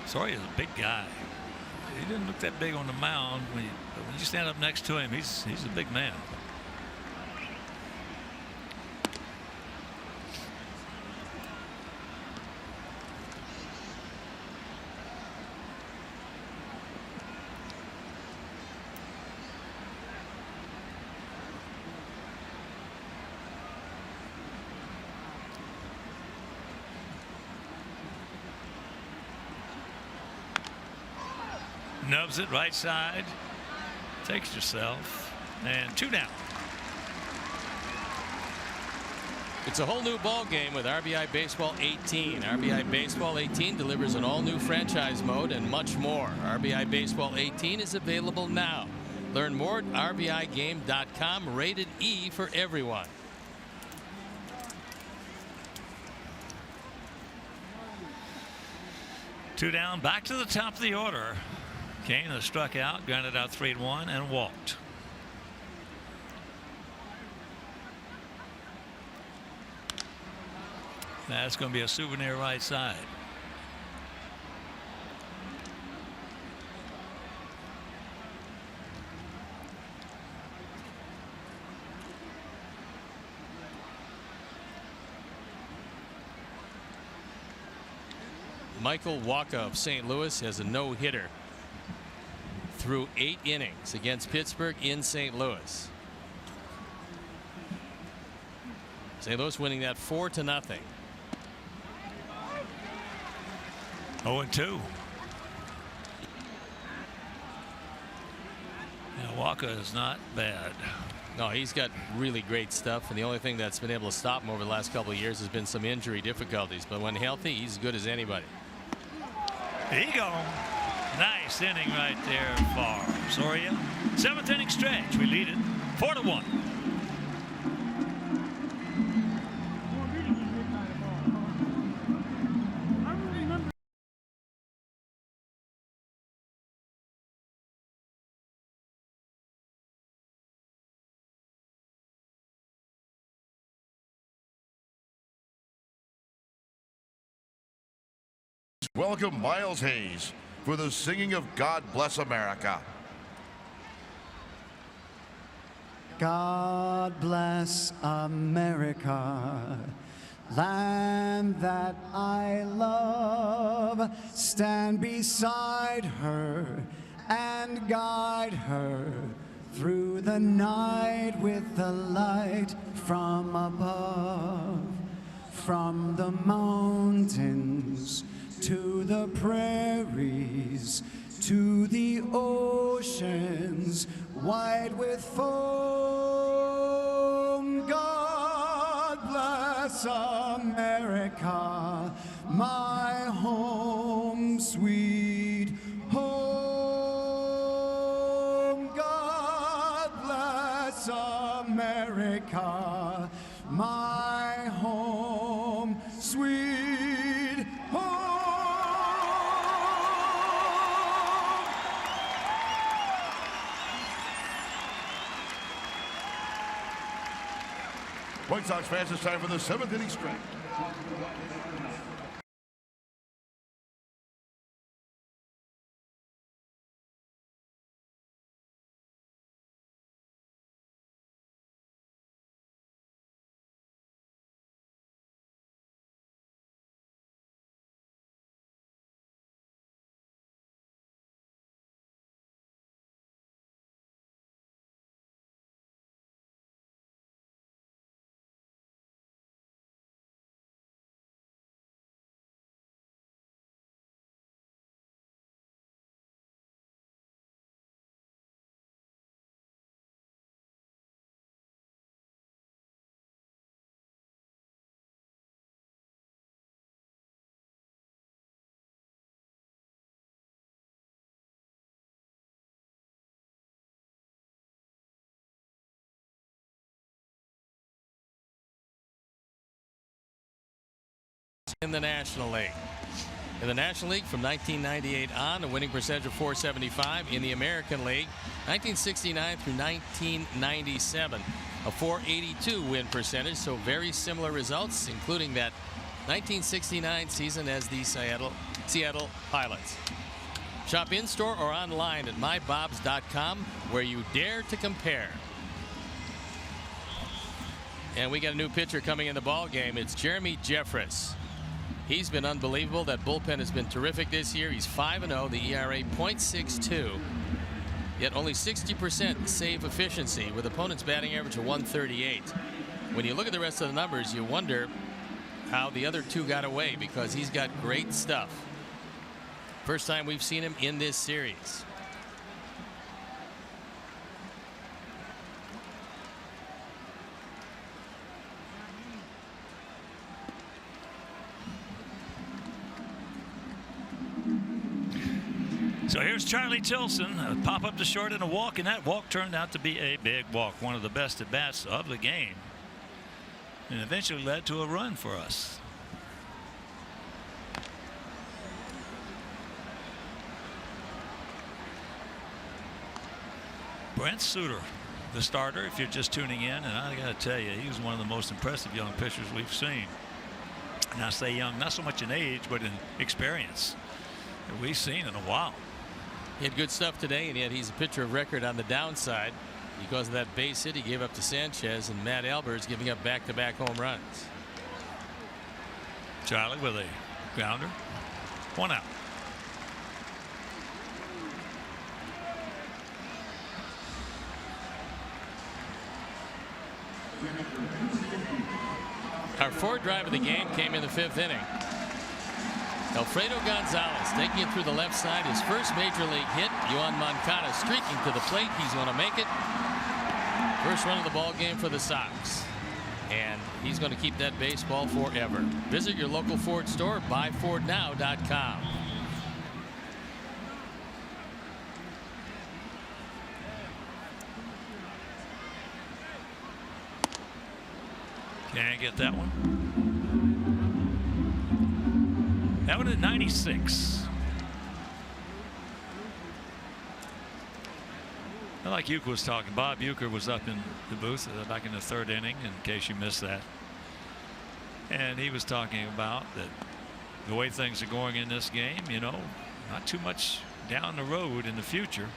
Soria is a big guy. He didn't look that big on the mound. But when you stand up next to him, he's a big man. Nubs it right side. Takes yourself. And 2 down. It's a whole new ball game with RBI Baseball 18. RBI Baseball 18 delivers an all-new franchise mode and much more. RBI Baseball 18 is available now. Learn more at RBIGame.com. Rated E for everyone. Two down. Back to the top of the order. Kane has struck out, grounded out 3-1, and walked. That's going to be a souvenir right side. Michael Wacha of St. Louis has a no-hitter through 8 innings against Pittsburgh in St. Louis. St. Louis winning that 4-0. 0-2. Now Wacha is not bad. No, he's got really great stuff, and the only thing that's been able to stop him over the last couple of years has been some injury difficulties. But when healthy, he's as good as anybody. There you go. Nice inning right there, far. Soria, 7th inning stretch. We lead it 4-1. Welcome Miles Hayes for the singing of God Bless America. God bless America, land that I love. Stand beside her and guide her through the night with the light from above. From the mountains to the prairies, to the oceans wide with foam. God bless America, my home, sweet home. God bless America, my home, sweet home. White Sox fans, it's time for the 7th inning stretch. in the National League. In the National League from 1998 on, a winning percentage of .475. In the American League, 1969 through 1997, a .482 win percentage. So very similar results, including that 1969 season as the Seattle Pilots. Shop in-store or online at mybobs.com, where you dare to compare. And we got a new pitcher coming in the ball game. It's Jeremy Jeffress. He's been unbelievable. That bullpen has been terrific this year. He's 5-0, the ERA .62, yet only 60% save efficiency with opponent's batting average of 138. When you look at the rest of the numbers, you wonder how the other two got away, because he's got great stuff. First time we've seen him in this series. So here's Charlie Tilson, a pop up to short and a walk, and that walk turned out to be a big walk, one of the best at bats of the game, and eventually led to a run for us. Brent Suter, the starter, if you're just tuning in, and I got to tell you, he was one of the most impressive young pitchers we've seen. And I say young, not so much in age, but in experience that we've seen in a while. He had good stuff today, and yet he's a pitcher of record on the downside because of that base hit he gave up to Sanchez, and Matt Albers giving up back-to-back home runs. Charlie with a grounder, 1 out. Our fourth drive of the game came in the 5th inning. Alfredo Gonzalez taking it through the left side. His first major league hit. Yoan Moncada streaking to the plate. He's going to make it. First run of the ball game for the Sox. And he's going to keep that baseball forever. Visit your local Ford store, buyfordnow.com. Can't get that one. That one at 96. Like Uecker was talking, Bob Uecker was up in the booth back in the 3rd inning, in case you missed that. And he was talking about that the way things are going in this game, you know, not too much down the road in the future.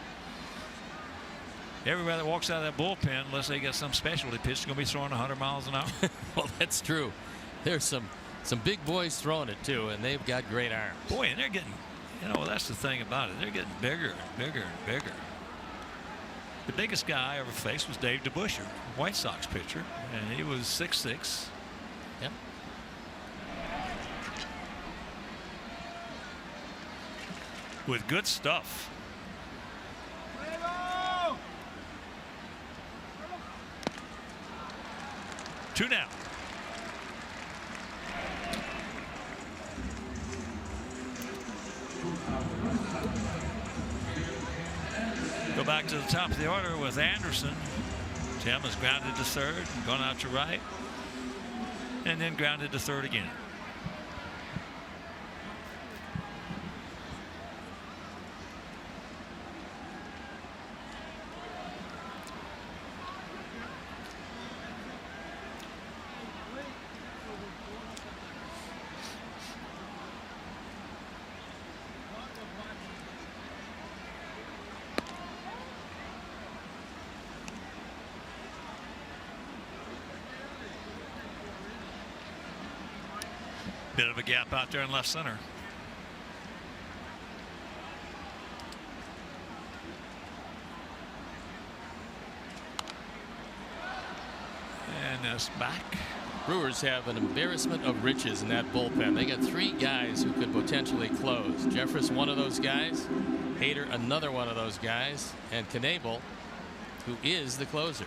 Everybody that walks out of that bullpen, unless they get some specialty pitch, is going to be throwing 100 miles an hour. Well, that's true. There's some big boys throwing it too, and they've got great arms. Boy, and they're getting, you know, that's the thing about it. They're getting bigger and bigger and bigger. The biggest guy I ever faced was Dave DeBuscher, White Sox pitcher, and he was 6'6". Yep. With good stuff. Two down. Go back to the top of the order with Anderson. Tim is grounded to third and gone out to right, and then grounded to third again. Bit of a gap out there in left center. And that's back. Brewers have an embarrassment of riches in that bullpen. They got 3 guys who could potentially close. Jeffress, one of those guys. Hader, another one of those guys. And Knebel, who is the closer.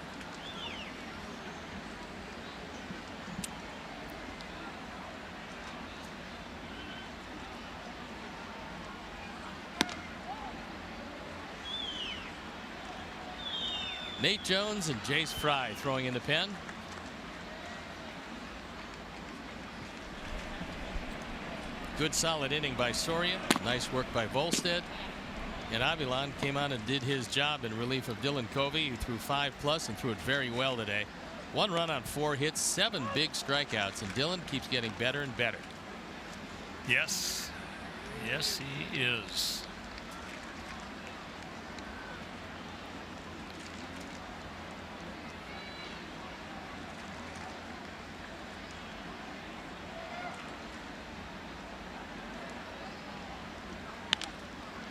Nate Jones and Jace Fry throwing in the pen. good solid inning by Soria. Nice work by Volstead. And Avilan came on and did his job in relief of Dylan Covey, who threw 5+ and threw it very well today. 1 run on 4 hits, 7 big strikeouts, and Dylan keeps getting better and better. Yes. Yes, he is.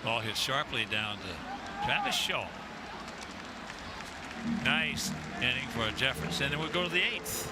Ball hit sharply down to Travis Shaw. Nice inning for Jefferson. And then we'll go to the 8th.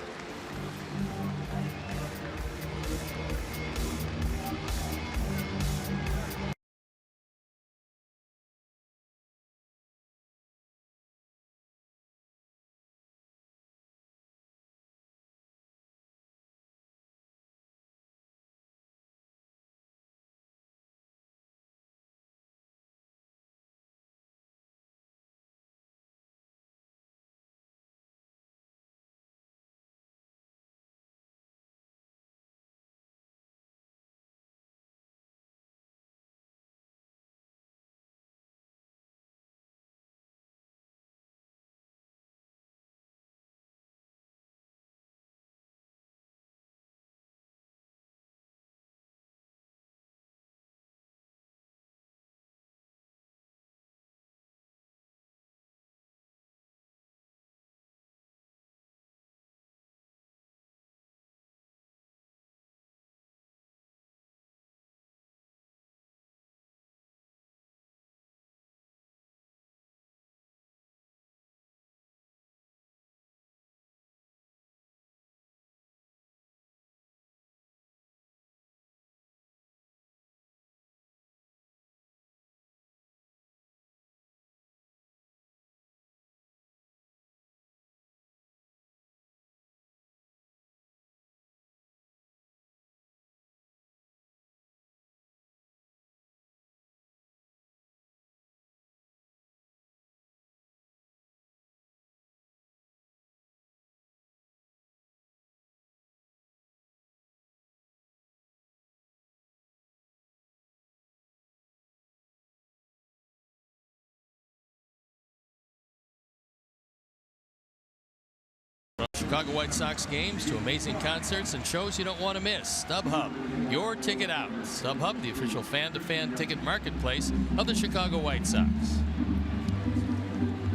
Chicago White Sox games to amazing concerts and shows you don't want to miss. StubHub, your ticket out. StubHub, the official fan-to-fan ticket marketplace of the Chicago White Sox.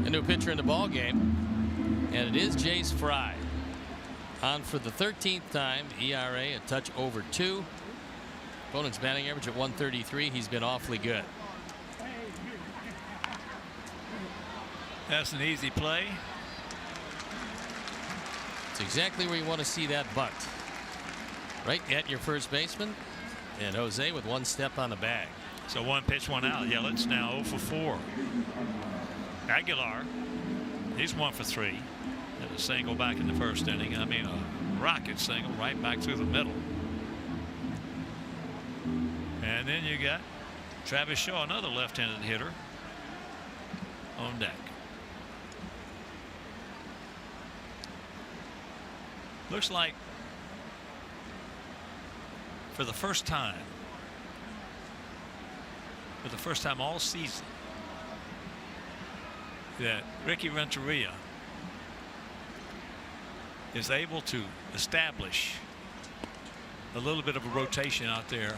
A new pitcher in the ball game, and it is Jace Fry. On for the 13th time, ERA a touch over 2. Opponent's batting average at 133. He's been awfully good. That's an easy play. It's exactly where you want to see that bunt. Right at your first baseman. And Jose with 1 step on the bag. So 1 pitch, 1 out. Yelich now 0 for 4. Aguilar, he's 1 for 3. Had a single back in the first inning. I mean, a rocket single right back through the middle. And then you got Travis Shaw, another left-handed hitter, on deck. Looks like for the first time all season that Ricky Renteria is able to establish a little bit of a rotation out there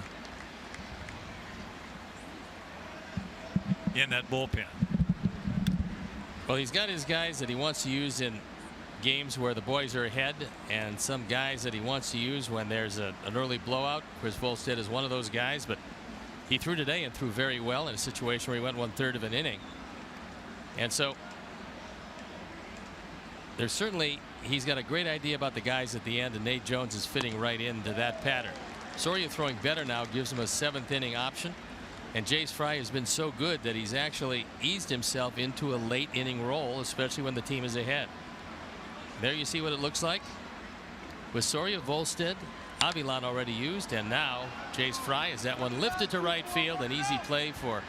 in that bullpen. Well, he's got his guys that he wants to use in games where the boys are ahead, and some guys that he wants to use when there's an early blowout. Chris Volstead is one of those guys, but he threw today and threw very well in a situation where he went 1/3 of an inning. And so there's certainly, he's got a great idea about the guys at the end, and Nate Jones is fitting right into that pattern. Soria throwing better now gives him a 7th inning option, and Jace Fry has been so good that he's actually eased himself into a late inning role, especially when the team is ahead. There you see what it looks like with Soria, Volstead, Avilan already used, and now Jace Fry is that one lifted to right field. An easy play for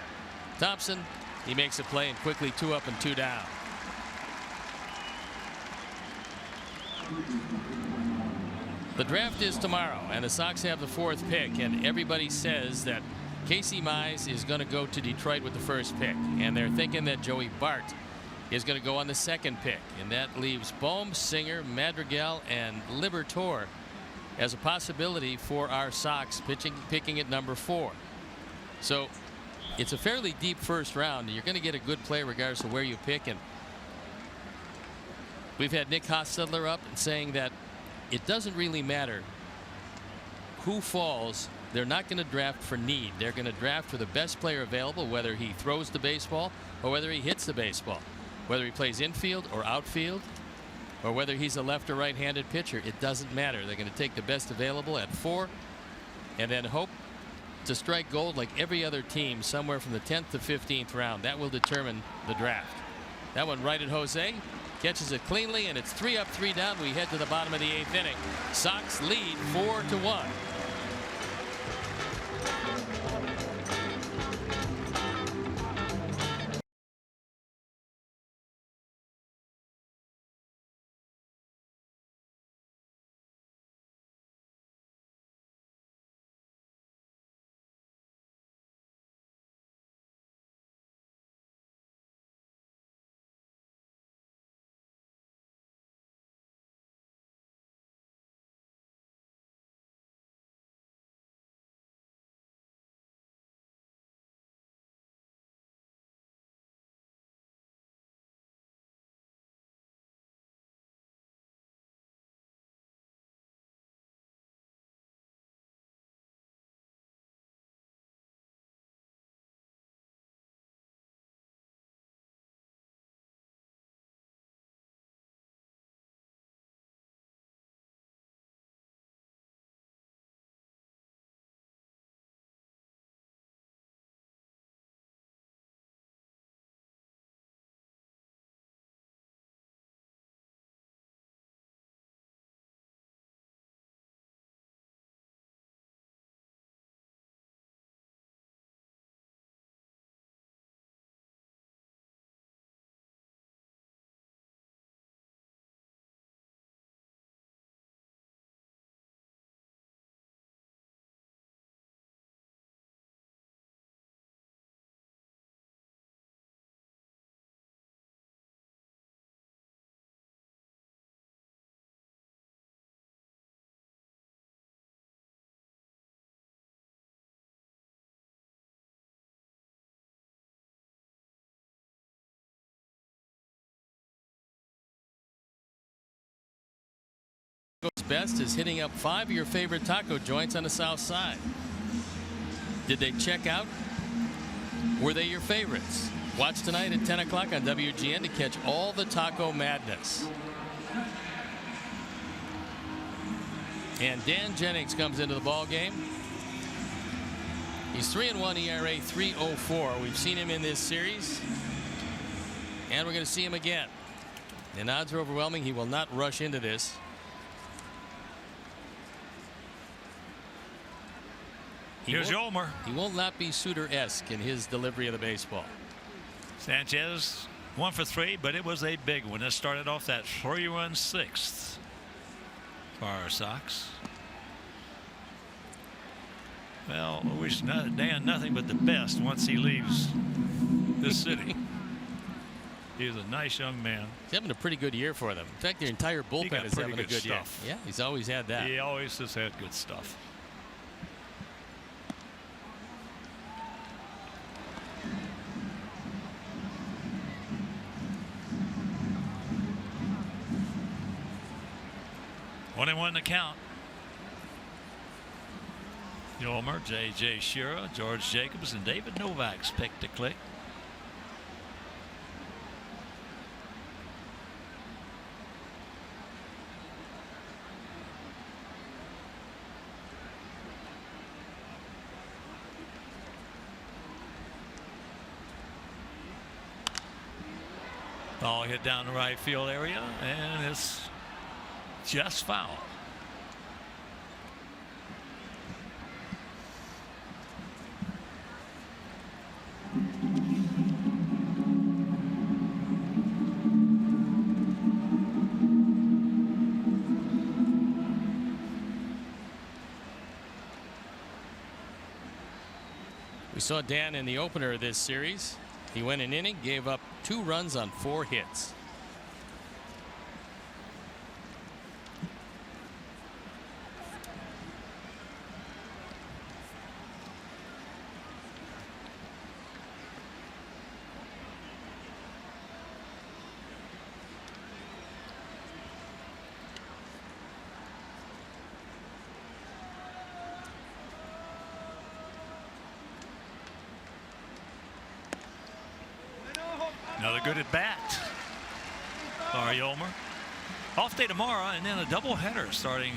Thompson. He makes a play, and quickly 2 up and 2 down. The draft is tomorrow, and the Sox have the 4th pick, and everybody says that Casey Mize is going to go to Detroit with the 1st pick, and they're thinking that Joey Bart is going to go on the 2nd pick, and that leaves Bohm, Singer, Madrigal, and Liberatore as a possibility for our Sox picking at number 4. So it's a fairly deep first round, and you're going to get a good play regardless of where you pick. And we've had Nick Hostetler up and saying that it doesn't really matter who falls. They're not going to draft for need. They're going to draft for the best player available, whether he throws the baseball or whether he hits the baseball, whether he plays infield or outfield, or whether he's a left or right-handed pitcher. It doesn't matter. They're going to take the best available at 4 and then hope to strike gold like every other team somewhere from the 10th to 15th round. That will determine the draft. That one right at Jose. Catches it cleanly, and it's 3 up, 3 down. We head to the bottom of the 8th inning. Sox lead 4-1. Best is hitting up 5 of your favorite taco joints on the south side. Did they check out? Were they your favorites? Watch tonight at 10 o'clock on WGN to catch all the taco madness. And Dan Jennings comes into the ball game. He's 3-1 ERA, 3.04. We've seen him in this series, and we're going to see him again. And odds are overwhelming he will not rush into this. Here's Yolmer. He will not be Suter-esque in his delivery of the baseball. Sanchez 1 for 3, but it was a big one. It started off that 3-run 6th for our Sox. Well, we wish Dan nothing but the best once he leaves this city. He's a nice young man. He's having a pretty good year for them. In fact, their entire bullpen is having a good year. Yeah, he's always had that. He always has had good stuff. One to count. Yolmer, J.J. Shira, George Jacobs, and David Novak's pick to click. Ball hit down the right field area, and it's just foul. saw Dan in the opener of this series. He went an inning, gave up 2 runs on 4 hits. Another good at bat. Sorry, Ulmer. Off day tomorrow, and then a doubleheader starting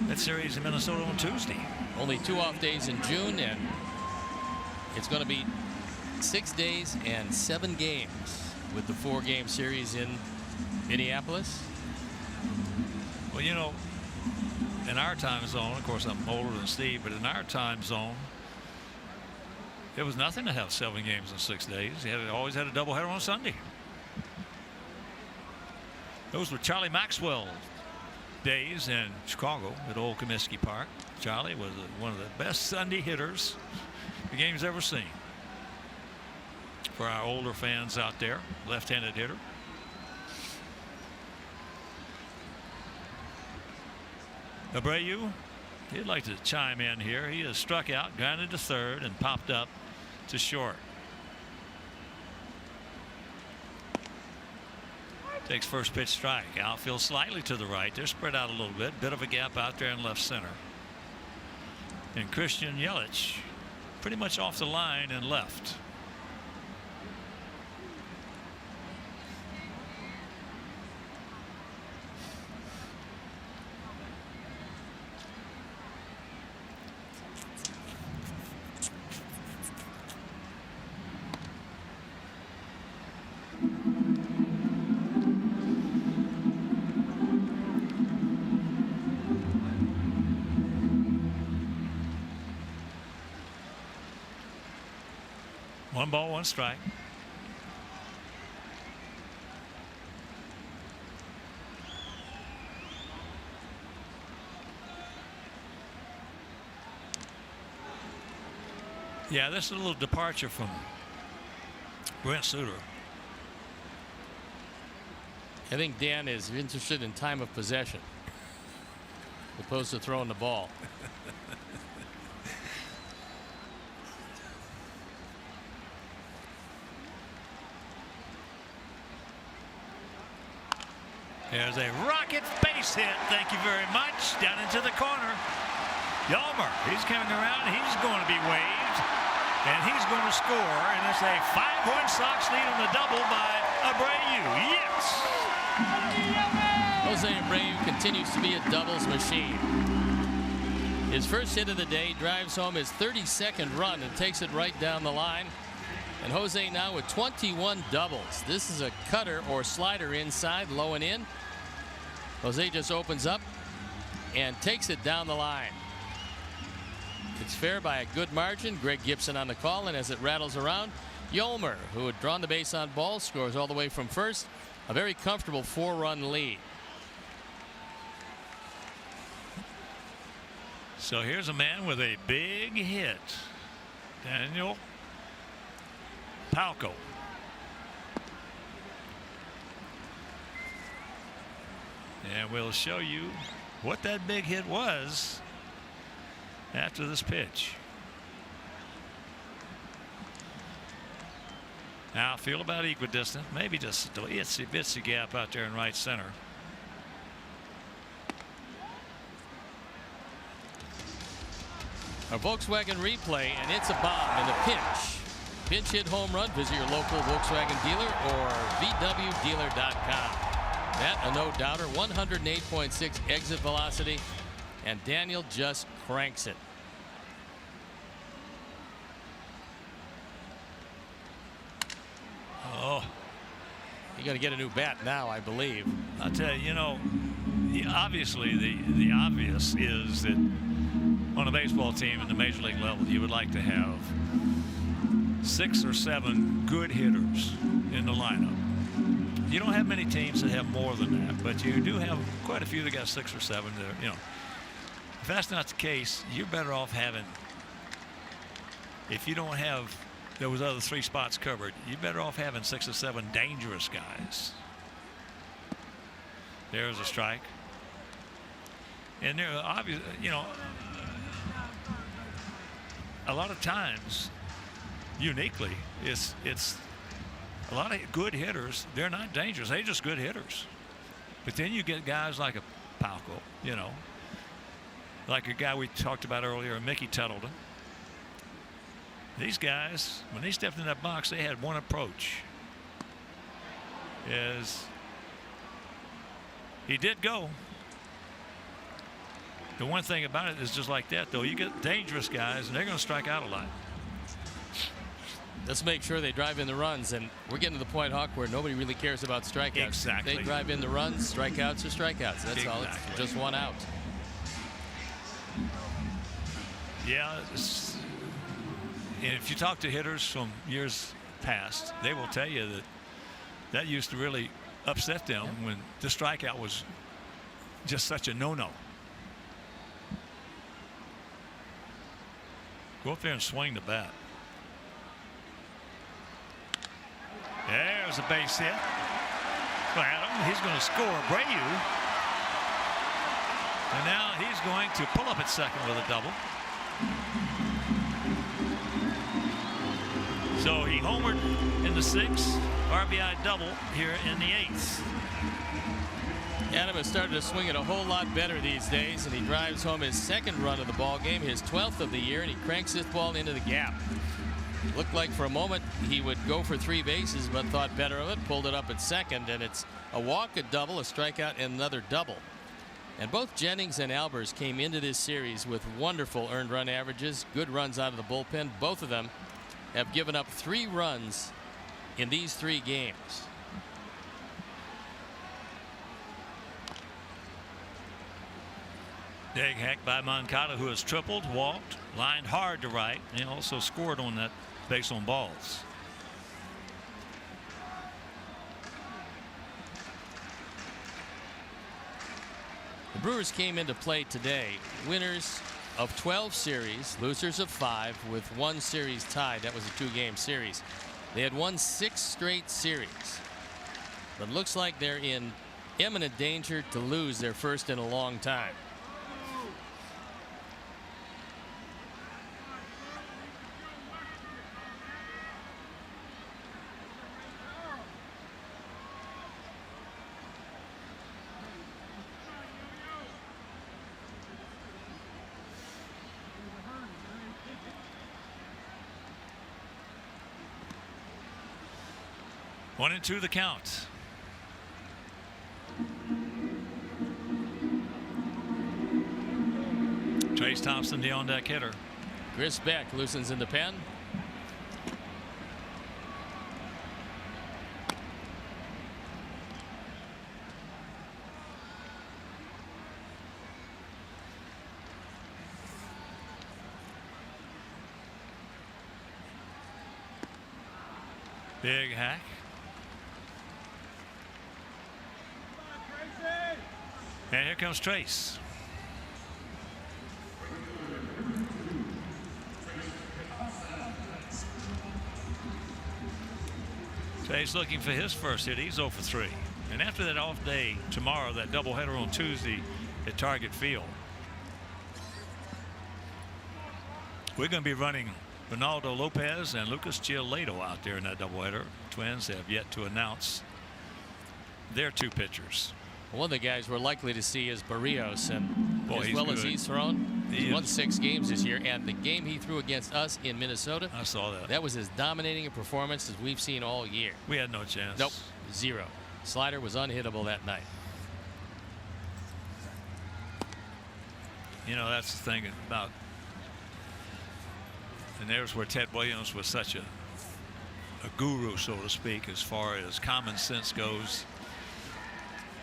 that series in Minnesota on Tuesday. Only 2 off days in June, and it's going to be 6 days and 7 games with the 4-game series in Minneapolis. Well, you know, in our time zone, of course, I'm older than Steve, but in our time zone, it was nothing to have 7 games in 6 days. He always had a doubleheader on Sunday. Those were Charlie Maxwell days in Chicago at Old Comiskey Park. Charlie was one of the best Sunday hitters the game's ever seen. For our older fans out there, left-handed hitter. Abreu, he'd like to chime in here. He has struck out, grounded to third, and popped up to short. Takes first pitch strike. Outfield slightly to the right. They're spread out a little bit. Bit of a gap out there in left center. And Christian Yelich pretty much off the line and left. One ball, one strike. Yeah, this is a little departure from Brent Suter. I think Dan is interested in time of possession as opposed to throwing the ball. There's a rocket base hit. Thank you very much. Down into the corner. Yalmer, he's coming around. He's going to be waved. And he's going to score. And it's a 5-1 Sox lead on the double by Abreu. Yes! Jose Abreu continues to be a doubles machine. His first hit of the day drives home his 32nd run and takes it right down the line. And Jose now with 21 doubles. This is a cutter or slider inside, low and in. Jose just opens up and takes it down the line. It's fair by a good margin. Greg Gibson on the call, and as it rattles around, Yolmer, who had drawn the base on ball, scores all the way from first. A very comfortable 4-run lead. So here's a man with a big hit. Daniel Palco. And we'll show you what that big hit was after this pitch. Now feel about equidistant, maybe just a itsy gap out there in right center. A Volkswagen replay, and it's a bomb in the pinch. Pinch hit home run. Visit your local Volkswagen dealer or VWDealer.com. That a no-doubter. 108.6 exit velocity, and Daniel just cranks it. Oh, you got to get a new bat now, I believe. I'll tell you, you know, obviously the obvious is that on a baseball team at the major league level, you would like to have 6 or 7 good hitters in the lineup. You don't have many teams that have more than that, but you do have quite a few that got 6 or 7 that, you know, if that's not the case, you're better off having if you don't have those other 3 spots covered, you're better off having 6 or 7 dangerous guys. There's a strike. And there are obvious, you know, a lot of times, uniquely, it's a lot of good hitters. They're not dangerous. They're just good hitters. But then you get guys like a Palco, you know, like a guy we talked about earlier, Mickey Tuttleton. These guys, when they stepped in that box, they had one approach. Is he did go. The one thing about it is just like that, though. You get dangerous guys, and they're going to strike out a lot. Let's make sure they drive in the runs, and we're getting to the point, Hawk, where nobody really cares about strikeouts. Exactly. They drive in the runs, strikeouts or strikeouts. That's all. It's just one out. Yeah. And if you talk to hitters from years past, they will tell you that used to really upset them when the strikeout was just such a no-no. Go up there and swing the bat. There's a base hit. Adam, he's going to score Brayu. And now he's going to pull up at second with a double. So he homered in the 6th, RBI double here in the 8th. Adam has started to swing it a whole lot better these days, and he drives home his 2nd run of the ball game, his 12th of the year, and he cranks this ball into the gap. Looked like for a moment he would go for 3 bases, but thought better of it, pulled it up at second, and it's a walk, a double, a strikeout, and another double. And both Jennings and Albers came into this series with wonderful earned run averages, good runs out of the bullpen. Both of them have given up 3 runs in these 3 games. Big hack by Moncada, who has tripled, walked, lined hard to right, and also scored on that base on balls. The Brewers came into play today winners of 12 series, losers of 5, with 1 series tied. That was a 2-game series. They had won 6 straight series, but looks like they're in imminent danger to lose their first in a long time. One and 2 the count. Trace Thompson, the on-deck hitter. Chris Beck loosens in the pen. Big hack. And here comes Trace. Trace looking for his first hit. He's 0 for 3. And after that off day tomorrow, that doubleheader on Tuesday at Target Field, we're going to be running Ronaldo Lopez and Lucas Giolito out there in that doubleheader. Twins have yet to announce their 2 pitchers. One of the guys we're likely to see is Barrios, and Boy, as well good. as he's thrown, he's won 6 games this year, and the game he threw against us in Minnesota, I saw that. That was as dominating a performance as we've seen all year. We had no chance. Nope, 0. Slider was unhittable that night. You know, that's the thing about, and there's where Ted Williams was such a guru, so to speak, as far as common sense goes,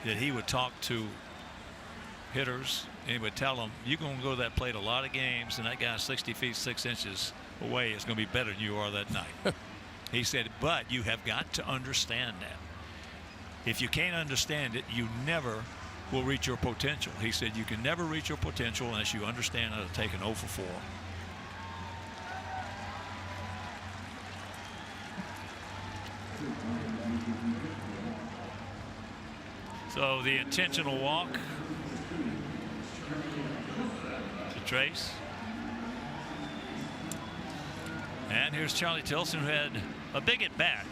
that he would talk to hitters and he would tell them, you're going to go to that plate a lot of games, and that guy's 60 feet 6 inches away is going to be better than you are that night. He said, but you have got to understand that. If you can't understand it, you never will reach your potential. He said you can never reach your potential unless you understand how to take an 0 for 4. So the intentional walk to Trace. And here's Charlie Tilson, who had a big at bat,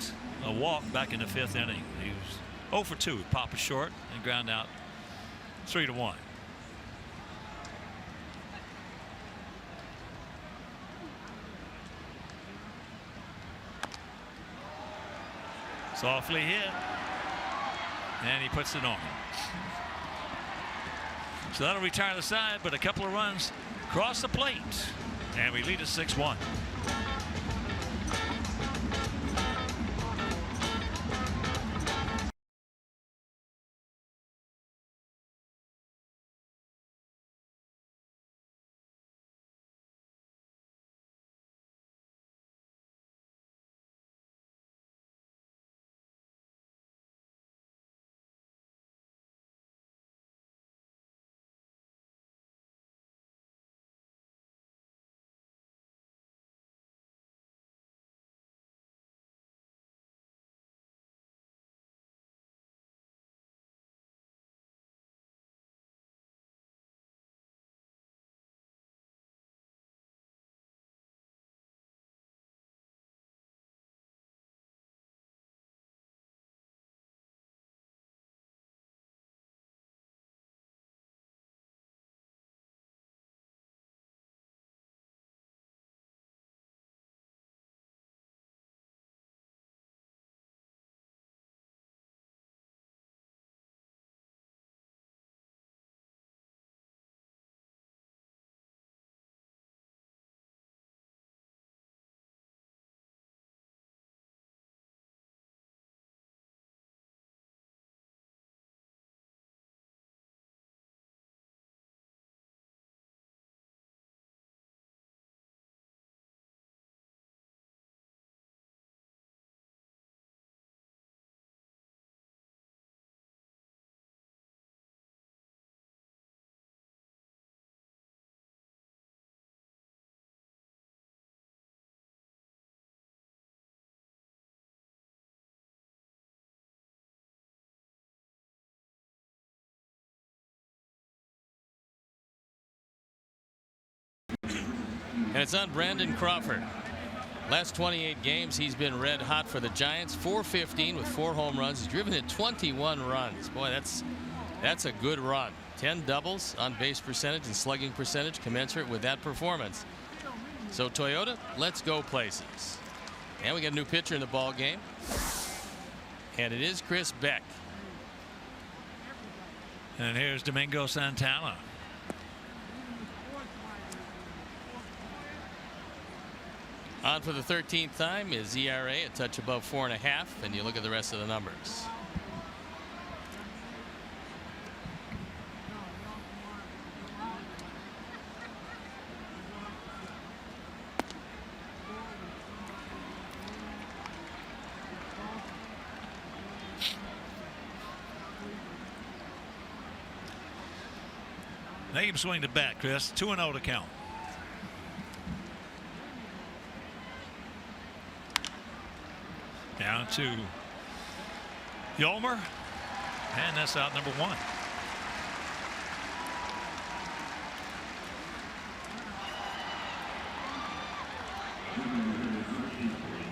a walk back in the 5th inning. He was 0 for 2, pop a short and ground out 3-1. Softly hit, and he puts it on. So that'll retire the side, but a couple of runs cross the plate, and we lead at 6-1. And it's on Brandon Crawford. Last 28 games, he's been red hot for the Giants. .415 with 4 home runs. He's driven in 21 runs. Boy, that's a good run. 10 doubles, on base percentage and slugging percentage commensurate with that performance. So Toyota, let's go places. And we got a new pitcher in the ball game, and it is Chris Beck. And here's Domingo Santana. On for the 13th time is ERA, a touch above 4.5, and you look at the rest of the numbers. Make him swing the bat, Chris. 2-0 to count. Down to Yolmer, and that's out number 1.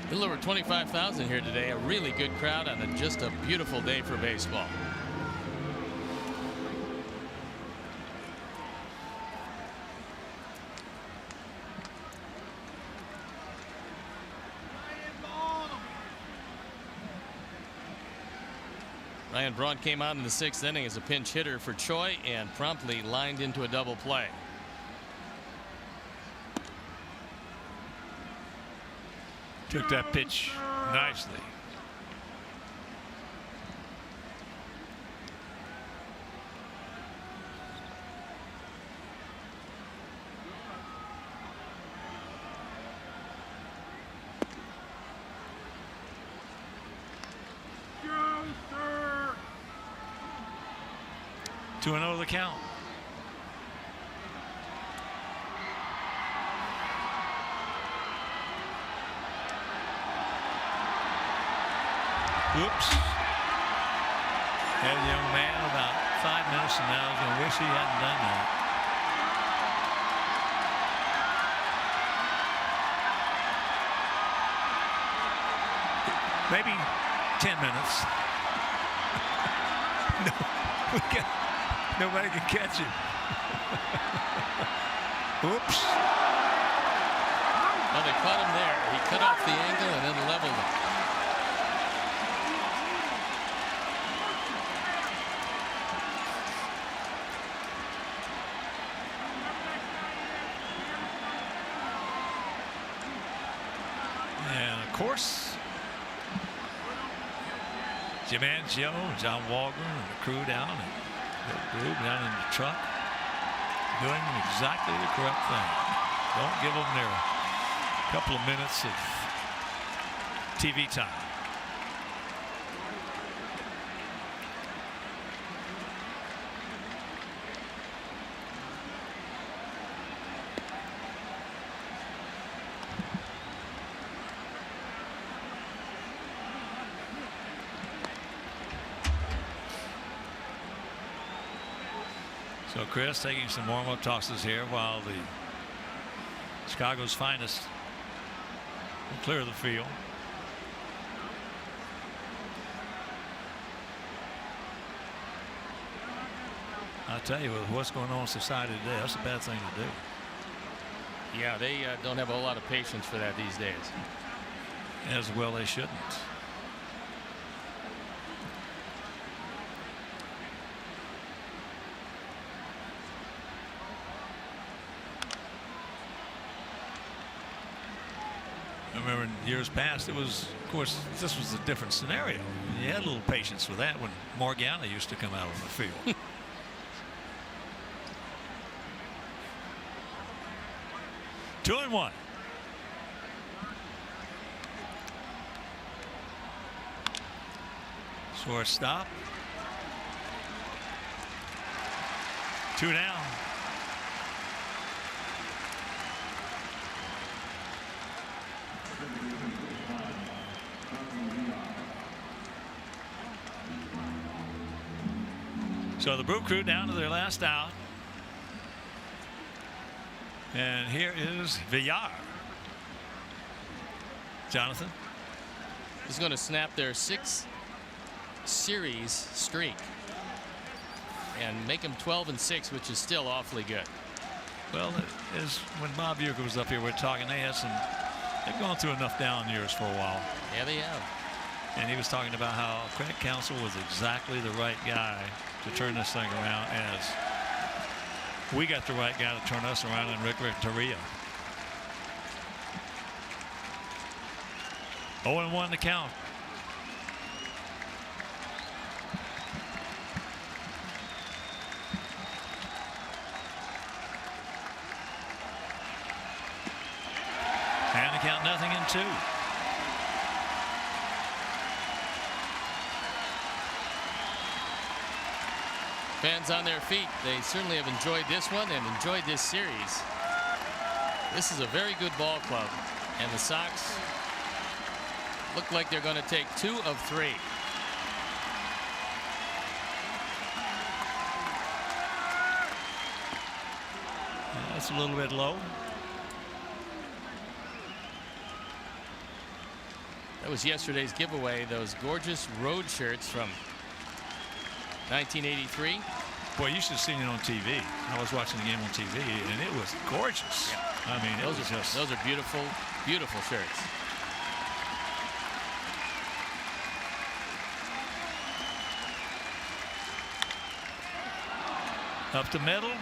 A little over 25,000 here today. A really good crowd on just a beautiful day for baseball. Ryan Braun came out in the 6th inning as a pinch hitter for Choi and promptly lined into a double play. Took that pitch nicely. To another count. Whoops. That young man about 5 minutes from now is going to wish he hadn't done that. Maybe 10 minutes. Nobody can catch him. Oops. Well, they caught him there. He cut off the angle and then leveled it. And of course, Jim Angio, John Waldron, and the crew down in the truck, doing exactly the correct thing. Don't give them their couple of minutes of TV time. So Chris taking some warm-up tosses here while the Chicago's finest will clear the field. I tell you, with what's going on in society today, that's a bad thing to do. Yeah, they don't have a whole lot of patience for that these days. As well they shouldn't. I remember in years past, it was, of course, this was a different scenario. You had a little patience with that when Morgana used to come out on the field. 2-1. Shortstop. 2 down. So the Brew Crew down to their last out. And here is Villar. Jonathan. He's going to snap their 6-series streak and make them 12-6, which is still awfully good. Well, as when Bob Uecker was up here, we're talking, they've gone through enough down years for a while. Yeah, they have. And he was talking about how Craig Counsell was exactly the right guy to turn this thing around, as we got the right guy to turn us around in Rick Renteria. 0-1 to count. And to count 0-2. Fans on their feet. They certainly have enjoyed this one and enjoyed this series. This is a very good ball club, and the Sox look like they're going to take 2 of 3. That's a little bit low. That was yesterday's giveaway, those gorgeous road shirts from 1983. Boy, you should have seen it on TV. I was watching the game on TV, and it was gorgeous. Yeah. I mean, those are beautiful, beautiful shirts. Up the middle.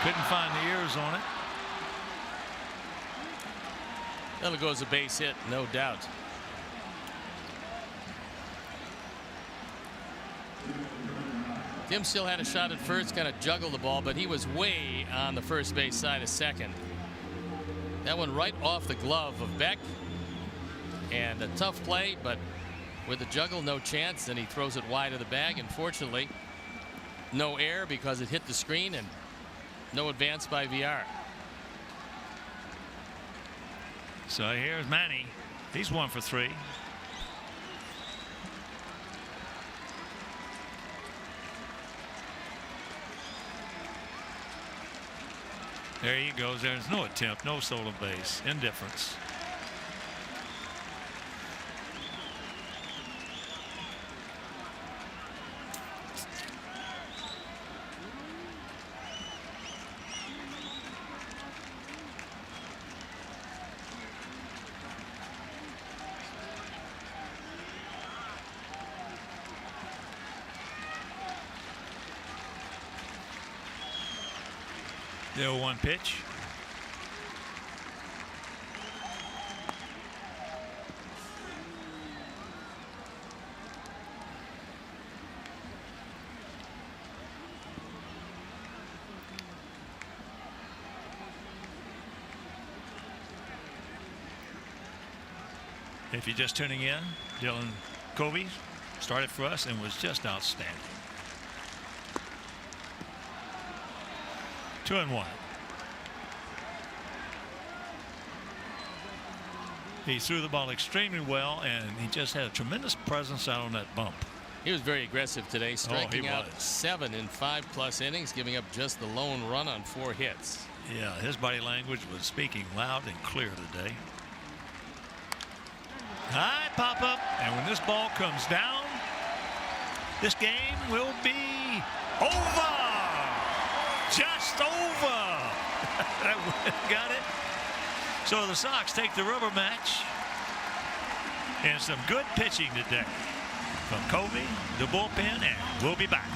Couldn't find the ears on it. That'll go as a base hit, no doubt. Tim still had a shot at first, kind of juggled the ball, but he was way on the first base side of second. That one right off the glove of Beck. And a tough play, but with the juggle, no chance. Then he throws it wide of the bag. Unfortunately, no air because it hit the screen, and no advance by VR. So here's Manny. He's 1 for 3. There he goes. There's no attempt, no stolen base. Indifference. The 0-1 pitch. If you're just tuning in, Dylan Covey started for us and was just outstanding. 2-1. He threw the ball extremely well, and he just had a tremendous presence out on that bump. He was very aggressive today, striking out 7 in 5+ innings, giving up just the lone run on 4 hits. Yeah, his body language was speaking loud and clear today. High pop-up, and when this ball comes down, this game will be over. Just over. Got it. So the Sox take the rubber match, and some good pitching today from Covey, the bullpen, and we'll be back.